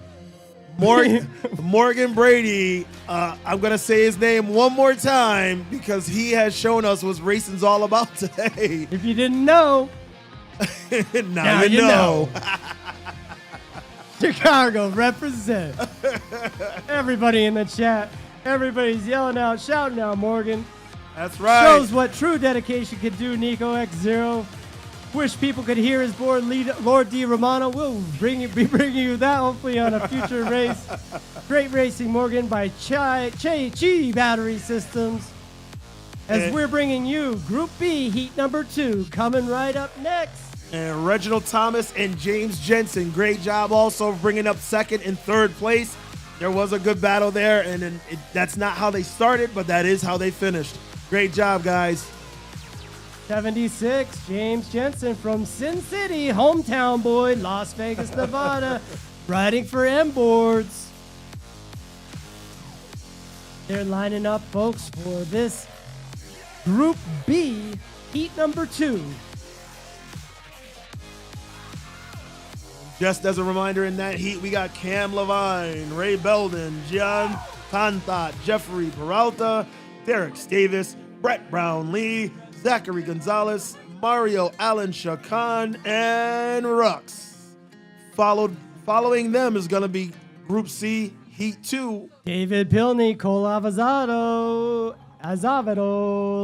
Morgan Brady, I'm going to say his name one more time because he has shown us what racing's all about today. If you didn't know, now you know. Chicago represent. Everybody in the chat, everybody's yelling out, shouting out Morgan. That's right. Shows what true dedication can do, Nico X0. Wish people could hear his board lead, Lord D. Romano. We'll be bringing you that hopefully on a future race. Great racing, Morgan, by Chi Battery Systems. As we're bringing you Group B, Heat number 2, coming right up next. And Reginald Thomas and James Jensen, great job also bringing up second and third place. There was a good battle there, and that's not how they started, but that is how they finished. Great job, guys. 76, James Jensen from Sin City, hometown boy, Las Vegas, Nevada, riding for M Boards. They're lining up, folks, for this Group B, heat number 2. Just as a reminder, in that heat, we got Cam Levine, Ray Belden, Gian Tantat, Jeffrey Peralta, Derek Stavis, Brett Brown Lee, Zachary Gonzalez, Mario Allen Shakan, and Rux. Following them is going to be Group C, Heat 2. David Pilney, Cole Azavado,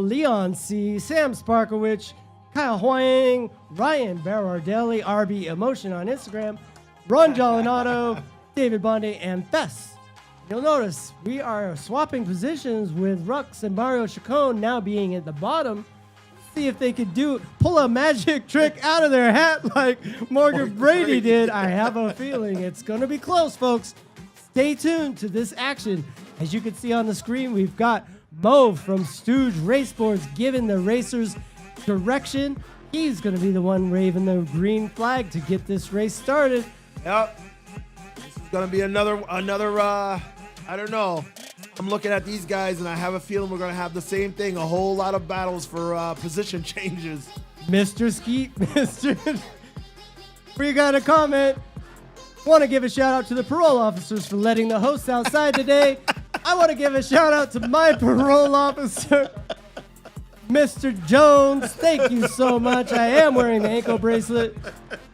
Leon C., Sam Sparkowicz, Kyle Huang, Ryan Berardelli, RB Emotion on Instagram, Ron Giolinato, David Bondi, and Fess. You'll notice we are swapping positions with Rux and Mario Chacon now being at the bottom. See if they could pull a magic trick out of their hat like Morgan Brady did. I have a feeling it's going to be close, folks. Stay tuned to this action. As you can see on the screen, we've got Mo from Stooge Raceboards giving the racers direction. He's going to be the one waving the green flag to get this race started. Yep. This is going to be another, I don't know. I'm looking at these guys, and I have a feeling we're going to have the same thing, a whole lot of battles for position changes. Mr. Skeet, we got a comment. Want to give a shout out to the parole officers for letting the hosts outside today. I want to give a shout out to my parole officer, Mr. Jones. Thank you so much. I am wearing the ankle bracelet,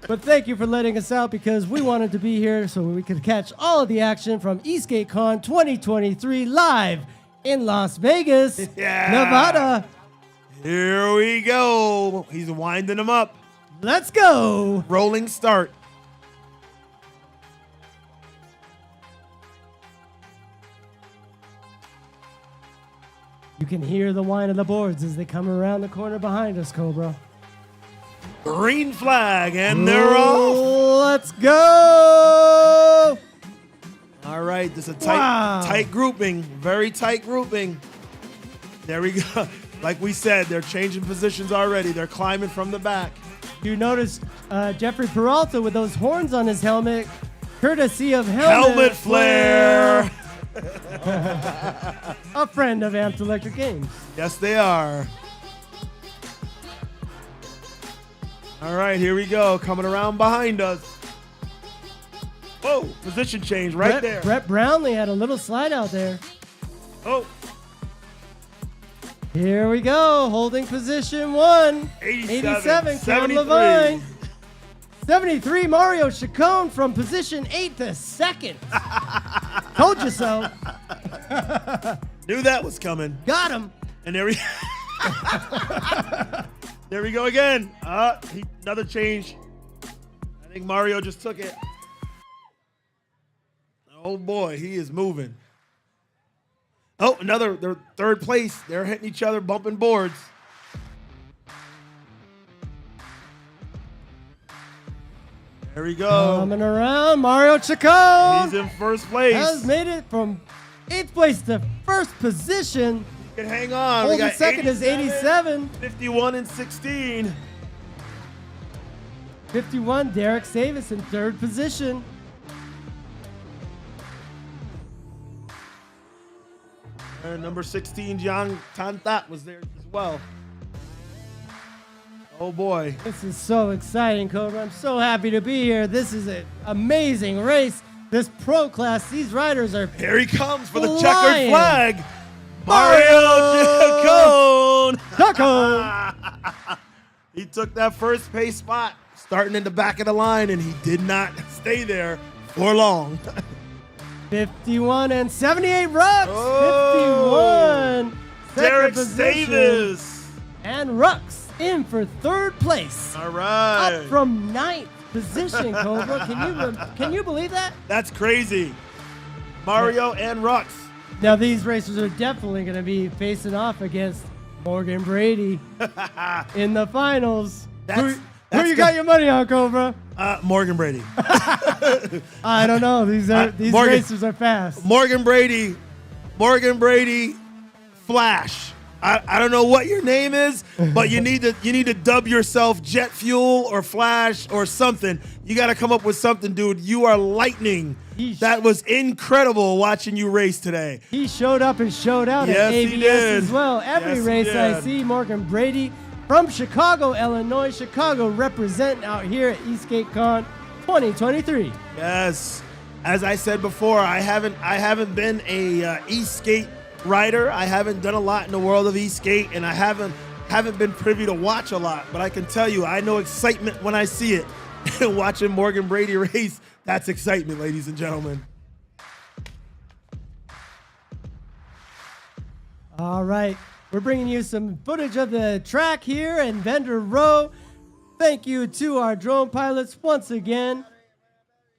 but thank you for letting us out because we wanted to be here so we could catch all of the action from EastGateCon 2023 live in Las Vegas, Nevada. Here we go. He's winding them up. Let's go. Rolling start. You can hear the whine of the boards as they come around the corner behind us, Cobra. Green flag, and they're off. Let's go. All right, this is a tight grouping, very tight grouping. There we go. Like we said, they're changing positions already. They're climbing from the back. You notice Jeffrey Peralta with those horns on his helmet, courtesy of Helmet Flare. A friend of Amped Electric Games. Yes, they are. All right, here we go. Coming around behind us. Whoa, position change there. Brett Brownlee had a little slide out there. Oh. Here we go. Holding position 1. 87 Cam Levine. 73 Mario Chacon from position 8 to 2nd. Told you so. Knew that was coming. Got him. And there we there we go again. Another change. I think Mario just took it. Oh boy, he is moving. Oh, they're third place. They're hitting each other, bumping boards. There we go. Coming around, Mario Chacon. He's in first place. Has made it from 8th place to first position. You can hang on. Holding second is 87. 51 and 16. 51, Derek Savis in 3rd position. And number 16, John Tantat was there as well. Oh boy. This is so exciting, Cobra. I'm so happy to be here. This is an amazing race. This pro class, these riders are Here he comes for the checkered flag. Mario Chacon. He took that first pace spot, starting in the back of the line, and he did not stay there for long. 51 and 78 Rux. Oh, 51. Derek position. Davis. And Rux in for 3rd place. All right. Up from 9th position, Cobra. Can you believe that? That's crazy. Mario and Rux. Now these racers are definitely going to be facing off against Morgan Brady in the finals. Who you got your money on, Cobra? Morgan Brady. I don't know. These racers are fast. Morgan Brady, Flash. I don't know what your name is, but you need to dub yourself Jet Fuel or Flash or something. You got to come up with something, dude. You are lightning. That was incredible watching you race today. He showed up and showed out Yes, at he ABS did. as well. Every Yes, he race I did. see, Morgan Brady from Chicago, Illinois. Chicago representing out here at ESK8Con 2023. Yes. As I said before, I haven't been a e-skate rider. I haven't done a lot in the world of e-skate, and I haven't been privy to watch a lot. But I can tell you, I know excitement when I see it. Watching Morgan Brady race, that's excitement, ladies and gentlemen. All right, we're bringing you some footage of the track here in Vendor Row. Thank you to our drone pilots once again.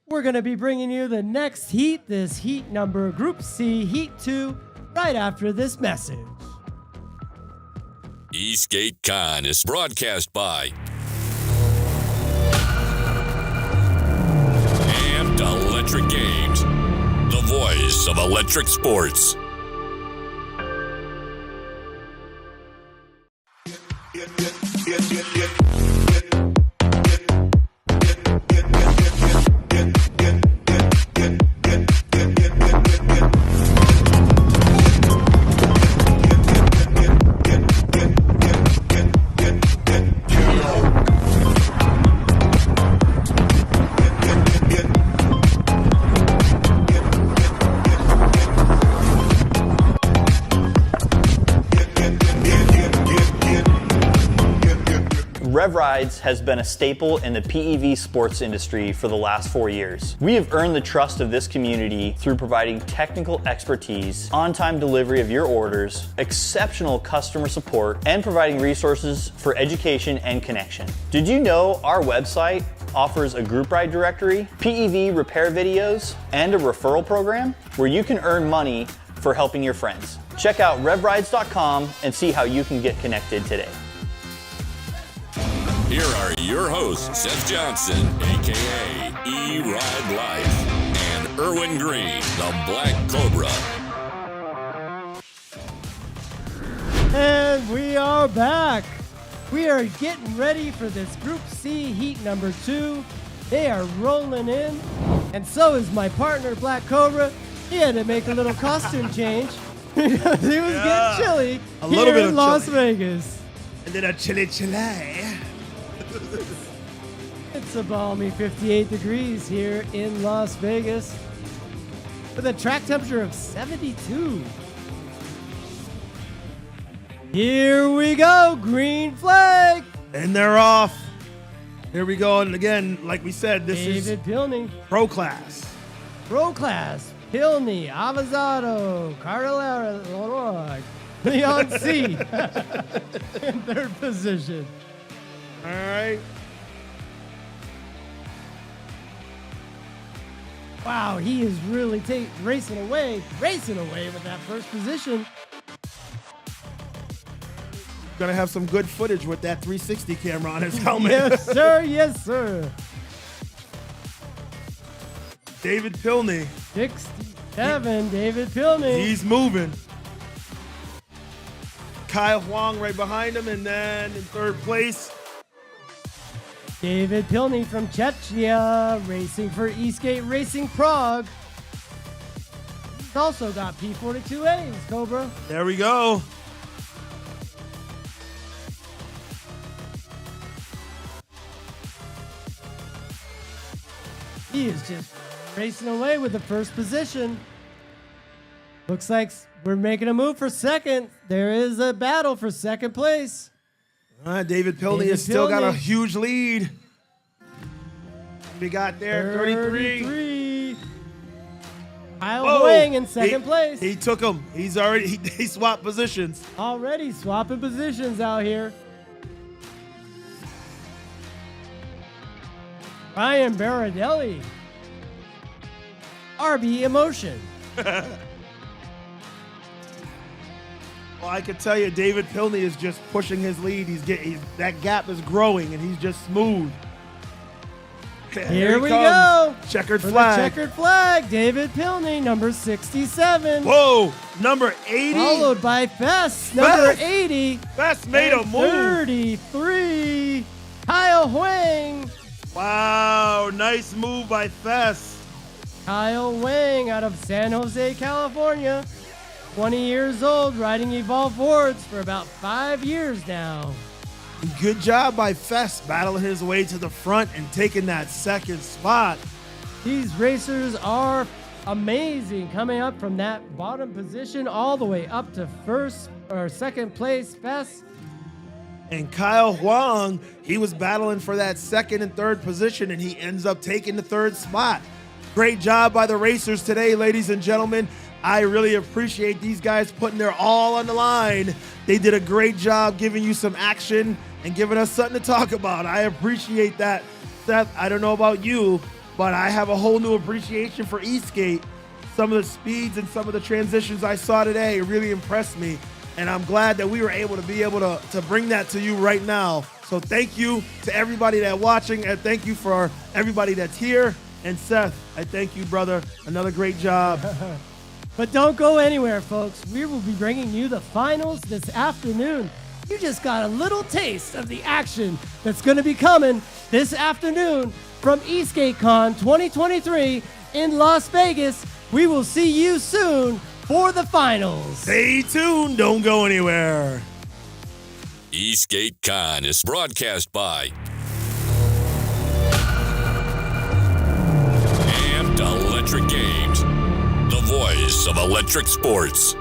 We're going to be bringing you the next heat, this heat number Group C, Heat 2, right after this message. ESK8Con is broadcast by and Electric Games, the voice of electric sports. Rev Rides has been a staple in the PEV sports industry for the last 4 years. We have earned the trust of this community through providing technical expertise, on-time delivery of your orders, exceptional customer support, and providing resources for education and connection. Did you know our website offers a group ride directory, PEV repair videos, and a referral program where you can earn money for helping your friends? Check out revrides.com and see how you can get connected today. Here are your hosts, Seth Johnson, aka E-Ride Life, and Erwin Green, the Black Cobra. And we are back. We are getting ready for this Group C Heat number 2. They are rolling in, and so is my partner, Black Cobra. He had to make a little costume change because he was getting chilly A here little bit in of Las chilly. Vegas. And then a chili. It's a balmy 58 degrees here in Las Vegas with a track temperature of 72. Here we go, green flag. And they're off. Here we go. And again, like we said, this David is Pilney. pro class. Pro class, Pilney, Avazado, Carolera, Leon C. in third position. All right. Wow, he is really racing away with that first position. Gonna have some good footage with that 360 camera on his helmet. Yes, sir. Yes, sir. David Pilney. 67, David Pilney. He's moving. Kyle Huang right behind him, and then in third place, David Pilney from Czechia, racing for Eastgate Racing Prague. He's also got P42As, Cobra. there we go. He is just racing away with the first position. Looks like we're making a move for second. There is a battle for second place. All right, David Pilney has still got a huge lead. We got there 33. Kyle Wang in second place. He took him. He's already he swapped positions. Already swapping positions out here. Ryan Baradelli. RB Emotion. Well, I can tell you, David Pilney is just pushing his lead. That gap is growing, and he's just smooth. Here we go. Checkered For flag. the checkered flag, David Pilney, number 67. Whoa, number 80. Followed by Fest, number 80. Fest made a move. 33, Kyle Huang. Wow, nice move by Fest. Kyle Wang out of San Jose, California. 20 years old, riding Evolve boards for about 5 years now. Good job by Fest battling his way to the front and taking that second spot. These racers are amazing, coming up from that bottom position all the way up to first or second place. Fest. And Kyle Huang, he was battling for that second and third position, and he ends up taking the third spot. Great job by the racers today, ladies and gentlemen. I really appreciate these guys putting their all on the line. They did a great job giving you some action and giving us something to talk about. I appreciate that. Seth, I don't know about you, but I have a whole new appreciation for Eastgate. Some of the speeds and some of the transitions I saw today really impressed me. And I'm glad that we were able to bring that to you right now. So thank you to everybody that's watching, and thank you for everybody that's here. And Seth, I thank you, brother. Another great job. But don't go anywhere, folks. We will be bringing you the finals this afternoon. You just got a little taste of the action that's going to be coming this afternoon from EastGateCon 2023 in Las Vegas. We will see you soon for the finals. Stay tuned. Don't go anywhere. EastGateCon is broadcast by Amped Electric Games, the voice of electric sports.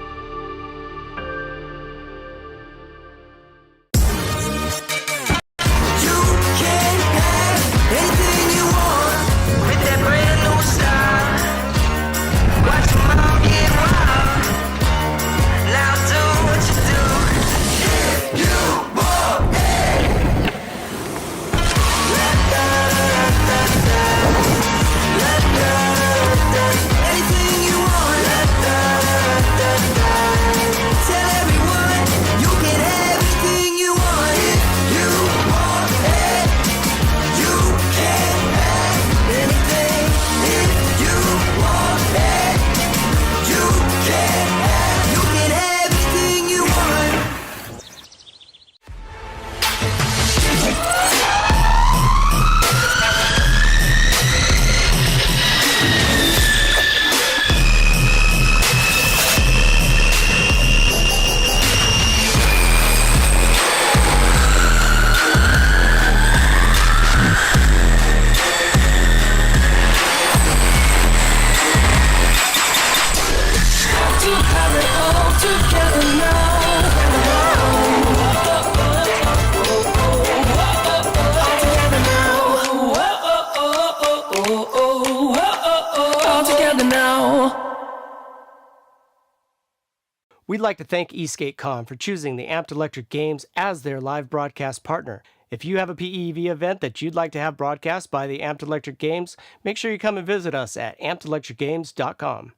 We'd like to thank EastGateCon for choosing the Amped Electric Games as their live broadcast partner. If you have a PEV event that you'd like to have broadcast by the Amped Electric Games, make sure you come and visit us at ampedelectricgames.com.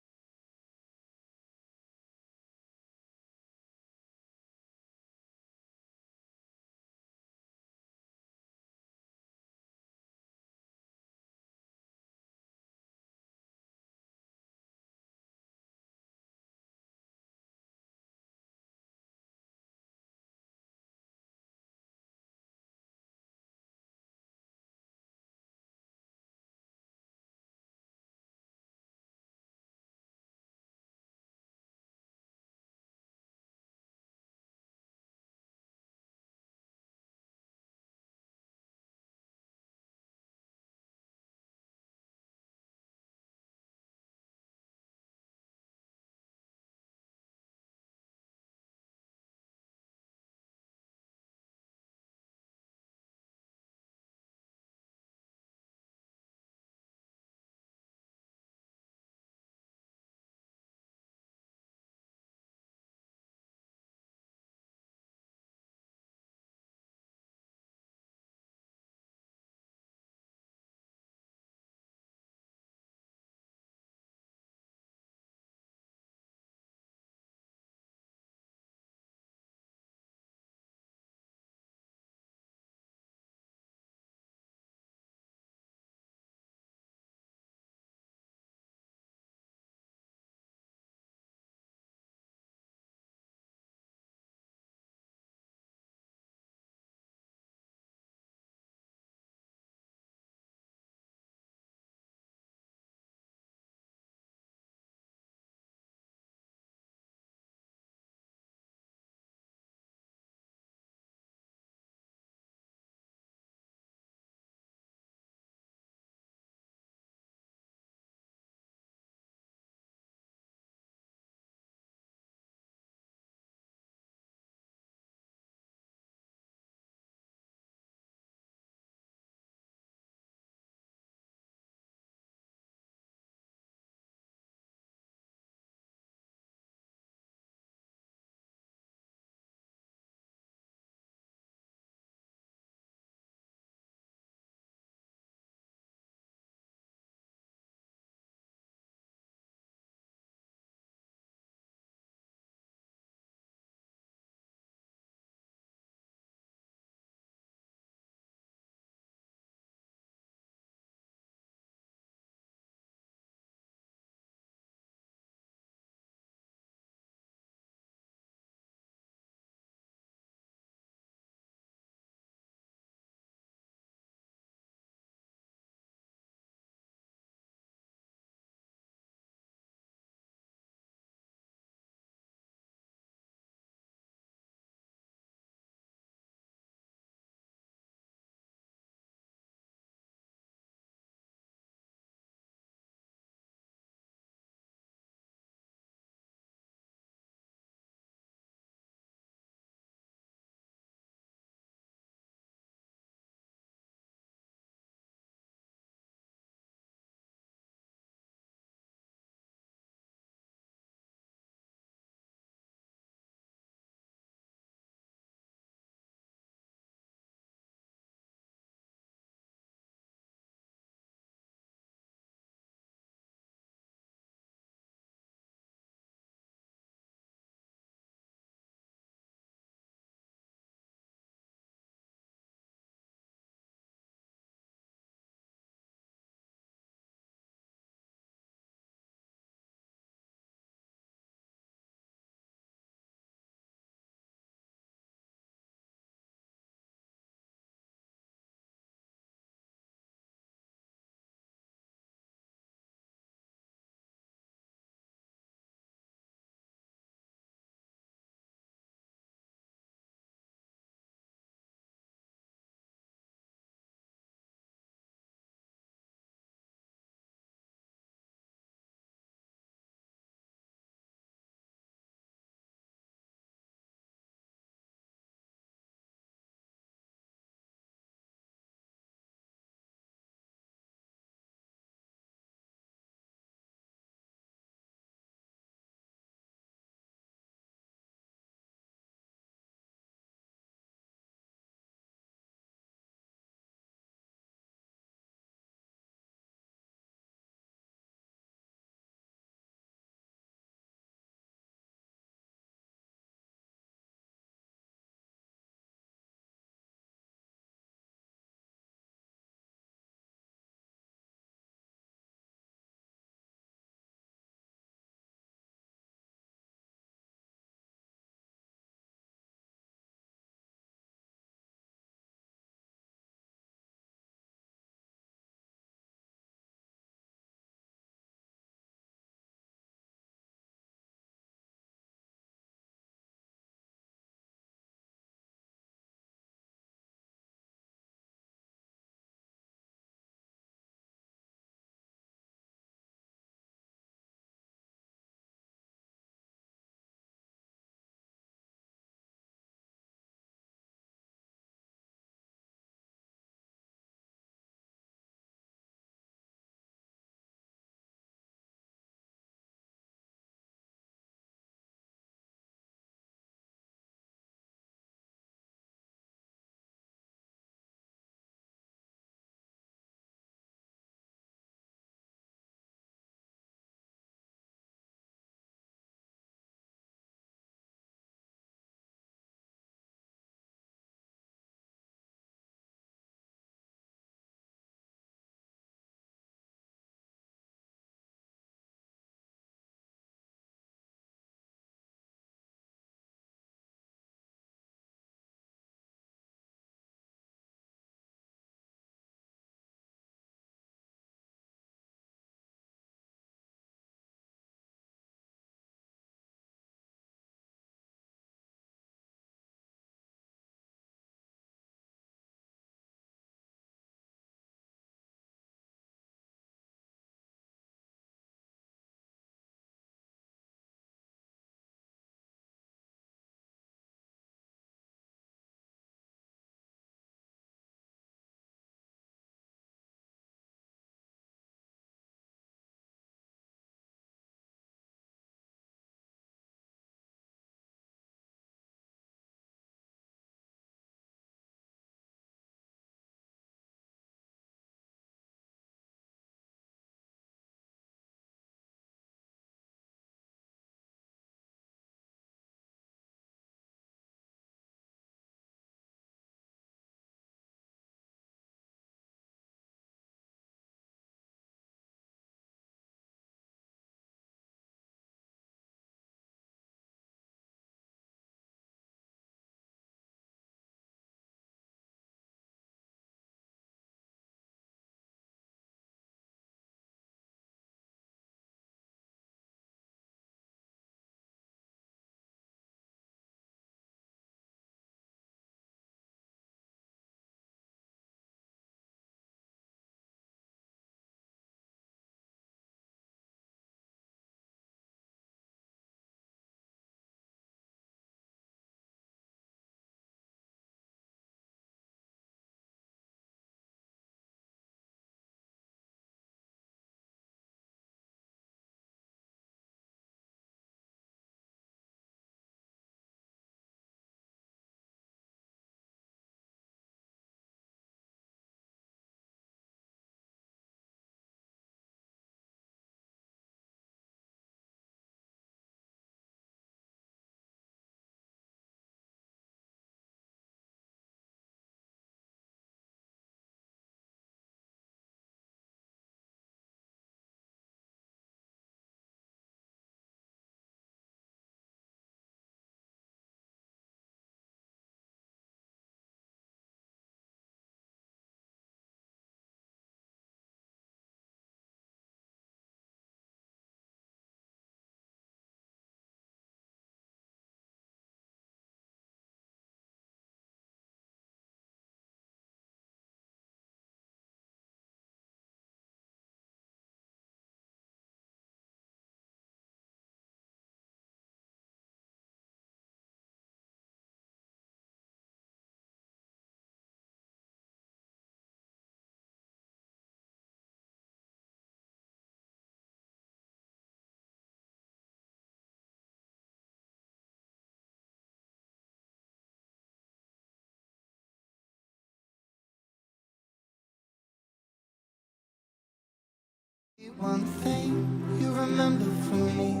one thing you remember from me.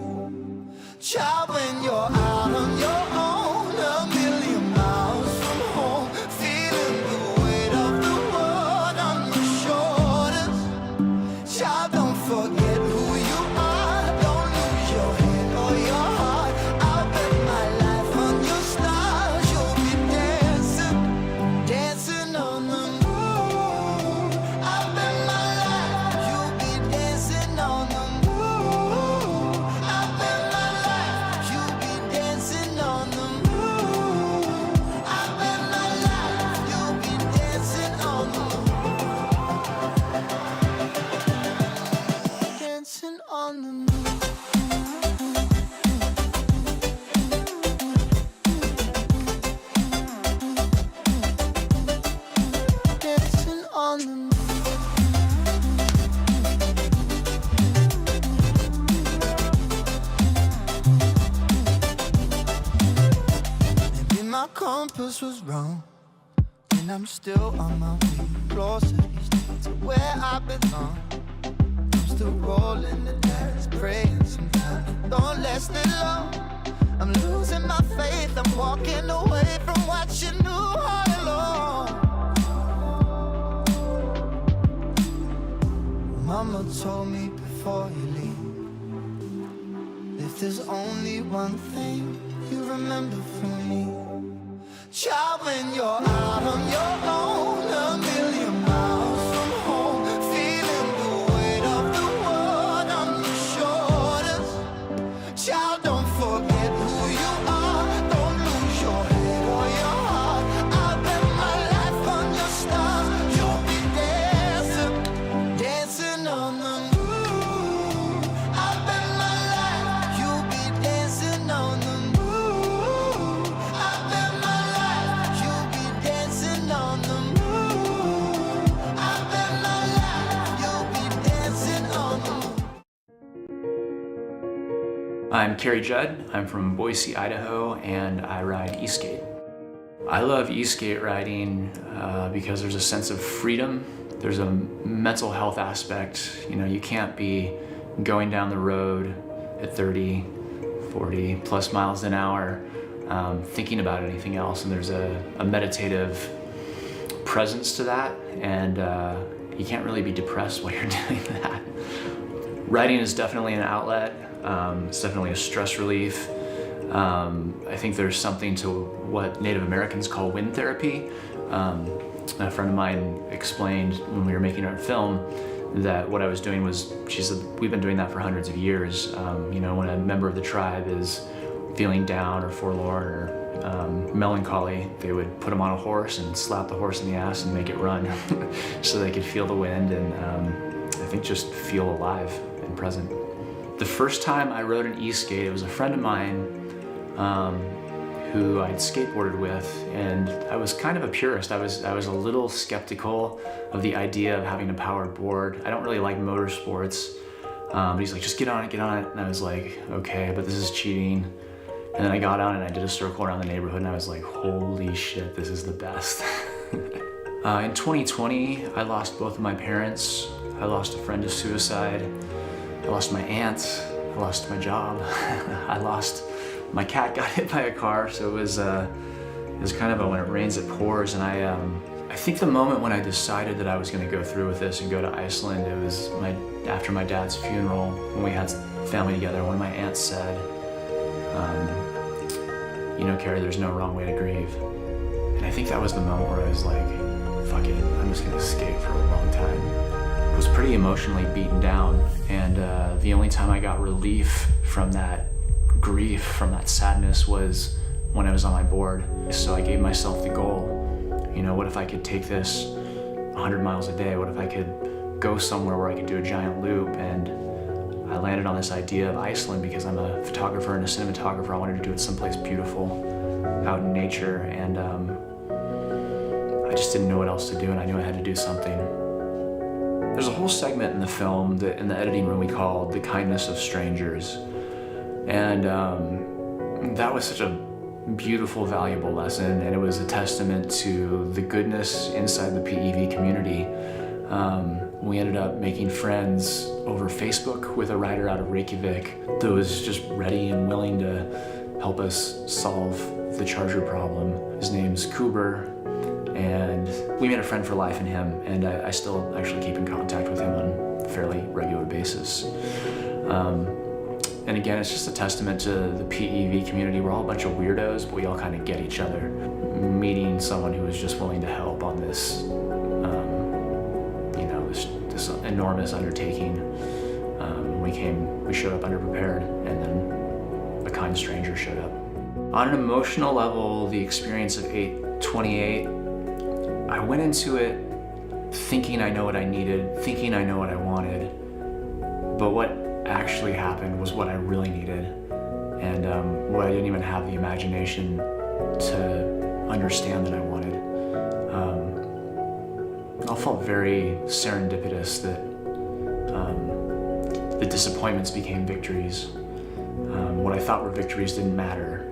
Child, when you're out on your own, a million miles from home, feeling the weight of the world on your shoulders. Child, don't forget who you are, don't lose your head or your heart. I'll bet my life on your stars, you'll be dancing, dancing on the moon. I'll bet my life, you'll be dancing on the moon. I'll bet my life, you'll be dancing on the moon. I'll bet my life, you'll be dancing on the moon. Dancing on the moon. Dancing on the moon. Maybe my compass was wrong, and I'm still on my way closer each day to where I belong. I'm still rolling the dice, praying sometimes don't last it long. I'm losing my faith, I'm walking away from what you knew all along. Mama told me before you leave, if there's only one thing you remember from me. Child, when you're out on your own, a million miles from home, feeling the weight of the world on your shoulders. Child, don't forget who you are, don't lose your head or your heart. I'll bet my life on your stars, you'll be dancing, dancing on the moon. I'll bet my life, you'll be dancing on the moon. I'll bet my life, you'll be dancing on the moon. I'll bet my life, you'll be dancing on the moon. I'm Kerry Judd. I'm from Boise, Idaho, and I ride Eastgate. I love Eastgate riding because there's a sense of freedom. There's a mental health aspect. You know, you can't be going down the road at 30, 40 plus miles an hour thinking about anything else, and there's a meditative presence to that, and you can't really be depressed while you're doing that. Riding is definitely an outlet. It's definitely a stress relief. I think there's something to what Native Americans call wind therapy. A friend of mine explained when we were making our film that what I was doing was, she said, we've been doing that for hundreds of years. You know, when a member of the tribe is feeling down or forlorn or melancholy, they would put them on a horse and slap the horse in the ass and make it run so they could feel the wind and I think just feel alive and present. The first time I rode an Eastgate, it was a friend of mine who I'd skateboarded with, and I was kind of a purist. I was a little skeptical of the idea of having a powered board. I don't really like motorsports, but he's like, just get on it, and I was like, okay, but this is cheating. And then I got on and I did a circle around the neighborhood, and I was like, holy shit, this is the best. In 2020, I lost both of my parents. I lost a friend to suicide. I lost my aunt. I lost my job. My cat got hit by a car, so it was kind of a when it rains it pours. And I think the moment when I decided that I was going to go through with this and go to Iceland, it was after my dad's funeral, when we had family together. One of my aunts said, you know, Carrie, there's no wrong way to grieve. And I think that was the moment where I was like, fuck it, I'm just going to skate for a long time. I was pretty emotionally beaten down, and the only time I got relief from that grief, from that sadness, was when I was on my board. So I gave myself the goal, you know, what if I could take this 100 miles a day? What if I could go somewhere where I could do a giant loop? And I landed on this idea of Iceland because I'm a photographer and a cinematographer. I wanted to do it someplace beautiful, out in nature, and I just didn't know what else to do, and I knew I had to do something. There's a whole segment in the film that in the editing room we called The Kindness of Strangers. And that was such a beautiful, valuable lesson, and it was a testament to the goodness inside the PEV community. We ended up making friends over Facebook with a rider out of Reykjavik that was just ready and willing to help us solve the charger problem. His name's Kuber, and we made a friend for life in him, and I still actually keep in contact with him on a fairly regular basis. And again, it's just a testament to the PEV community. We're all a bunch of weirdos, but we all kind of get each other. Meeting someone who was just willing to help on this, this enormous undertaking. We showed up underprepared, and then a kind stranger showed up. On an emotional level, the experience of 828, I went into it thinking I know what I needed, thinking I know what I wanted, but what actually happened was what I really needed, and what I didn't even have the imagination to understand that I wanted. It all felt very serendipitous that the disappointments became victories. What I thought were victories didn't matter.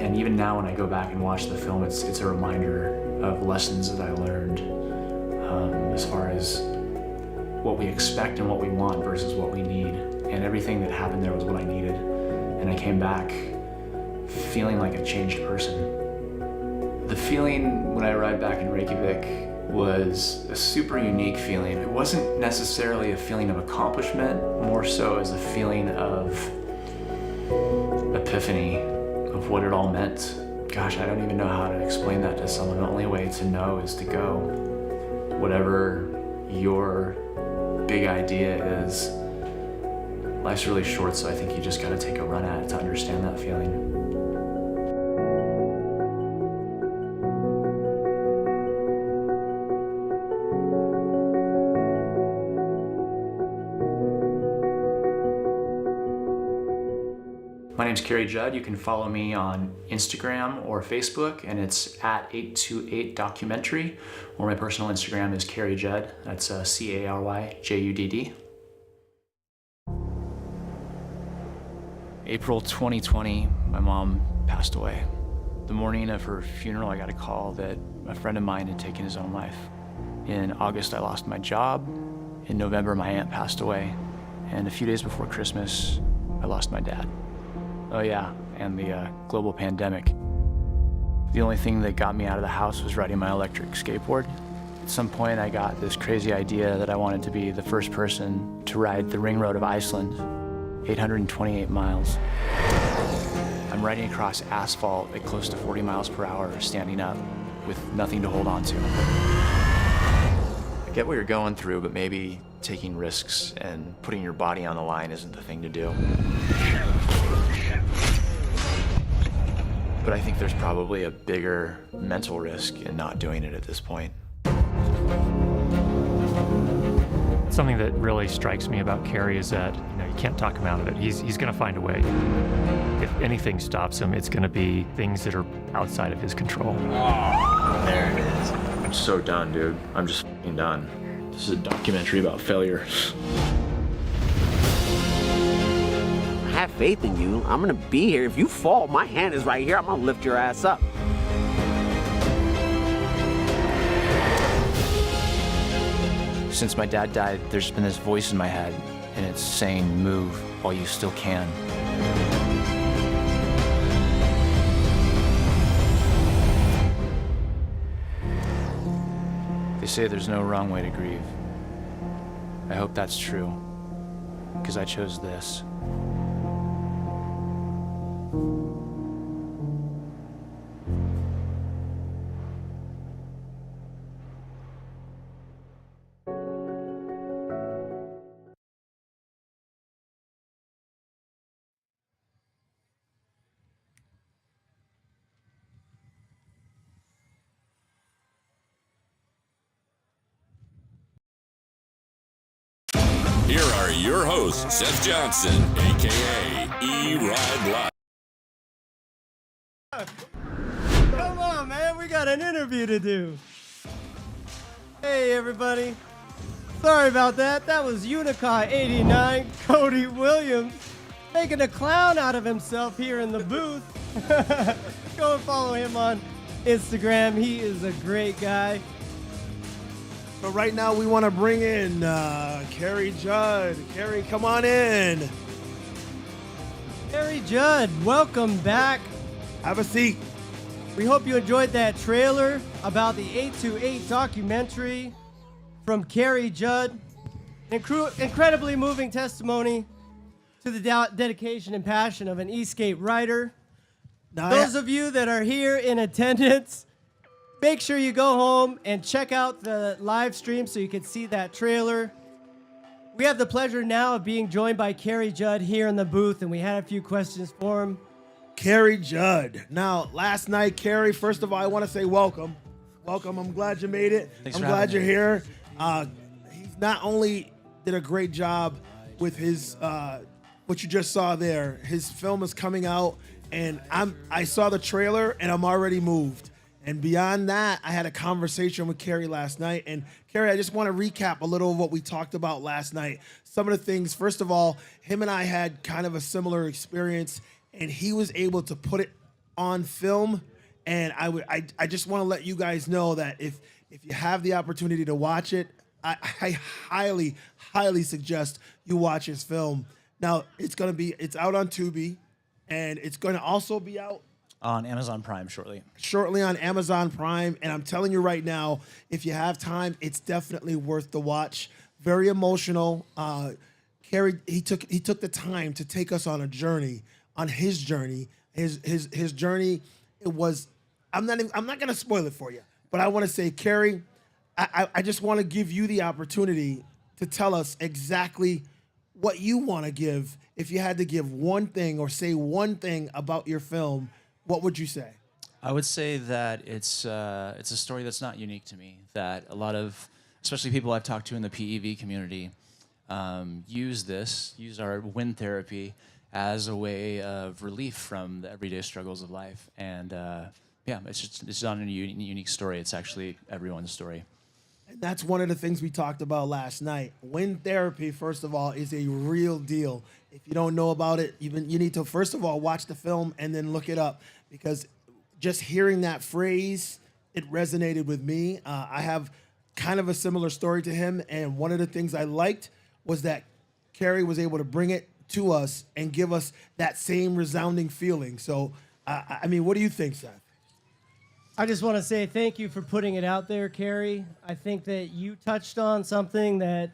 And even now when I go back and watch the film, it's a reminder of lessons that I learned as far as what we expect and what we want versus what we need. And everything that happened there was what I needed. And I came back feeling like a changed person. The feeling when I arrived back in Reykjavik was a super unique feeling. It wasn't necessarily a feeling of accomplishment, more so as a feeling of epiphany of what it all meant. Gosh, I don't even know how to explain that to someone. The only way to know is to go. Whatever your big idea is, life's really short, so I think you just gotta take a run at it to understand that feeling. My name's Kerry Judd. You can follow me on Instagram or Facebook, and it's at 828documentary, or my personal Instagram is Kerry Judd. That's CARYJUDD. April 2020, my mom passed away. The morning of her funeral, I got a call that a friend of mine had taken his own life. In August, I lost my job. In November, my aunt passed away. And a few days before Christmas, I lost my dad. Oh yeah, and the global pandemic. The only thing that got me out of the house was riding my electric skateboard. At some point, I got this crazy idea that I wanted to be the first person to ride the ring road of Iceland, 828 miles. I'm riding across asphalt at close to 40 miles per hour, standing up with nothing to hold on to. I get what you're going through, but maybe taking risks and putting your body on the line isn't the thing to do. But I think there's probably a bigger mental risk in not doing it at this point. Something that really strikes me about Kerry is that you can't talk him out of it. He's going to find a way. If anything stops him, it's going to be things that are outside of his control. Oh, there it is. I'm so done, dude. I'm just f***ing done. This is a documentary about failure. I have faith in you. I'm gonna be here. If you fall, my hand is right here. I'm gonna lift your ass up. Since my dad died, there's been this voice in my head, and it's saying, move while you still can. They say there's no wrong way to grieve. I hope that's true, because I chose this. Here are your hosts, Seth Johnson, a.k.a. E-Ride Live. Come on, man. We got an interview to do. Hey, everybody. Sorry about that. That was Unicai89, Cody Williams, making a clown out of himself here in the booth. Go and follow him on Instagram. He is a great guy. But right now we want to bring in Carrie Judd. Carrie, come on in. Carrie Judd, welcome back. Have a seat. We hope you enjoyed that trailer about the 828 documentary from Carrie Judd. Incredibly moving testimony to the dedication and passion of an e-skate rider. Those of you that are here in attendance, make sure you go home and check out the live stream so you can see that trailer. We have the pleasure now of being joined by Carrie Judd here in the booth, and we had a few questions for him. Carrie Judd. Now, last night, Carrie, first of all, I want to say welcome. Welcome. I'm glad you made it. Thanks I'm for glad having you're me. here. He's not only did a great job with his what you just saw there. His film is coming out, and I saw the trailer, and I'm already moved. And beyond that, I had a conversation with Carrie last night. And Carrie, I just want to recap a little of what we talked about last night. Some of the things, first of all, him and I had kind of a similar experience, and he was able to put it on film. And I just want to let you guys know that if you have the opportunity to watch it, I highly, highly suggest you watch his film. Now, it's out on Tubi, and it's going to also be out On Amazon Prime shortly. Shortly on Amazon Prime. And I'm telling you right now, if you have time, it's definitely worth the watch. Very emotional. Carrie, he took the time to take us on a journey, on his journey. His journey, it was, I'm not going to spoil it for you, but I want to say, Carrie, I just want to give you the opportunity to tell us exactly what you want to give. If you had to give one thing or say one thing about your film, what would you say? I would say that it's a story that's not unique to me, that a lot of, especially people I've talked to in the PEV community, use our wind therapy as a way of relief from the everyday struggles of life. And it's not a unique story. It's actually everyone's story. And that's one of the things we talked about last night. Wind therapy, first of all, is a real deal. If you don't know about it, you need to, first of all, watch the film and then look it up, because just hearing that phrase, it resonated with me. I have kind of a similar story to him, and one of the things I liked was that Carrie was able to bring it to us and give us that same resounding feeling. So, I mean, what do you think, Seth? I just want to say thank you for putting it out there, Carrie. I think that you touched on something that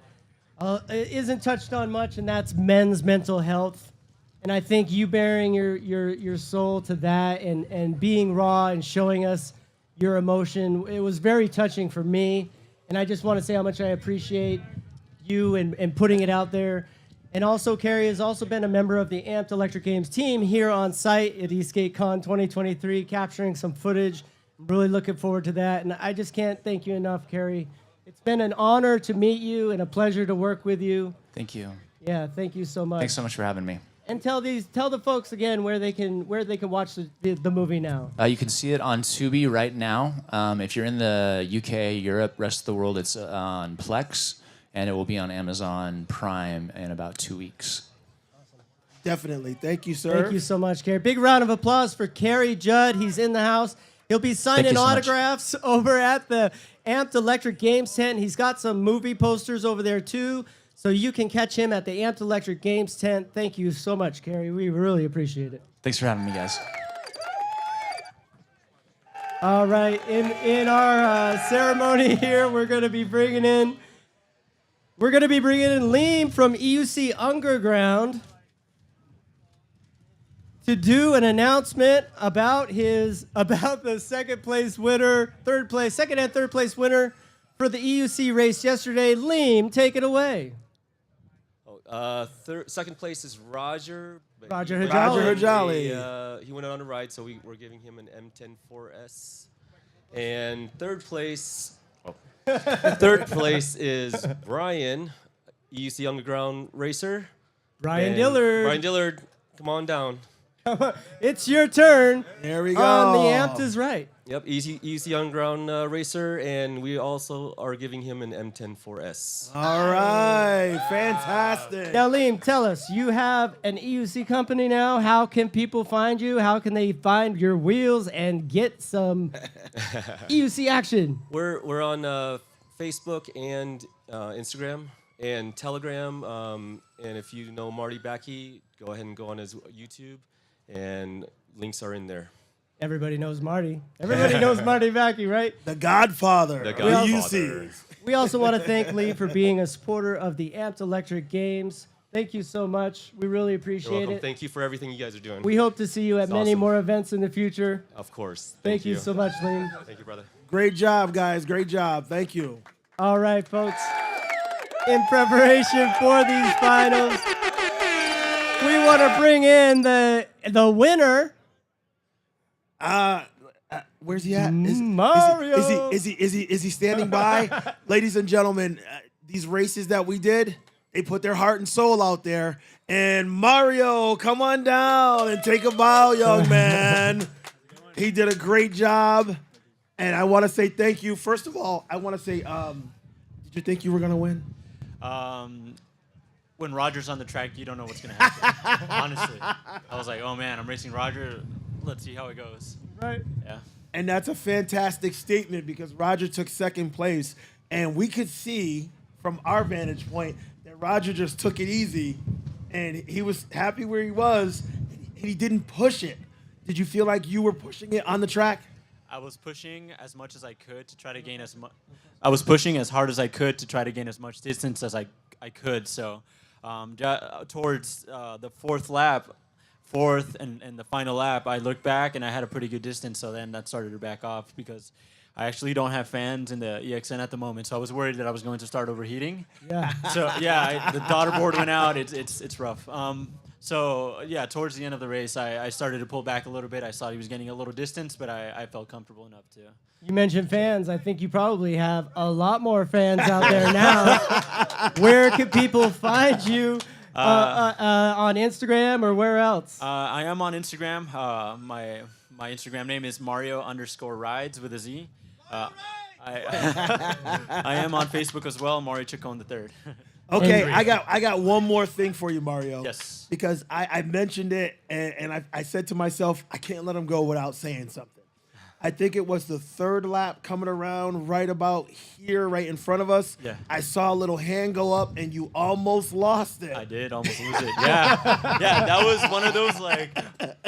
isn't touched on much, and that's men's mental health. And I think you bearing your soul to that and being raw and showing us your emotion, it was very touching for me. And I just want to say how much I appreciate you and putting it out there. And also, Carrie has also been a member of the Amped Electric Games team here on site at EastGateCon 2023, capturing some footage. I'm really looking forward to that. And I just can't thank you enough, Carrie. It's been an honor to meet you and a pleasure to work with you. Thank you. Yeah, thank you so much. Thanks so much for having me. And tell the folks again where they can watch the movie now. You can see it on Tubi right now. If you're in the UK, Europe, rest of the world, it's on Plex, and it will be on Amazon Prime in about 2 weeks. Definitely. Thank you, sir. Thank you so much, Carrie. Big round of applause for Carrie Judd. He's in the house. He'll be signing autographs over at the Amped Electric Games tent. He's got some movie posters over there, too. So you can catch him at the Amped Electric Games tent. Thank you so much, Carrie. We really appreciate it. Thanks for having me, guys. All right. In our ceremony here, we're going to be bringing in Liam from EUC Underground to do an announcement about the second and third place winner for the EUC race yesterday. Liam, take it away. Second place is Roger. Roger Hajali. He went on a ride, so we're giving him an M104S. And third place is Brian, EUC Underground racer. Brian Dillard. Brian Dillard, come on down. It's your turn. There we go. On the Amped is right. Yep, EUC Underground racer, and we also are giving him an M104S. All right, fantastic. Now, Liam, tell us, you have an EUC company now. How can people find you? How can they find your wheels and get some EUC action? We're on Facebook and Instagram and Telegram. And if you know Marty Backey, go ahead and go on his YouTube, and links are in there. Everybody knows Marty. Everybody knows Marty Backey, right? The Godfather. The Godfather. We also want to thank Lee for being a supporter of the Amped Electric Games. Thank you so much. We really appreciate You're welcome. it. Thank you for everything you guys are doing. We hope to see you at It's many awesome. more events in the future. Of course. Thank you so much, Lee. Thank you, brother. Great job, guys. Great job. Thank you. All right, folks. In preparation for these finals, we want to bring in the winner. Where's he at? Mario. Is he standing by? Ladies and gentlemen, these races that we did, they put their heart and soul out there. And Mario, come on down and take a bow, young man. He did a great job. And I want to say thank you. First of all, I want to say, did you think you were going to win? When Roger's on the track, you don't know what's going to happen. Honestly. I was like, oh, man, I'm racing Roger. Let's see how it goes. Right. Yeah. And that's a fantastic statement because Roger took second place. And we could see from our vantage point that Roger just took it easy. And he was happy where he was. And he didn't push it. Did you feel like you were pushing it on the track? I was pushing as much as I could to try to gain as much. I was pushing as hard as I could to try to gain as much distance as I could. So towards the fourth and the final lap, I looked back and I had a pretty good distance. So then that started to back off because I actually don't have fans in the EXN at the moment. So I was worried that I was going to start overheating. Yeah. So yeah, the daughter board went out. It's rough. So yeah, towards the end of the race, I started to pull back a little bit. I saw he was getting a little distance, but I felt comfortable enough to. You mentioned fans. I think you probably have a lot more fans out there now. Where can people find you? On Instagram or where else? I am on Instagram. My Instagram name is Mario_rides with a Z. I am on Facebook as well, Mario Chacon III. Okay, I got one more thing for you, Mario. Yes. Because I mentioned it, and I said to myself, I can't let him go without saying something. I think it was the third lap coming around right about here, right in front of us. Yeah. I saw a little hand go up, and you almost lost it. I did almost lose it. Yeah. Yeah, that was one of those, like,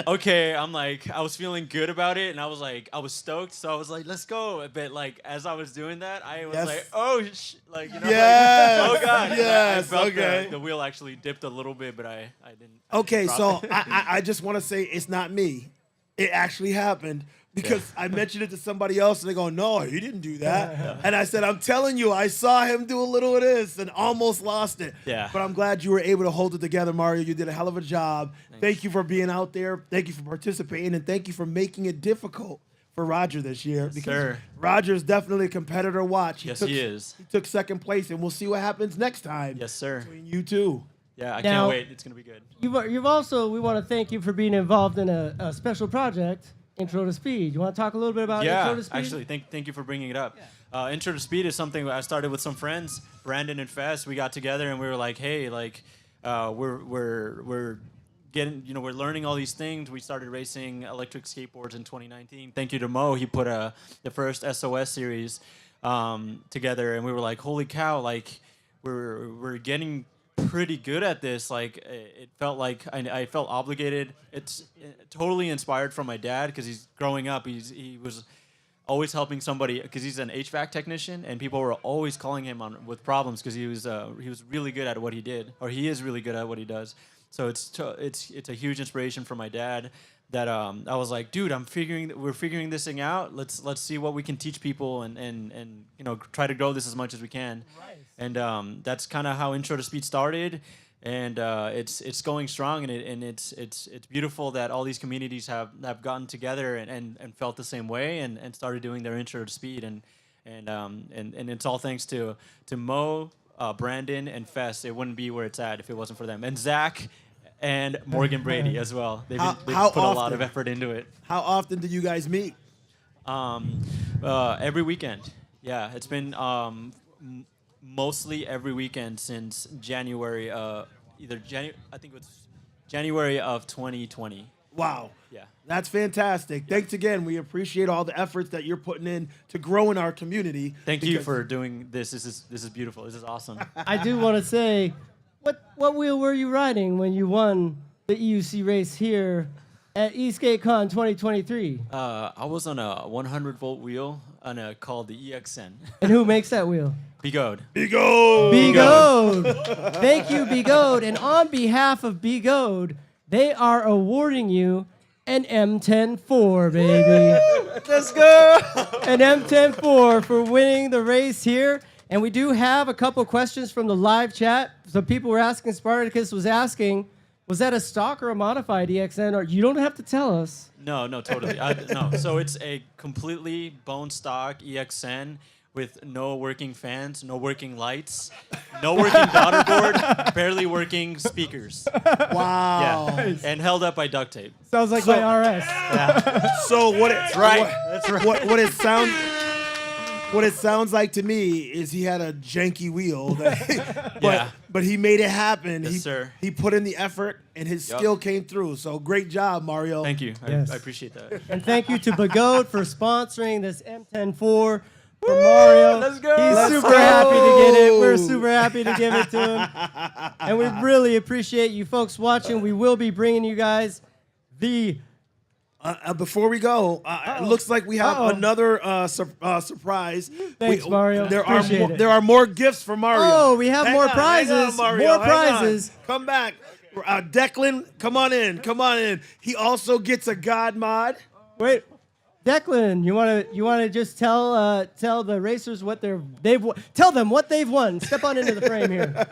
okay, I'm like, I was feeling good about it, and I was stoked, so I was like, let's go. But, like, as I was doing that, I was like, oh, like, you know, yes. like, oh, God. Yes, I felt okay. the wheel actually dipped a little bit, but I didn't. Okay, drop so it. I just want to say it's not me. It actually happened. Because I mentioned it to somebody else, and they go, no, he didn't do that. And I said, I'm telling you, I saw him do a little of this and almost lost it. Yeah. But I'm glad you were able to hold it together, Mario. You did a hell of a job. Thank you for being out there. Thank you for participating, and thank you for making it difficult for Roger this year. Yes, because sir. Roger's definitely a competitor to watch. Yes, he is. He took second place, and we'll see what happens next time. Yes, sir. Between you two. Yeah, I Now- can't wait. It's going to be good. You've also, we want to thank you for being involved in a special project, Intro to Speed. You want to talk a little bit about Intro to Speed? Actually, thank you for bringing it up. Intro to Speed is something I started with some friends, Brandon and Fess. We got together and we were like, hey, like, we're getting, you know, we're learning all these things. We started racing electric skateboards in 2019. Thank you to Mo. He put the first SOS series together, and we were like, holy cow, like, we're getting pretty good at this. Like, it felt like I felt obligated. It's totally inspired from my dad because he's growing up. He was always helping somebody because he's an HVAC technician, and people were always calling him with problems because he was really good at what he did, or he is really good at what he does. So it's a huge inspiration from my dad. That I was like, dude, we're figuring this thing out. Let's see what we can teach people and you know, try to grow this as much as we can. Right. And that's kind of how Intro to Speed started, and it's going strong, and it's beautiful that all these communities have gotten together and felt the same way and started doing their Intro to Speed, and it's all thanks to Mo, Brandon, and Fess. It wouldn't be where it's at if it wasn't for them, and Zach. And Morgan Brady as well. They've put a lot of effort into it. How often do you guys meet? Every weekend. Yeah, it's been mostly every weekend since January. I think it was January of 2020. Wow. Yeah. That's fantastic. Thanks again. We appreciate all the efforts that you're putting in to grow in our community. Thank you for doing this. This is beautiful. This is awesome. I do want to say, what wheel were you riding when you won the EUC race here at EastGateCon 2023? I was on a 100-volt wheel on a called the EXN. And who makes that wheel? Bigode. Bigode. Thank you, Bigode. And on behalf of Bigode, they are awarding you an M10-4, baby. Let's go. An M10-4 for winning the race here. And we do have a couple questions from the live chat. Some people were asking, Spartacus was asking, was that a stock or a modified EXN? Or you don't have to tell us. No, totally. No. So it's a completely bone stock EXN with no working fans, no working lights, no working daughter board, barely working speakers. Wow. Yeah. And held up by duct tape. Sounds like my RS. Yeah. So what it, That's right. That's right. What it sounds like to me is he had a janky wheel, but he made it happen. Yes, sir. He put in the effort, and his skill came through. So great job, Mario. Thank you. Yes. I appreciate that. And thank you to Bigode for sponsoring this M10-4 for Mario. Let's go. He's super happy to get it. We're super happy to give it to him. And we really appreciate you folks watching. We will be bringing you guys the... Before we go, it looks like we have another surprise. Thanks, Mario. There are more gifts for Mario. Oh, we have more prizes. Mario. More prizes. Come back. Declan, come on in. Come on in. He also gets a God mod. Wait, Declan, you want to just tell the racers what tell them what they've won. Step on into the frame here.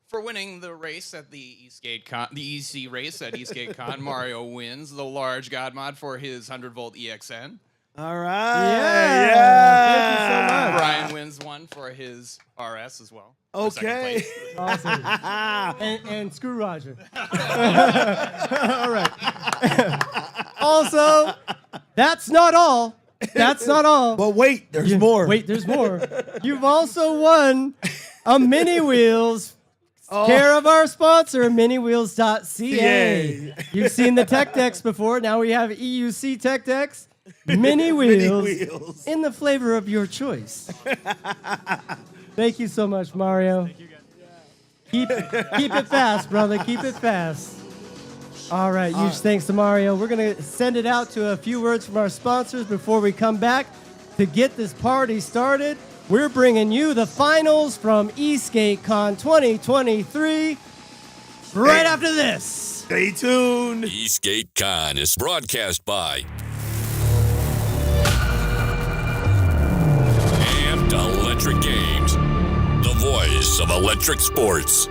For winning the race at the ESK8Con, the EC race at ESK8Con, Mario wins the large God mod for his 100-volt EXN. All right. Yeah. Thank you so much. Brian wins one for his RS as well. Okay. Awesome. and screw Roger. All right. Also, that's not all. That's not all. But wait, there's more. Wait, there's more. You've also won a Mini Wheels. Care of our sponsor, miniwheels.ca. You've seen the Tech Decks before. Now we have EUC Tech Decks. Mini Wheels in the flavor of your choice. Thank you so much, Mario. Thank you, guys. Keep it fast, brother. Keep it fast. All right, huge thanks to Mario. We're going to send it out to a few words from our sponsors before we come back to get this party started. We're bringing you the finals from EastGateCon 2023 right after this. Stay tuned. EastGateCon is broadcast by Amped Electric Games, the voice of electric sports.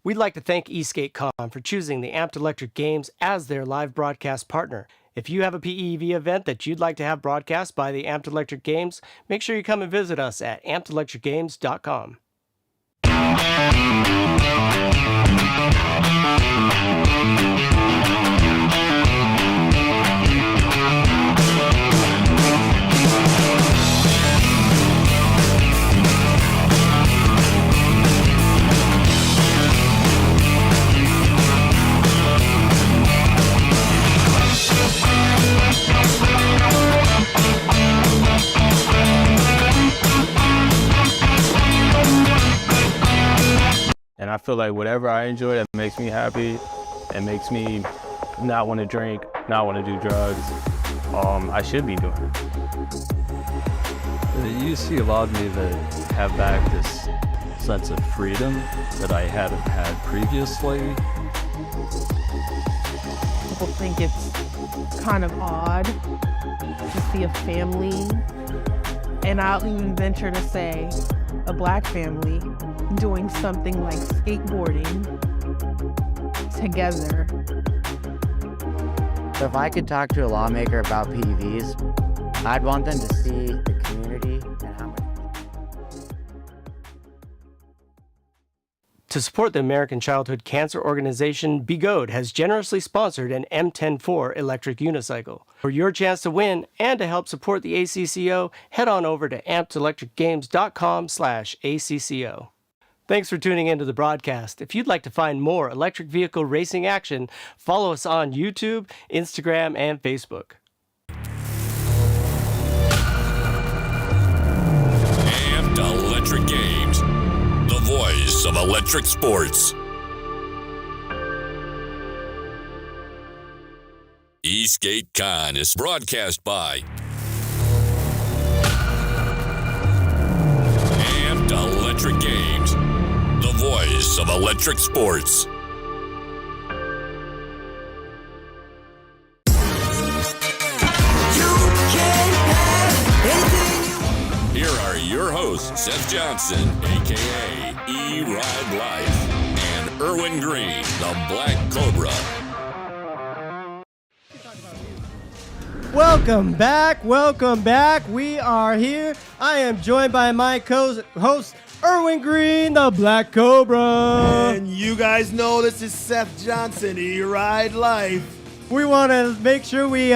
We'd like to thank EastGateCon for choosing the Amped Electric Games as their live broadcast partner. If you have a PEV event that you'd like to have broadcast by the Amped Electric Games, make sure you come and visit us at ampedelectricgames.com. I feel like whatever I enjoy that makes me happy and makes me not want to drink, not want to do drugs, I should be doing it. You see a lot of me that have back this sense of freedom that I hadn't had previously. People think it's kind of odd to see a family, and I'll even venture to say a black family, doing something like skateboarding together. So if I could talk to a lawmaker about PEVs, I'd want them to see the community and how much. To support the American Childhood Cancer Organization, BGOAD has generously sponsored an M104 electric unicycle. For your chance to win and to help support the ACCO, head on over to ampedelectricgames.com/ACCO. Thanks for tuning into the broadcast. If you'd like to find more electric vehicle racing action, follow us on YouTube, Instagram, and Facebook. Amped Electric Games, the voice of electric sports. ESK8Con is broadcast by Amped Electric Games, the voice of electric sports. Here are your hosts, Seth Johnson, a.k.a. E-Ride Life, and Erwin Green, the Black Cobra. Welcome back. We are here. I am joined by my co-host, Erwin Green, the Black Cobra. And you guys know this is Seth Johnson, E-Ride Life. We want to make sure we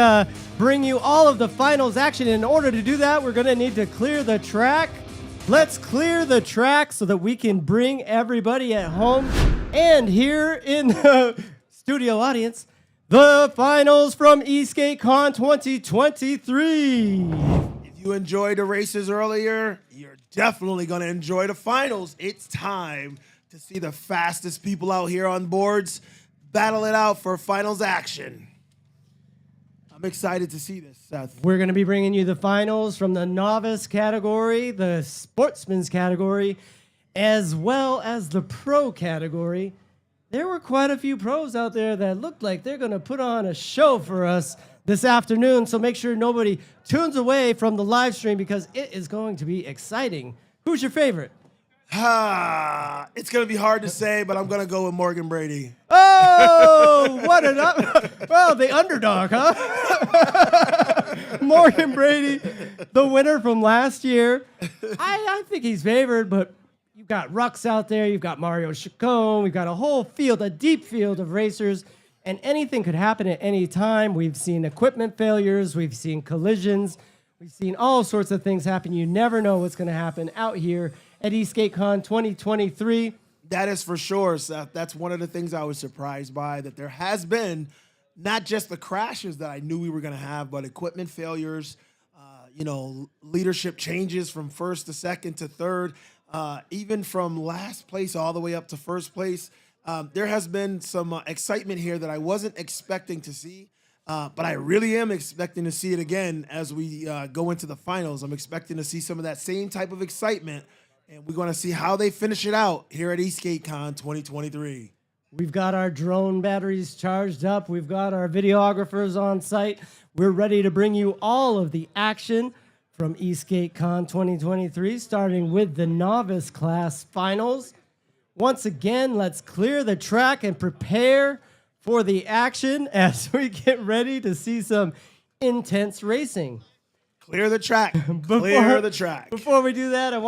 bring you all of the finals action. In order to do that, we're going to need to clear the track. Let's clear the track so that we can bring everybody at home and here in the studio audience the finals from Eastgatecon 2023. If you enjoyed the races earlier, you're definitely going to enjoy the finals. It's time to see the fastest people out here on boards battle it out for finals action. I'm excited to see this, Seth. We're going to be bringing you the finals from the novice category, the sportsman's category, as well as the pro category. There were quite a few pros out there that looked like they're going to put on a show for us this afternoon, so make sure nobody tunes away from the live stream because it is going to be exciting. Who's your favorite? It's going to be hard to say, but I'm going to go with Morgan Brady. Oh, what an well, the underdog, huh? Morgan Brady, the winner from last year. I think he's favored, but you've got Rux out there, you've got Mario Chacon, we've got a whole field, a deep field of racers, and anything could happen at any time. We've seen equipment failures, we've seen collisions, we've seen all sorts of things happen. You never know what's going to happen out here at Eastgatecon 2023. That is for sure, Seth. That's one of the things I was surprised by, that there has been not just the crashes that I knew we were going to have, but equipment failures, leadership changes from first to second to third, even from last place all the way up to first place. There has been some excitement here that I wasn't expecting to see, but I really am expecting to see it again as we go into the finals. I'm expecting to see some of that same type of excitement, and we're going to see how they finish it out here at Eastgatecon 2023. We've got our drone batteries charged up. We've got our videographers on site. We're ready to bring you all of the action from Eastgatecon 2023, starting with the novice class finals. Once again, let's clear the track and prepare for the action as we get ready to see some intense racing. Clear the track. Clear the track. Before we do that, I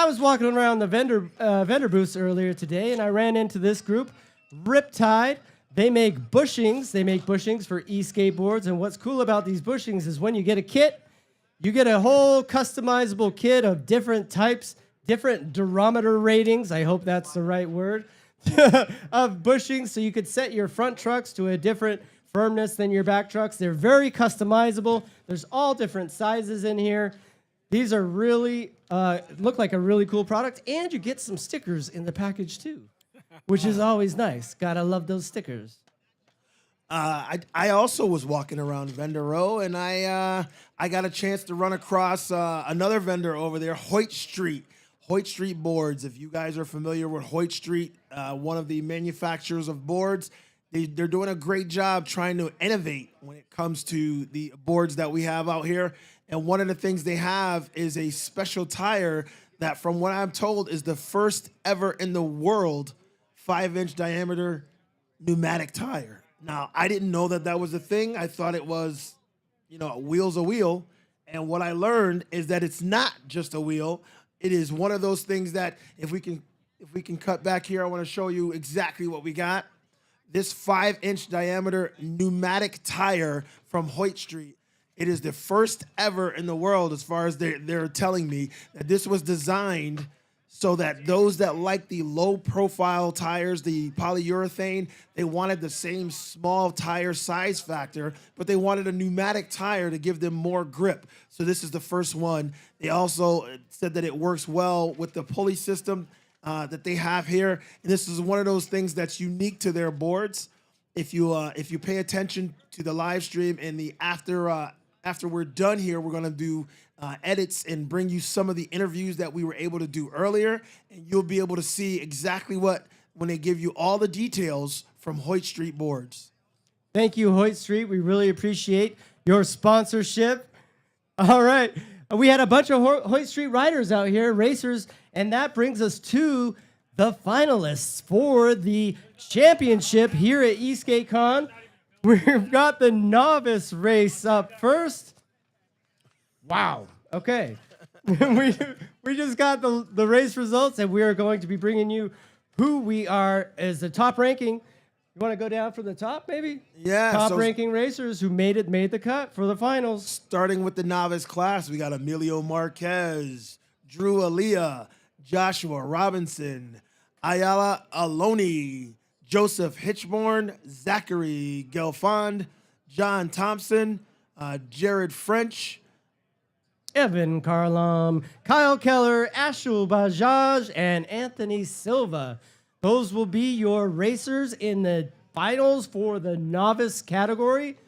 was walking around the vendor booths earlier today, and I ran into this group, Riptide. They make bushings. They make bushings for e-skateboards, and what's cool about these bushings is when you get a kit, you get a whole customizable kit of different types, different durometer ratings, I hope that's the right word, of bushings, so you could set your front trucks to a different firmness than your back trucks. They're very customizable. There's all different sizes in here. These are really, look like a really cool product, and you get some stickers in the package too. which is always nice. Gotta love those stickers. I also was walking around Vendor Row, and I got a chance to run across another vendor over there, Hoyt Street Boards. If you guys are familiar with Hoyt Street, one of the manufacturers of boards, they're doing a great job trying to innovate when it comes to the boards that we have out here. And one of the things they have is a special tire that, from what I'm told, is the first ever in the world 5-inch diameter pneumatic tire. Now, I didn't know that was a thing. I thought it was, a wheel's a wheel. And what I learned is that it's not just a wheel. It is one of those things that if we can cut back here, I want to show you exactly what we got. This 5-inch diameter pneumatic tire from Hoyt Street. It is the first ever in the world, as far as they're telling me, that this was designed so that those that like the low-profile tires, the polyurethane, they wanted the same small tire size factor, but they wanted a pneumatic tire to give them more grip. So this is the first one. They also said that it works well with the pulley system that they have here. And this is one of those things that's unique to their boards. If you pay attention to the live stream and the after we're done here, we're going to do edits and bring you some of the interviews that we were able to do earlier, and you'll be able to see exactly when they give you all the details from Hoyt Street Boards. Thank you, Hoyt Street. We really appreciate your sponsorship. All right. We had a bunch of Hoyt Street riders out here, racers, and that brings us to the finalists for the championship here at Eastgatecon. We've got the novice race up first. Wow. Okay. we just got the race results, and we are going to be bringing you who we are as the top ranking. You want to go down from the top, maybe? Yeah. Top ranking racers who made the cut for the finals. Starting with the novice class, we got Emilio Marquez, Drew Aaliyah, Joshua Robinson, Ayala Aloni, Joseph Hitchborn, Zachary Gelfond, John Thompson, Jared French, Evan Carlam, Kyle Keller, Ashul Bajaj, and Anthony Silva. Those will be your racers in the finals for the novice category.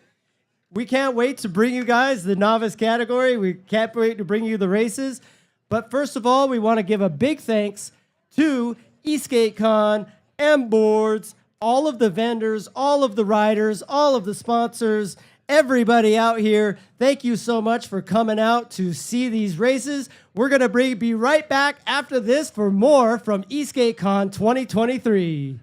We can't wait to bring you guys the novice category. We can't wait to bring you the races. But first of all, we want to give a big thanks to Eastgatecon, M Boards, all of the vendors, all of the riders, all of the sponsors, everybody out here. Thank you so much for coming out to see these races. We're going to be right back after this for more from Eastgatecon 2023.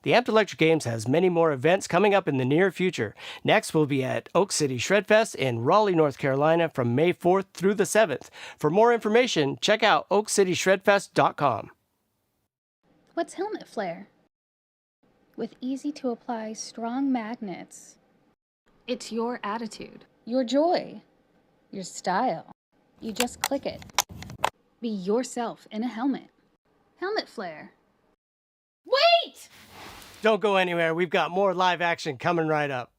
The Amped Electric Games has many more events coming up in the near future. Next, we'll be at Oak City Shredfest in Raleigh, North Carolina from May 4th through the 7th. For more information, check out oakcityshredfest.com. What's helmet flare? With easy-to-apply strong magnets. It's your attitude, your joy, your style. You just click it. Be yourself in a helmet. Helmet flare. Wait! Don't go anywhere. We've got more live action coming right up.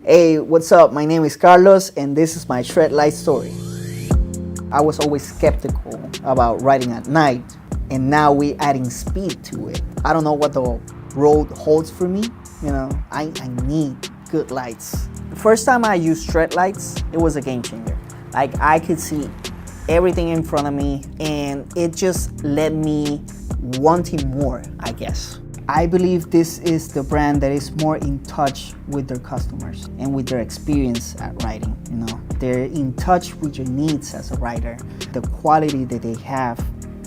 Hey, what's up? My name is Carlos, and this is my Shred Life story. I was always skeptical about riding at night, and now we're adding speed to it. I don't know what the road holds for me. You know, I need good lights. The first time I used straight lights, it was a game changer. Like, I could see everything in front of me, and it just led me wanting more, I guess. I believe this is the brand that is more in touch with their customers and with their experience at riding, you know. They're in touch with your needs as a rider. The quality that they have,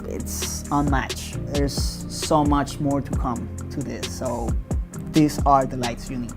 it's unmatched. There's so much more to come to this, so these are the lights you need.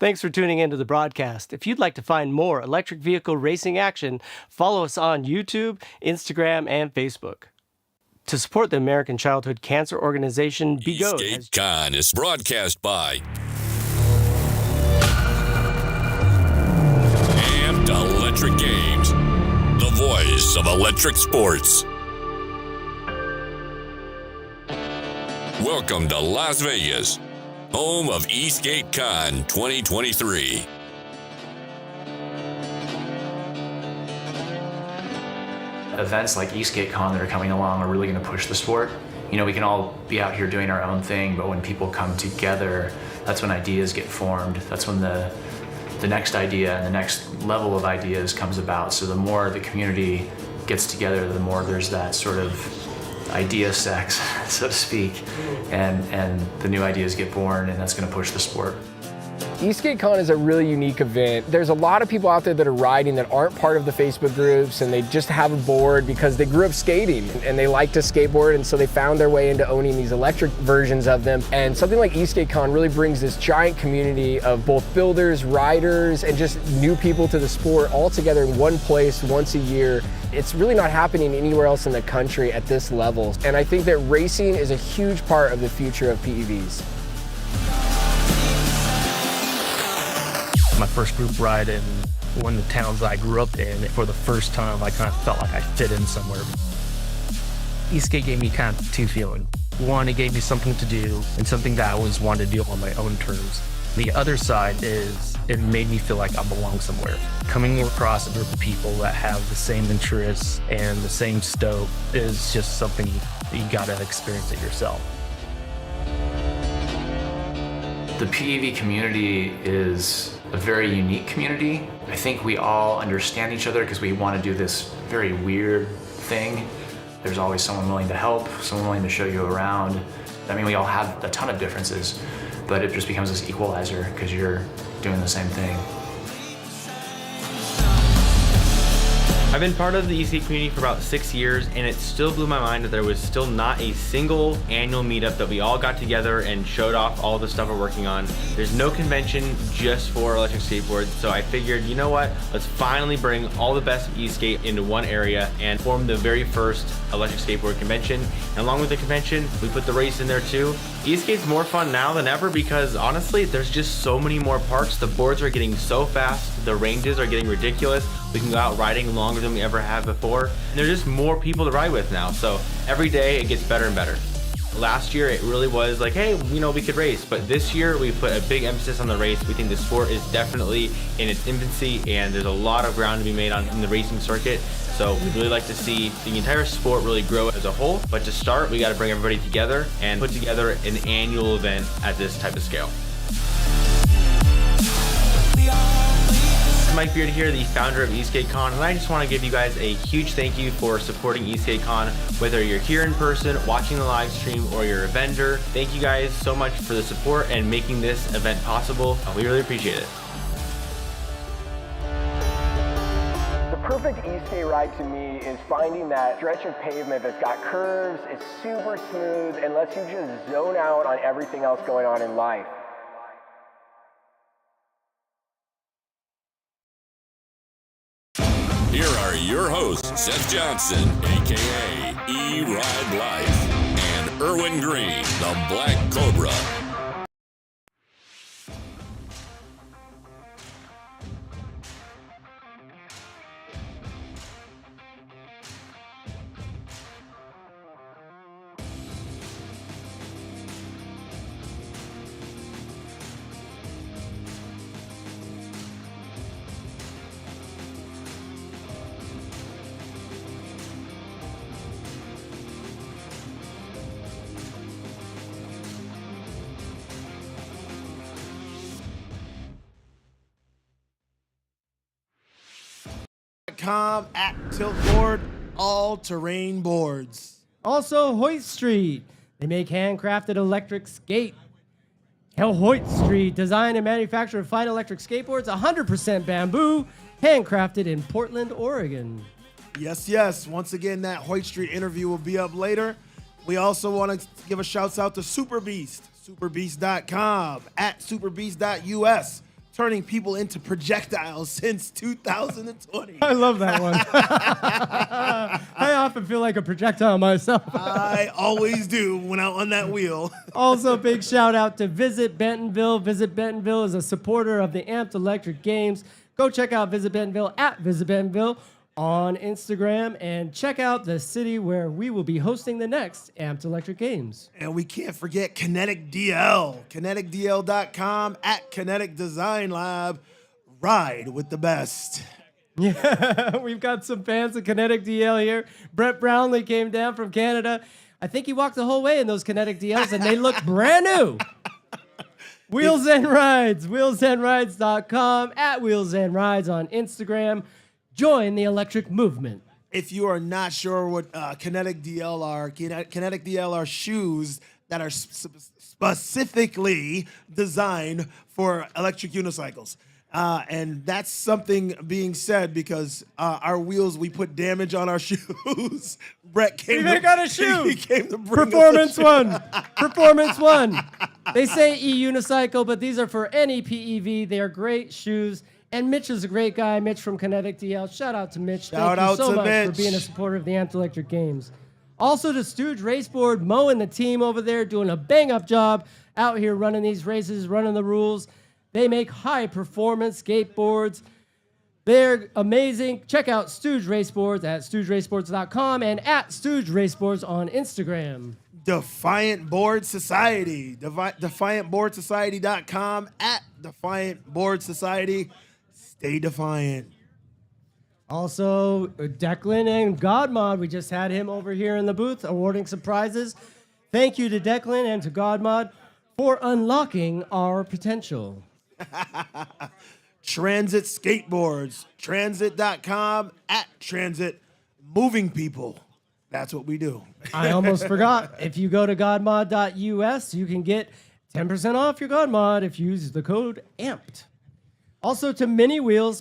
Thanks for tuning into the broadcast. If you'd like to find more electric vehicle racing action, follow us on YouTube, Instagram, and Facebook. To support the American Childhood Cancer Organization, ESK8Con is broadcast by Amped Electric Games, the voice of electric sports. Welcome to Las Vegas, home of EastGateCon 2023. Events like EastGateCon that are coming along are really going to push the sport. You know, we can all be out here doing our own thing, but when people come together, that's when ideas get formed. That's when the next idea and the next level of ideas comes about. So the more the community gets together, the more there's that sort of idea sex, so to speak, and the new ideas get born, and that's going to push the sport. ESKATECon is a really unique event. There's a lot of people out there that are riding that aren't part of the Facebook groups, and they just have a board because they grew up skating and they like to skateboard, and so they found their way into owning these electric versions of them. And something like ESKATECon really brings this giant community of both builders, riders, and just new people to the sport all together in one place once a year. It's really not happening anywhere else in the country at this level. And I think that racing is a huge part of the future of PEVs. My first group ride in one of the towns I grew up in. For the first time, I kind of felt like I fit in somewhere. Eastgate gave me kind of two feelings. One, it gave me something to do and something that I always wanted to do on my own terms. The other side is it made me feel like I belong somewhere. Coming across a group of people that have the same interests and the same stoke is just something that you gotta experience it yourself. The PEV community is a very unique community. I think we all understand each other because we want to do this very weird thing. There's always someone willing to help, someone willing to show you around. I mean, we all have a ton of differences, but it just becomes this equalizer because you're doing the same thing. I've been part of the EC community for about 6 years, and it still blew my mind that there was still not a single annual meetup that we all got together and showed off all the stuff we're working on. There's no convention just for electric skateboards, so I figured, you know what, let's finally bring all the best of E-skate into one area and form the very first electric skateboard convention. And along with the convention, we put the race in there too. E-skate's more fun now than ever because honestly, there's just so many more parks. The boards are getting so fast, the ranges are getting ridiculous. We can go out riding longer than we ever have before. And there's just more people to ride with now. So every day it gets better and better. Last year it really was like, hey, you know, we could race. But this year we put a big emphasis on the race. We think the sport is definitely in its infancy and there's a lot of ground to be made in the racing circuit. So we'd really like to see the entire sport really grow as a whole. But to start, we got to bring everybody together and put together an annual event at this type of scale. Mike Beard here, the founder of EastGateCon, and I just want to give you guys a huge thank you for supporting EastGateCon. Whether you're here in person, watching the live stream, or you're a vendor, thank you guys so much for the support and making this event possible. We really appreciate it. The perfect e-skate ride to me is finding that stretch of pavement that's got curves, is super smooth, and lets you just zone out on everything else going on in life. Here are your hosts, Seth Johnson, aka E-Ride Life, and Erwin Green, the Black Cobra. At Tiltboard all-terrain boards. Also, Hoyt Street. They make handcrafted electric skate. Hoyt Street, design and manufacture of fine electric skateboards, 100% bamboo, handcrafted in Portland, Oregon. Yes, yes. Once again, that Hoyt Street interview will be up later. We also want to give a shout out to Super Beast, superbeast.com, at superbeast.us. Turning people into projectiles since 2020. I love that one. I often feel like a projectile myself. I always do when I'm on that wheel. Also, big shout out to Visit Bentonville. Visit Bentonville is a supporter of the Amped Electric Games. Go check out Visit Bentonville at Visit Bentonville on Instagram and check out the city where we will be hosting the next Amped Electric Games. And we can't forget Kinetic DL, kineticdl.com, at Kinetic Design Lab. Ride with the best. Yeah, we've got some fans of Kinetic DL here. Brett Brownlee came down from Canada. I think he walked the whole way in those Kinetic DLs and they look brand new. Wheels and Rides, wheelsandrides.com, at Wheels and Rides on Instagram. Join the electric movement. If you are not sure what Kinetic DL are, Kinetic DL are shoes that are specifically designed for electric unicycles. And that's something being said because our wheels, we put damage on our shoes. Brett came They got a shoe. He came to bring Performance us a One. Performance One. They say e-unicycle, but these are for any PEV. They are great shoes. And Mitch is a great guy. Mitch from Kinetic DL. Shout out to Mitch. Thank you so much for being a supporter of the Amped Electric Games. Also to Stooge Raceboard, Mo and the team over there doing a bang-up job out here running these races, running the rules. They make high-performance skateboards. They're amazing. Check out Stooge Raceboards at stoogeracesports.com and at Stooge Raceboards on Instagram. Defiant Board Society, defiantboardsociety.com, at Defiant Board Society. Stay defiant. Also, Declan and Godmod, we just had him over here in the booth awarding some prizes. Thank you to Declan and to Godmod for unlocking our potential. Transit Skateboards, transit.com, at Transit Moving People. That's what we do. I almost forgot. If you go to godmod.us, you can get 10% off your Godmod if you use the code AMPED. Also to Mini Wheels,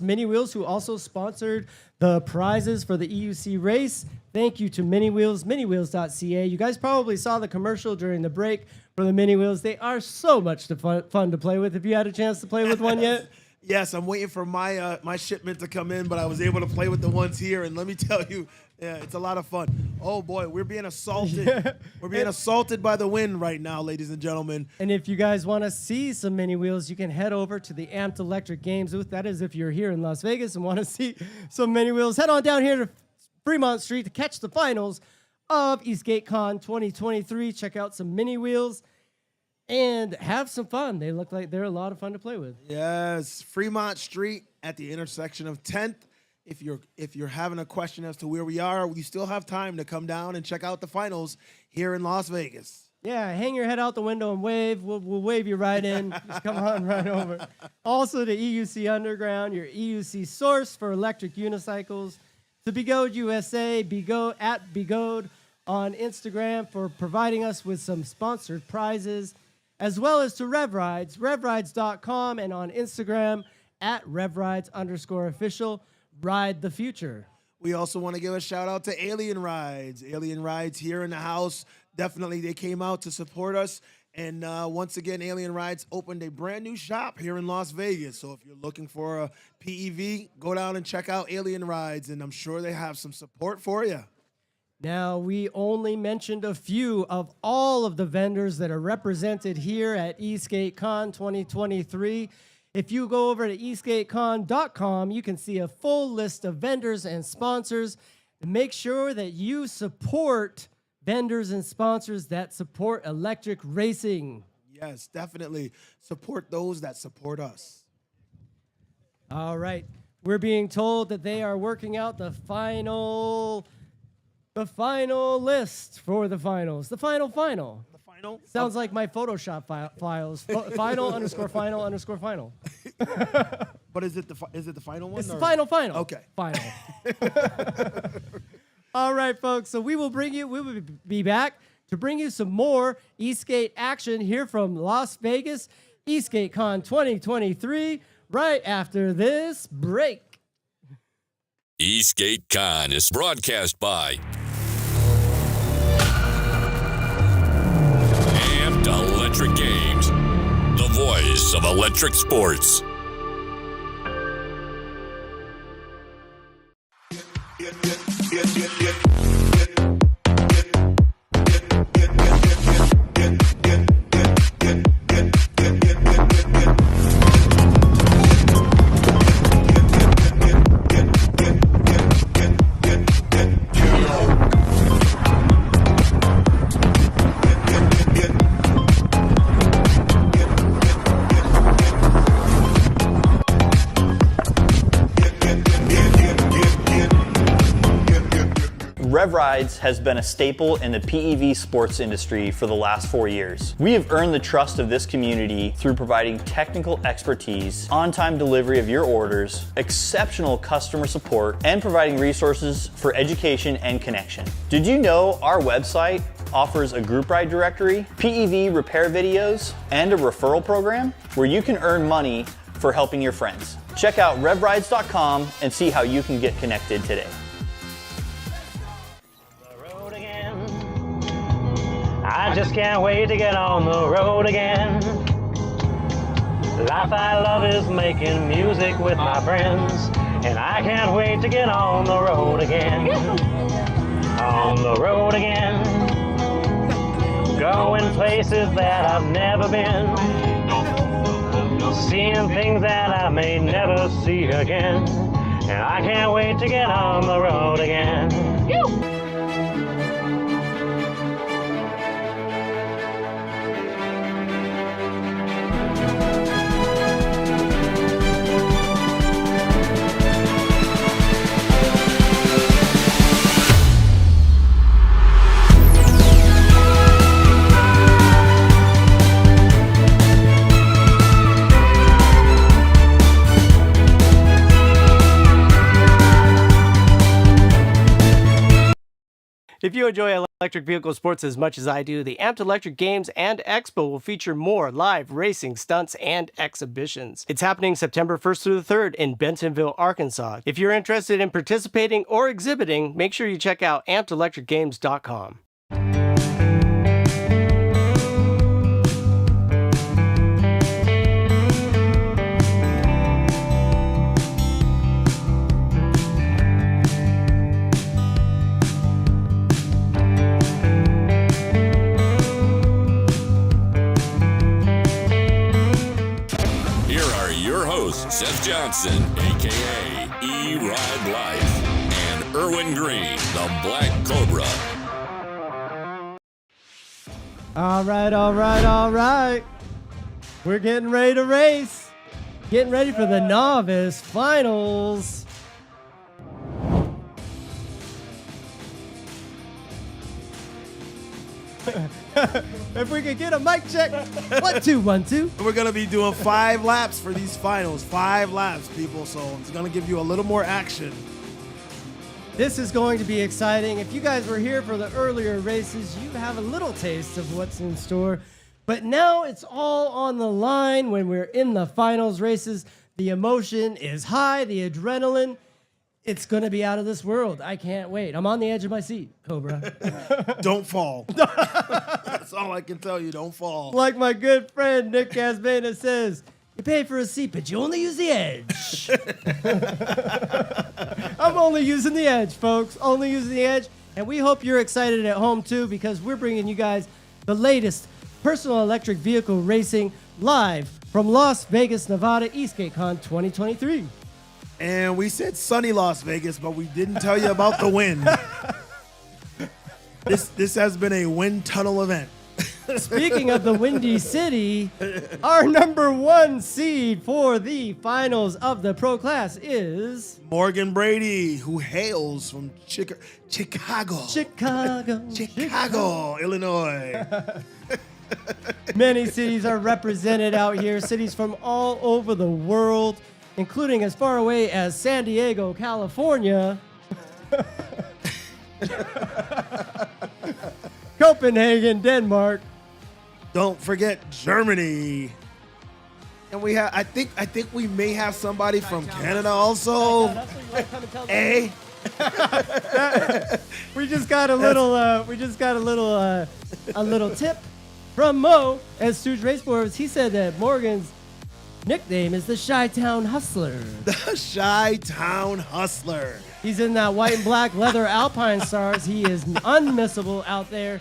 who also sponsored the prizes for the EUC race. Thank you to Mini Wheels, miniwheels.ca. You guys probably saw the commercial during the break for the Mini Wheels. They are so much fun to play with. Have you had a chance to play with one yet? Yes, I'm waiting for my my shipment to come in, but I was able to play with the ones here, and let me tell you, yeah, it's a lot of fun. Oh boy, we're being assaulted. Yeah. We're being assaulted by the wind right now, ladies and gentlemen. And if you guys want to see some Mini Wheels, you can head over to the Amped Electric Games booth. That is if you're here in Las Vegas and want to see some Mini Wheels. Head on down here to Fremont Street to catch the finals of EastGateCon 2023. Check out some Mini Wheels and have some fun. They look like they're a lot of fun to play with. Yes, Fremont Street at the intersection of 10th. If you're having a question as to where we are, we still have time to come down and check out the finals here in Las Vegas. Yeah, hang your head out the window and wave. We'll wave you right in. Just come on right over. Also to EUC Underground, your EUC source for electric unicycles. To Begode USA, at Begode on Instagram for providing us with some sponsored prizes, as well as to RevRides, revrides.com, and on Instagram at RevRides_official. ride the future. We also want to give a shout out to Alien Rides. Alien Rides here in the house. Definitely, they came out to support us. And once again, Alien Rides opened a brand new shop here in Las Vegas. So if you're looking for a PEV, go down and check out Alien Rides, and I'm sure they have some support for you. Now, we only mentioned a few of all of the vendors that are represented here at Eastgatecon 2023. If you go over to Eastgatecon.com, you can see a full list of vendors and sponsors. And make sure that you support vendors and sponsors that support electric racing. Yes, definitely. Support those that support us. All right. We're being told that they are working out the final list for the finals. The final. The final? Sounds like my Photoshop files. Final _ final. But is it the final one? It's the final. Okay. Final. All right, folks. So we will be back to bring you some more Eastgate action here from Las Vegas, Eastgatecon 2023, right after this break. EastgateCon is broadcast by Amped Electric Games, the voice of electric sports. Rev Rides has been a staple in the PEV sports industry for the last 4 years. We have earned the trust of this community through providing technical expertise, on-time delivery of your orders, exceptional customer support, and providing resources for education and connection. Did you know our website offers a group ride directory, PEV repair videos, and a referral program where you can earn money for helping your friends? Check out revrides.com and see how you can get connected today. I just can't wait to get on the road again. Life I love is making music with my friends, and I can't wait to get on the road again. On the road again. Going places that I've never been. Seeing things that I may never see again. And I can't wait to get on the road again. If you enjoy electric vehicle sports as much as I do, the Amped Electric Games and Expo will feature more live racing stunts and exhibitions. It's happening September 1st through the 3rd in Bentonville, Arkansas. If you're interested in participating or exhibiting, make sure you check out ampedelectricgames.com. Seth Johnson, a.k.a. E-Ride Life, and Erwin Green, the Black Cobra. All right. We're getting ready to race. Getting ready for the Novice Finals. If we could get a mic check. 1, 2, 1, 2. We're going to be doing 5 laps for these finals. 5 laps, people. So it's going to give you a little more action. This is going to be exciting. If you guys were here for the earlier races, you have a little taste of what's in store. But now it's all on the line when we're in the finals races. The emotion is high, the adrenaline. It's going to be out of this world. I can't wait. I'm on the edge of my seat, Cobra. Don't fall. That's all I can tell you. Don't fall. Like my good friend Nick Casbana says, you pay for a seat, but you only use the edge. I'm only using the edge, folks. Only using the edge. And we hope you're excited at home, too, because we're bringing you guys the latest personal electric vehicle racing live from Las Vegas, Nevada, Eastgatecon 2023. And we said sunny Las Vegas, but we didn't tell you about the wind. This has been a wind tunnel event. Speaking of the Windy City, our number 1 seed for the finals of the pro class is Morgan Brady, who hails from Chicago, Illinois. Many cities are represented out here, cities from all over the world, including as far away as San Diego, California, Copenhagen, Denmark. Don't forget Germany. And we have I think we may have somebody from Canada also. Hey. We just got a little tip from Mo at Stooge Raceboards. He said that Morgan's nickname is the Chi-Town Hustler. The Chi-Town Hustler. He's in that white and black leather Alpine Stars. He is unmissable out there.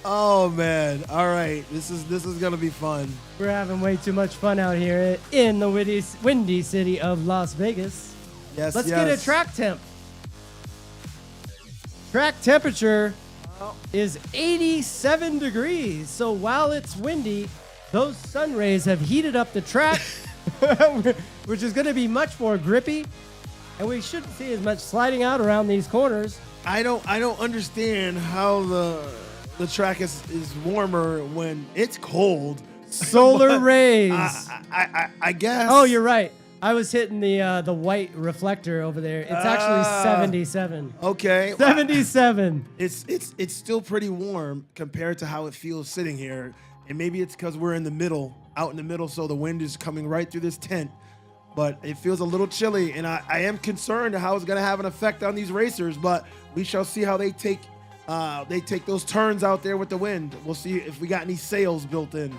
Oh man! All right, this is gonna be fun. We're having way too much fun out here in the windy city of Las Vegas. Yes, Let's get a track temp. Track temperature is 87 degrees. So while it's windy, those sun rays have heated up the track, which is going to be much more grippy, and we shouldn't see as much sliding out around these corners. I don't understand how the track is warmer when it's cold. Solar rays. I guess. Oh, you're right. I was hitting the white reflector over there. It's actually 77. Okay. 77. It's still pretty warm compared to how it feels sitting here. And maybe it's because we're out in the middle, so the wind is coming right through this tent. But it feels a little chilly, and I am concerned how it's going to have an effect on these racers. But we shall see how they take those turns out there with the wind. We'll see if we got any sails built in.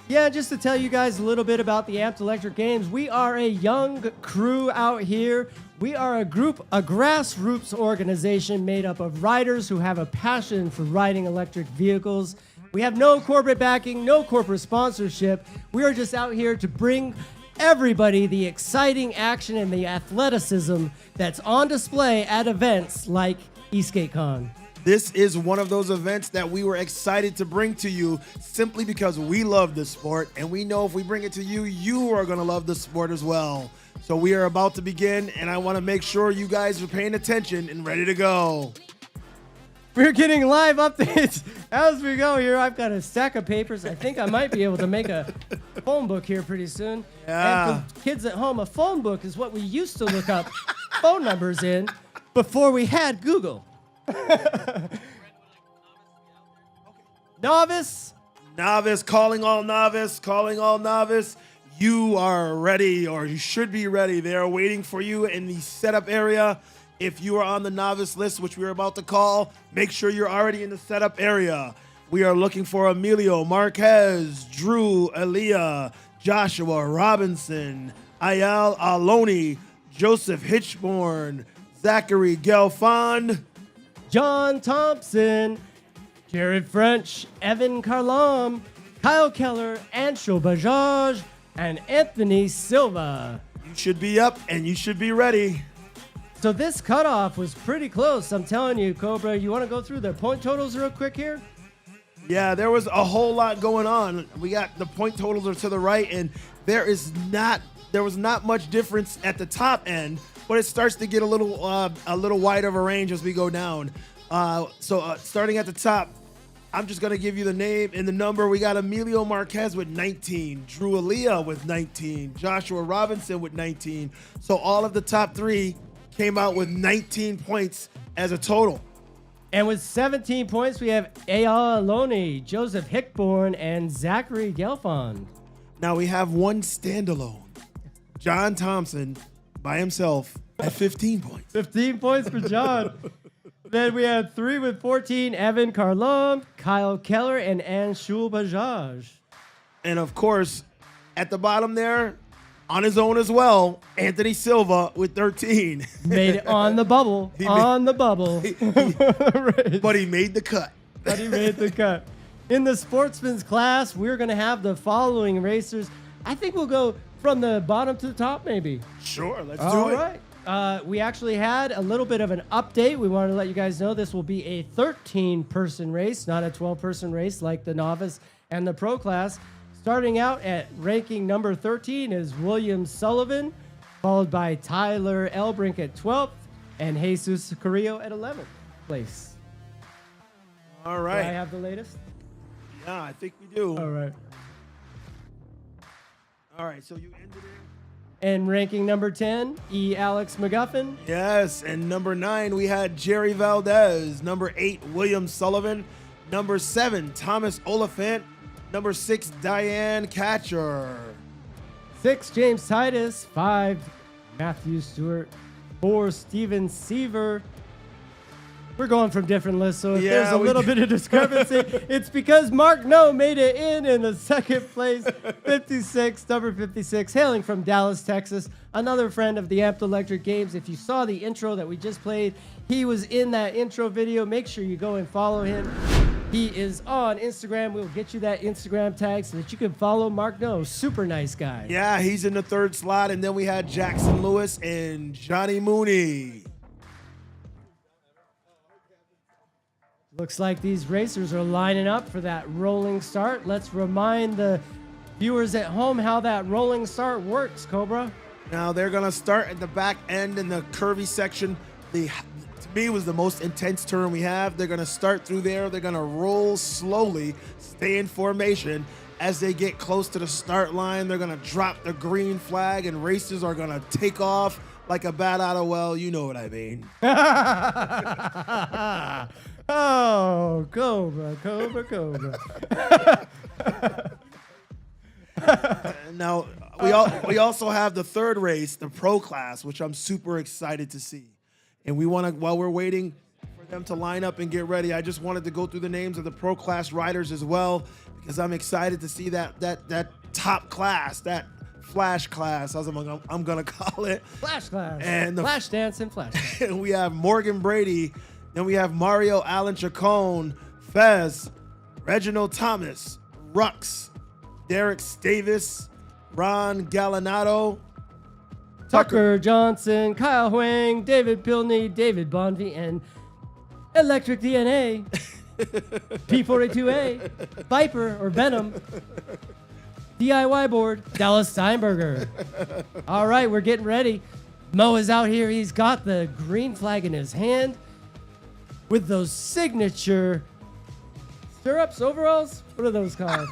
Yeah, just to tell you guys a little bit about the Amped Electric Games, we are a young crew out here. We are a grassroots organization made up of riders who have a passion for riding electric vehicles. We have no corporate backing, no corporate sponsorship. We are just out here to bring everybody the exciting action and the athleticism that's on display at events like Eastgatecon. This is one of those events that we were excited to bring to you simply because we love the sport, and we know if we bring it to you, you are going to love the sport as well. So we are about to begin, and I want to make sure you guys are paying attention and ready to go. We're getting live updates as we go here. I've got a stack of papers. I think I might be able to make a phone book here pretty soon. Yeah. And for kids at home, a phone book is what we used to look up phone numbers in before we had Google. Novice, calling all novice. You are ready, or you should be ready. They are waiting for you in the setup area. If you are on the novice list, which we're about to call, make sure you're already in the setup area. We are looking for Emilio Marquez, Drew Elia, Joshua Robinson, Ayal Aloni, Joseph Hitchborn, Zachary Gelfond, John Thompson, Jared French, Evan Carlam, Kyle Keller, Anshul Bajaj, and Anthony Silva. You should be up and you should be ready. So this cutoff was pretty close. I'm telling you, Cobra, you want to go through the point totals real quick here? Yeah, there was a whole lot going on. We got the point totals are to the right, and there was not much difference at the top end, but it starts to get a little wider of a range as we go down. So starting at the top, I'm just gonna give you the name and the number. We got Emilio Marquez with 19, Drew Elia with 19, Joshua Robinson with 19. So all of the top three came out with 19 points as a total. And with 17 points, we have Ayala Aloni, Joseph Hickborn, and Zachary Gelfond. Now we have one standalone. John Thompson by himself at 15 points. 15 points for John. Then we had 3 with 14, Evan Carlom, Kyle Keller, and Anshul Bajaj. And of course, at the bottom there, on his own as well, Anthony Silva with 13. Made it on the bubble. The bubble. But he made the cut. In the sportsman's class, we're going to have the following racers. I think we'll go from the bottom to the top, maybe. Sure, let's do All it. right. We actually had a little bit of an update. We wanted to let you guys know this will be a 13-person race, not a 12-person race like the novice and the pro class. Starting out at ranking number 13 is William Sullivan, followed by Tyler Elbrink at 12th and Jesus Carrillo at 11th place. All right. Do I have the latest? Yeah, I think we do. All right. All right, so you ended it. And ranking number 10, Alex McGuffin. Yes, and number 9, we had Jerry Valdez. Number 8, William Sullivan. Number 7, Thomas Oliphant. Number 6, Diane Catcher. 6, James Titus. 5, Matthew Stewart. 4, Steven Seaver. We're going from different lists, so if there's a little bit of discrepancy, it's because Mark No made it in the second place, 56, number 56, hailing from Dallas, Texas. Another friend of the Amped Electric Games. If you saw the intro that we just played, he was in that intro video. Make sure you go and follow him. He is on Instagram. We'll get you that Instagram tag so that you can follow Mark No. Super nice guy. Yeah, he's in the 3rd slot. And then we had Jackson Lewis and Johnny Mooney. Looks like these racers are lining up for that rolling start. Let's remind the viewers at home how that rolling start works, Cobra. Now they're going to start at the back end in the curvy section. To me, was the most intense turn we have. They're going to start through there. They're going to roll slowly, stay in formation. As they get close to the start line, they're going to drop the green flag, and racers are going to take off like a bat out of well. You know what I mean. Oh, Cobra, Cobra, Cobra. Now, we also have the 3rd race, the pro class, which I'm super excited to see. And we want to, while we're waiting for them to line up and get ready, I just wanted to go through the names of the pro class riders as well, because I'm excited to see that top class, that flash class, as I'm gonna call it. Flash class. And the flash dance and flash dance. And we have Morgan Brady. Then we have Mario Allen Chacon, Fez, Reginald Thomas, Rux, Derek Stavis, Ron Gallinado, Tucker Johnson, Kyle Huang, David Pilney, David Bonvie, and Electric DNA, P42A, Viper or Venom, DIY board, Dallas Steinberger. All right, we're getting ready. Mo is out here. He's got the green flag in his hand with those signature stirrups, overalls. What are those called?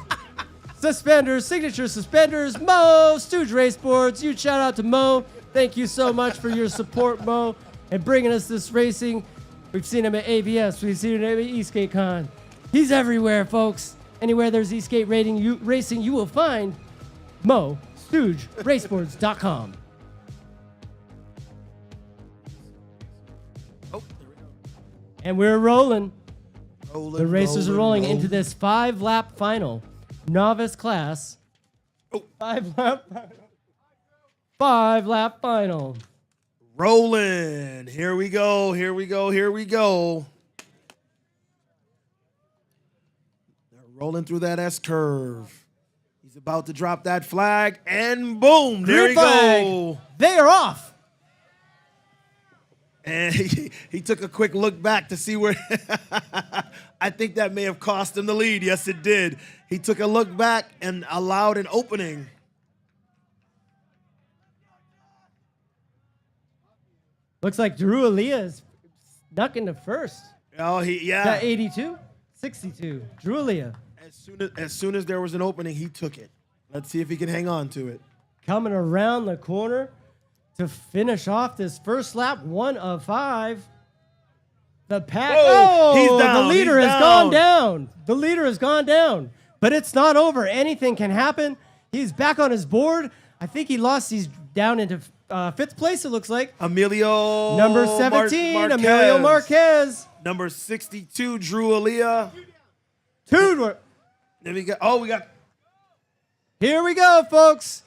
Suspenders, signature suspenders. Mo, Stooge Race Boards. Huge shout out to Mo. Thank you so much for your support, Mo, and bringing us this racing. We've seen him at ABS. We've seen him at Eastgatecon. He's everywhere, folks. Anywhere there's Eastgate racing, you will find Mo, StoogeRaceboards.com. And we're rolling. The racers are rolling into this 5-lap final. Novice class. 5-lap final. 5-lap final. Rolling. Here we go. Here we go. Here we go. They're rolling through that S curve. He's about to drop that flag, and boom, there we go. They are off. And he took a quick look back to see where I think that may have cost him the lead. Yes, it did. He took a look back and allowed an opening. Looks like Drew Aaliyah is snuck into first. Oh, yeah. That 82? 62. Drew Aaliyah. As soon as there was an opening, he took it. Let's see if he can hang on to it. Coming around the corner to finish off this first lap, 1 of 5. The pack. Whoa, he's down, the leader has gone down. The leader has gone down. But it's not over. Anything can happen. He's back on his board. I think he lost his down into 5th place, it looks like. Emilio. Number 17, Emilio Marquez. Number 62, Drew Aaliyah. Then we got. Here we go, folks.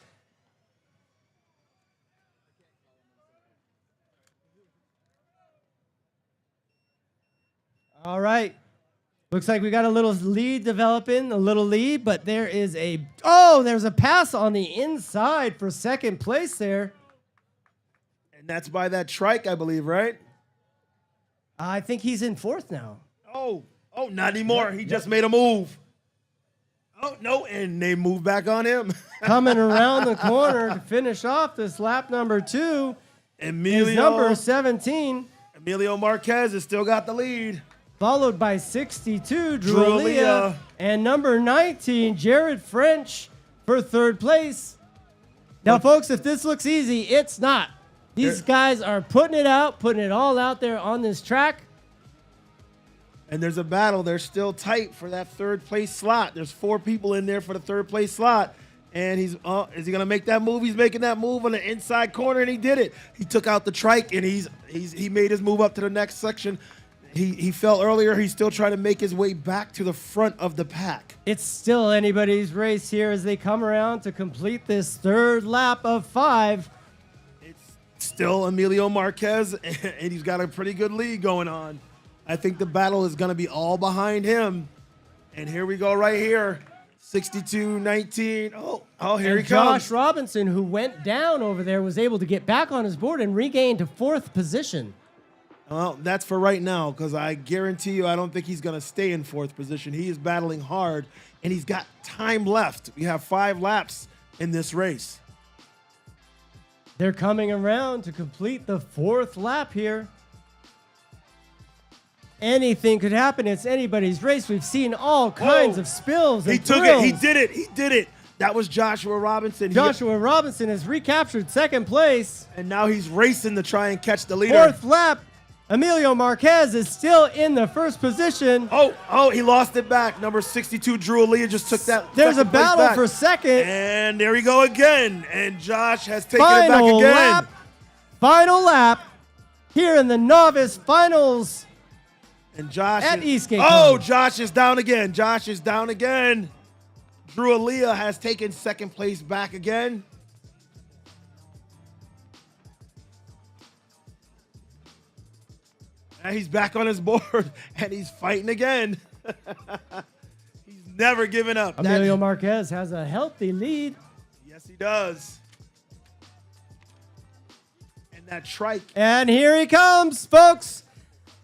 All right. Looks like we got a little lead developing, but there is there's a pass on the inside for 2nd place there. And that's by that trike, I believe, right? I think he's in 4th now. Oh, not anymore. He just made a move. Oh, no, and they move back on him. Coming around the corner to finish off this lap number 2 is number 17. Emilio Marquez has still got the lead. Followed by 62, Drew Aaliyah. And number 19, Jared French for 3rd place. Now, folks, if this looks easy, it's not. These guys are putting it all out there on this track. And there's a battle. They're still tight for that 3rd place slot. There's 4 people in there for the 3rd place slot. And is he going to make that move? He's making that move on the inside corner, and he did it. He took out the trike, and he made his move up to the next section. He fell earlier. He's still trying to make his way back to the front of the pack. It's still anybody's race here as they come around to complete this 3rd lap of 5. It's still Emilio Marquez, and he's got a pretty good lead going on. I think the battle is going to be all behind him. And here we go right here. 62-19. Oh, here he comes. Josh Robinson, who went down over there, was able to get back on his board and regain to 4th position. Well, that's for right now, because I guarantee you I don't think he's going to stay in 4th position. He is battling hard, and he's got time left. We have 5 laps in this race. They're coming around to complete the 4th lap here. Anything could happen. It's anybody's race. We've seen all kinds of spills. He took it. He did it. That was Joshua Robinson. Joshua Robinson has recaptured 2nd place. And now he's racing to try and catch the leader. 4th lap. Emilio Marquez is still in the 1st position. Oh, he lost it back. Number 62, Drew Aaliyah, just took that. There's a battle for 2nd. And there we go again. And Josh has taken it back again. Final lap here in the Novice Finals. And Josh at Eastgatecon. Oh, Josh is down again. Drew Aaliyah has taken 2nd place back again. And he's back on his board, and he's fighting again. He's never given up. Emilio Marquez has a healthy lead. Yes, he does. And that trike. And here he comes, folks.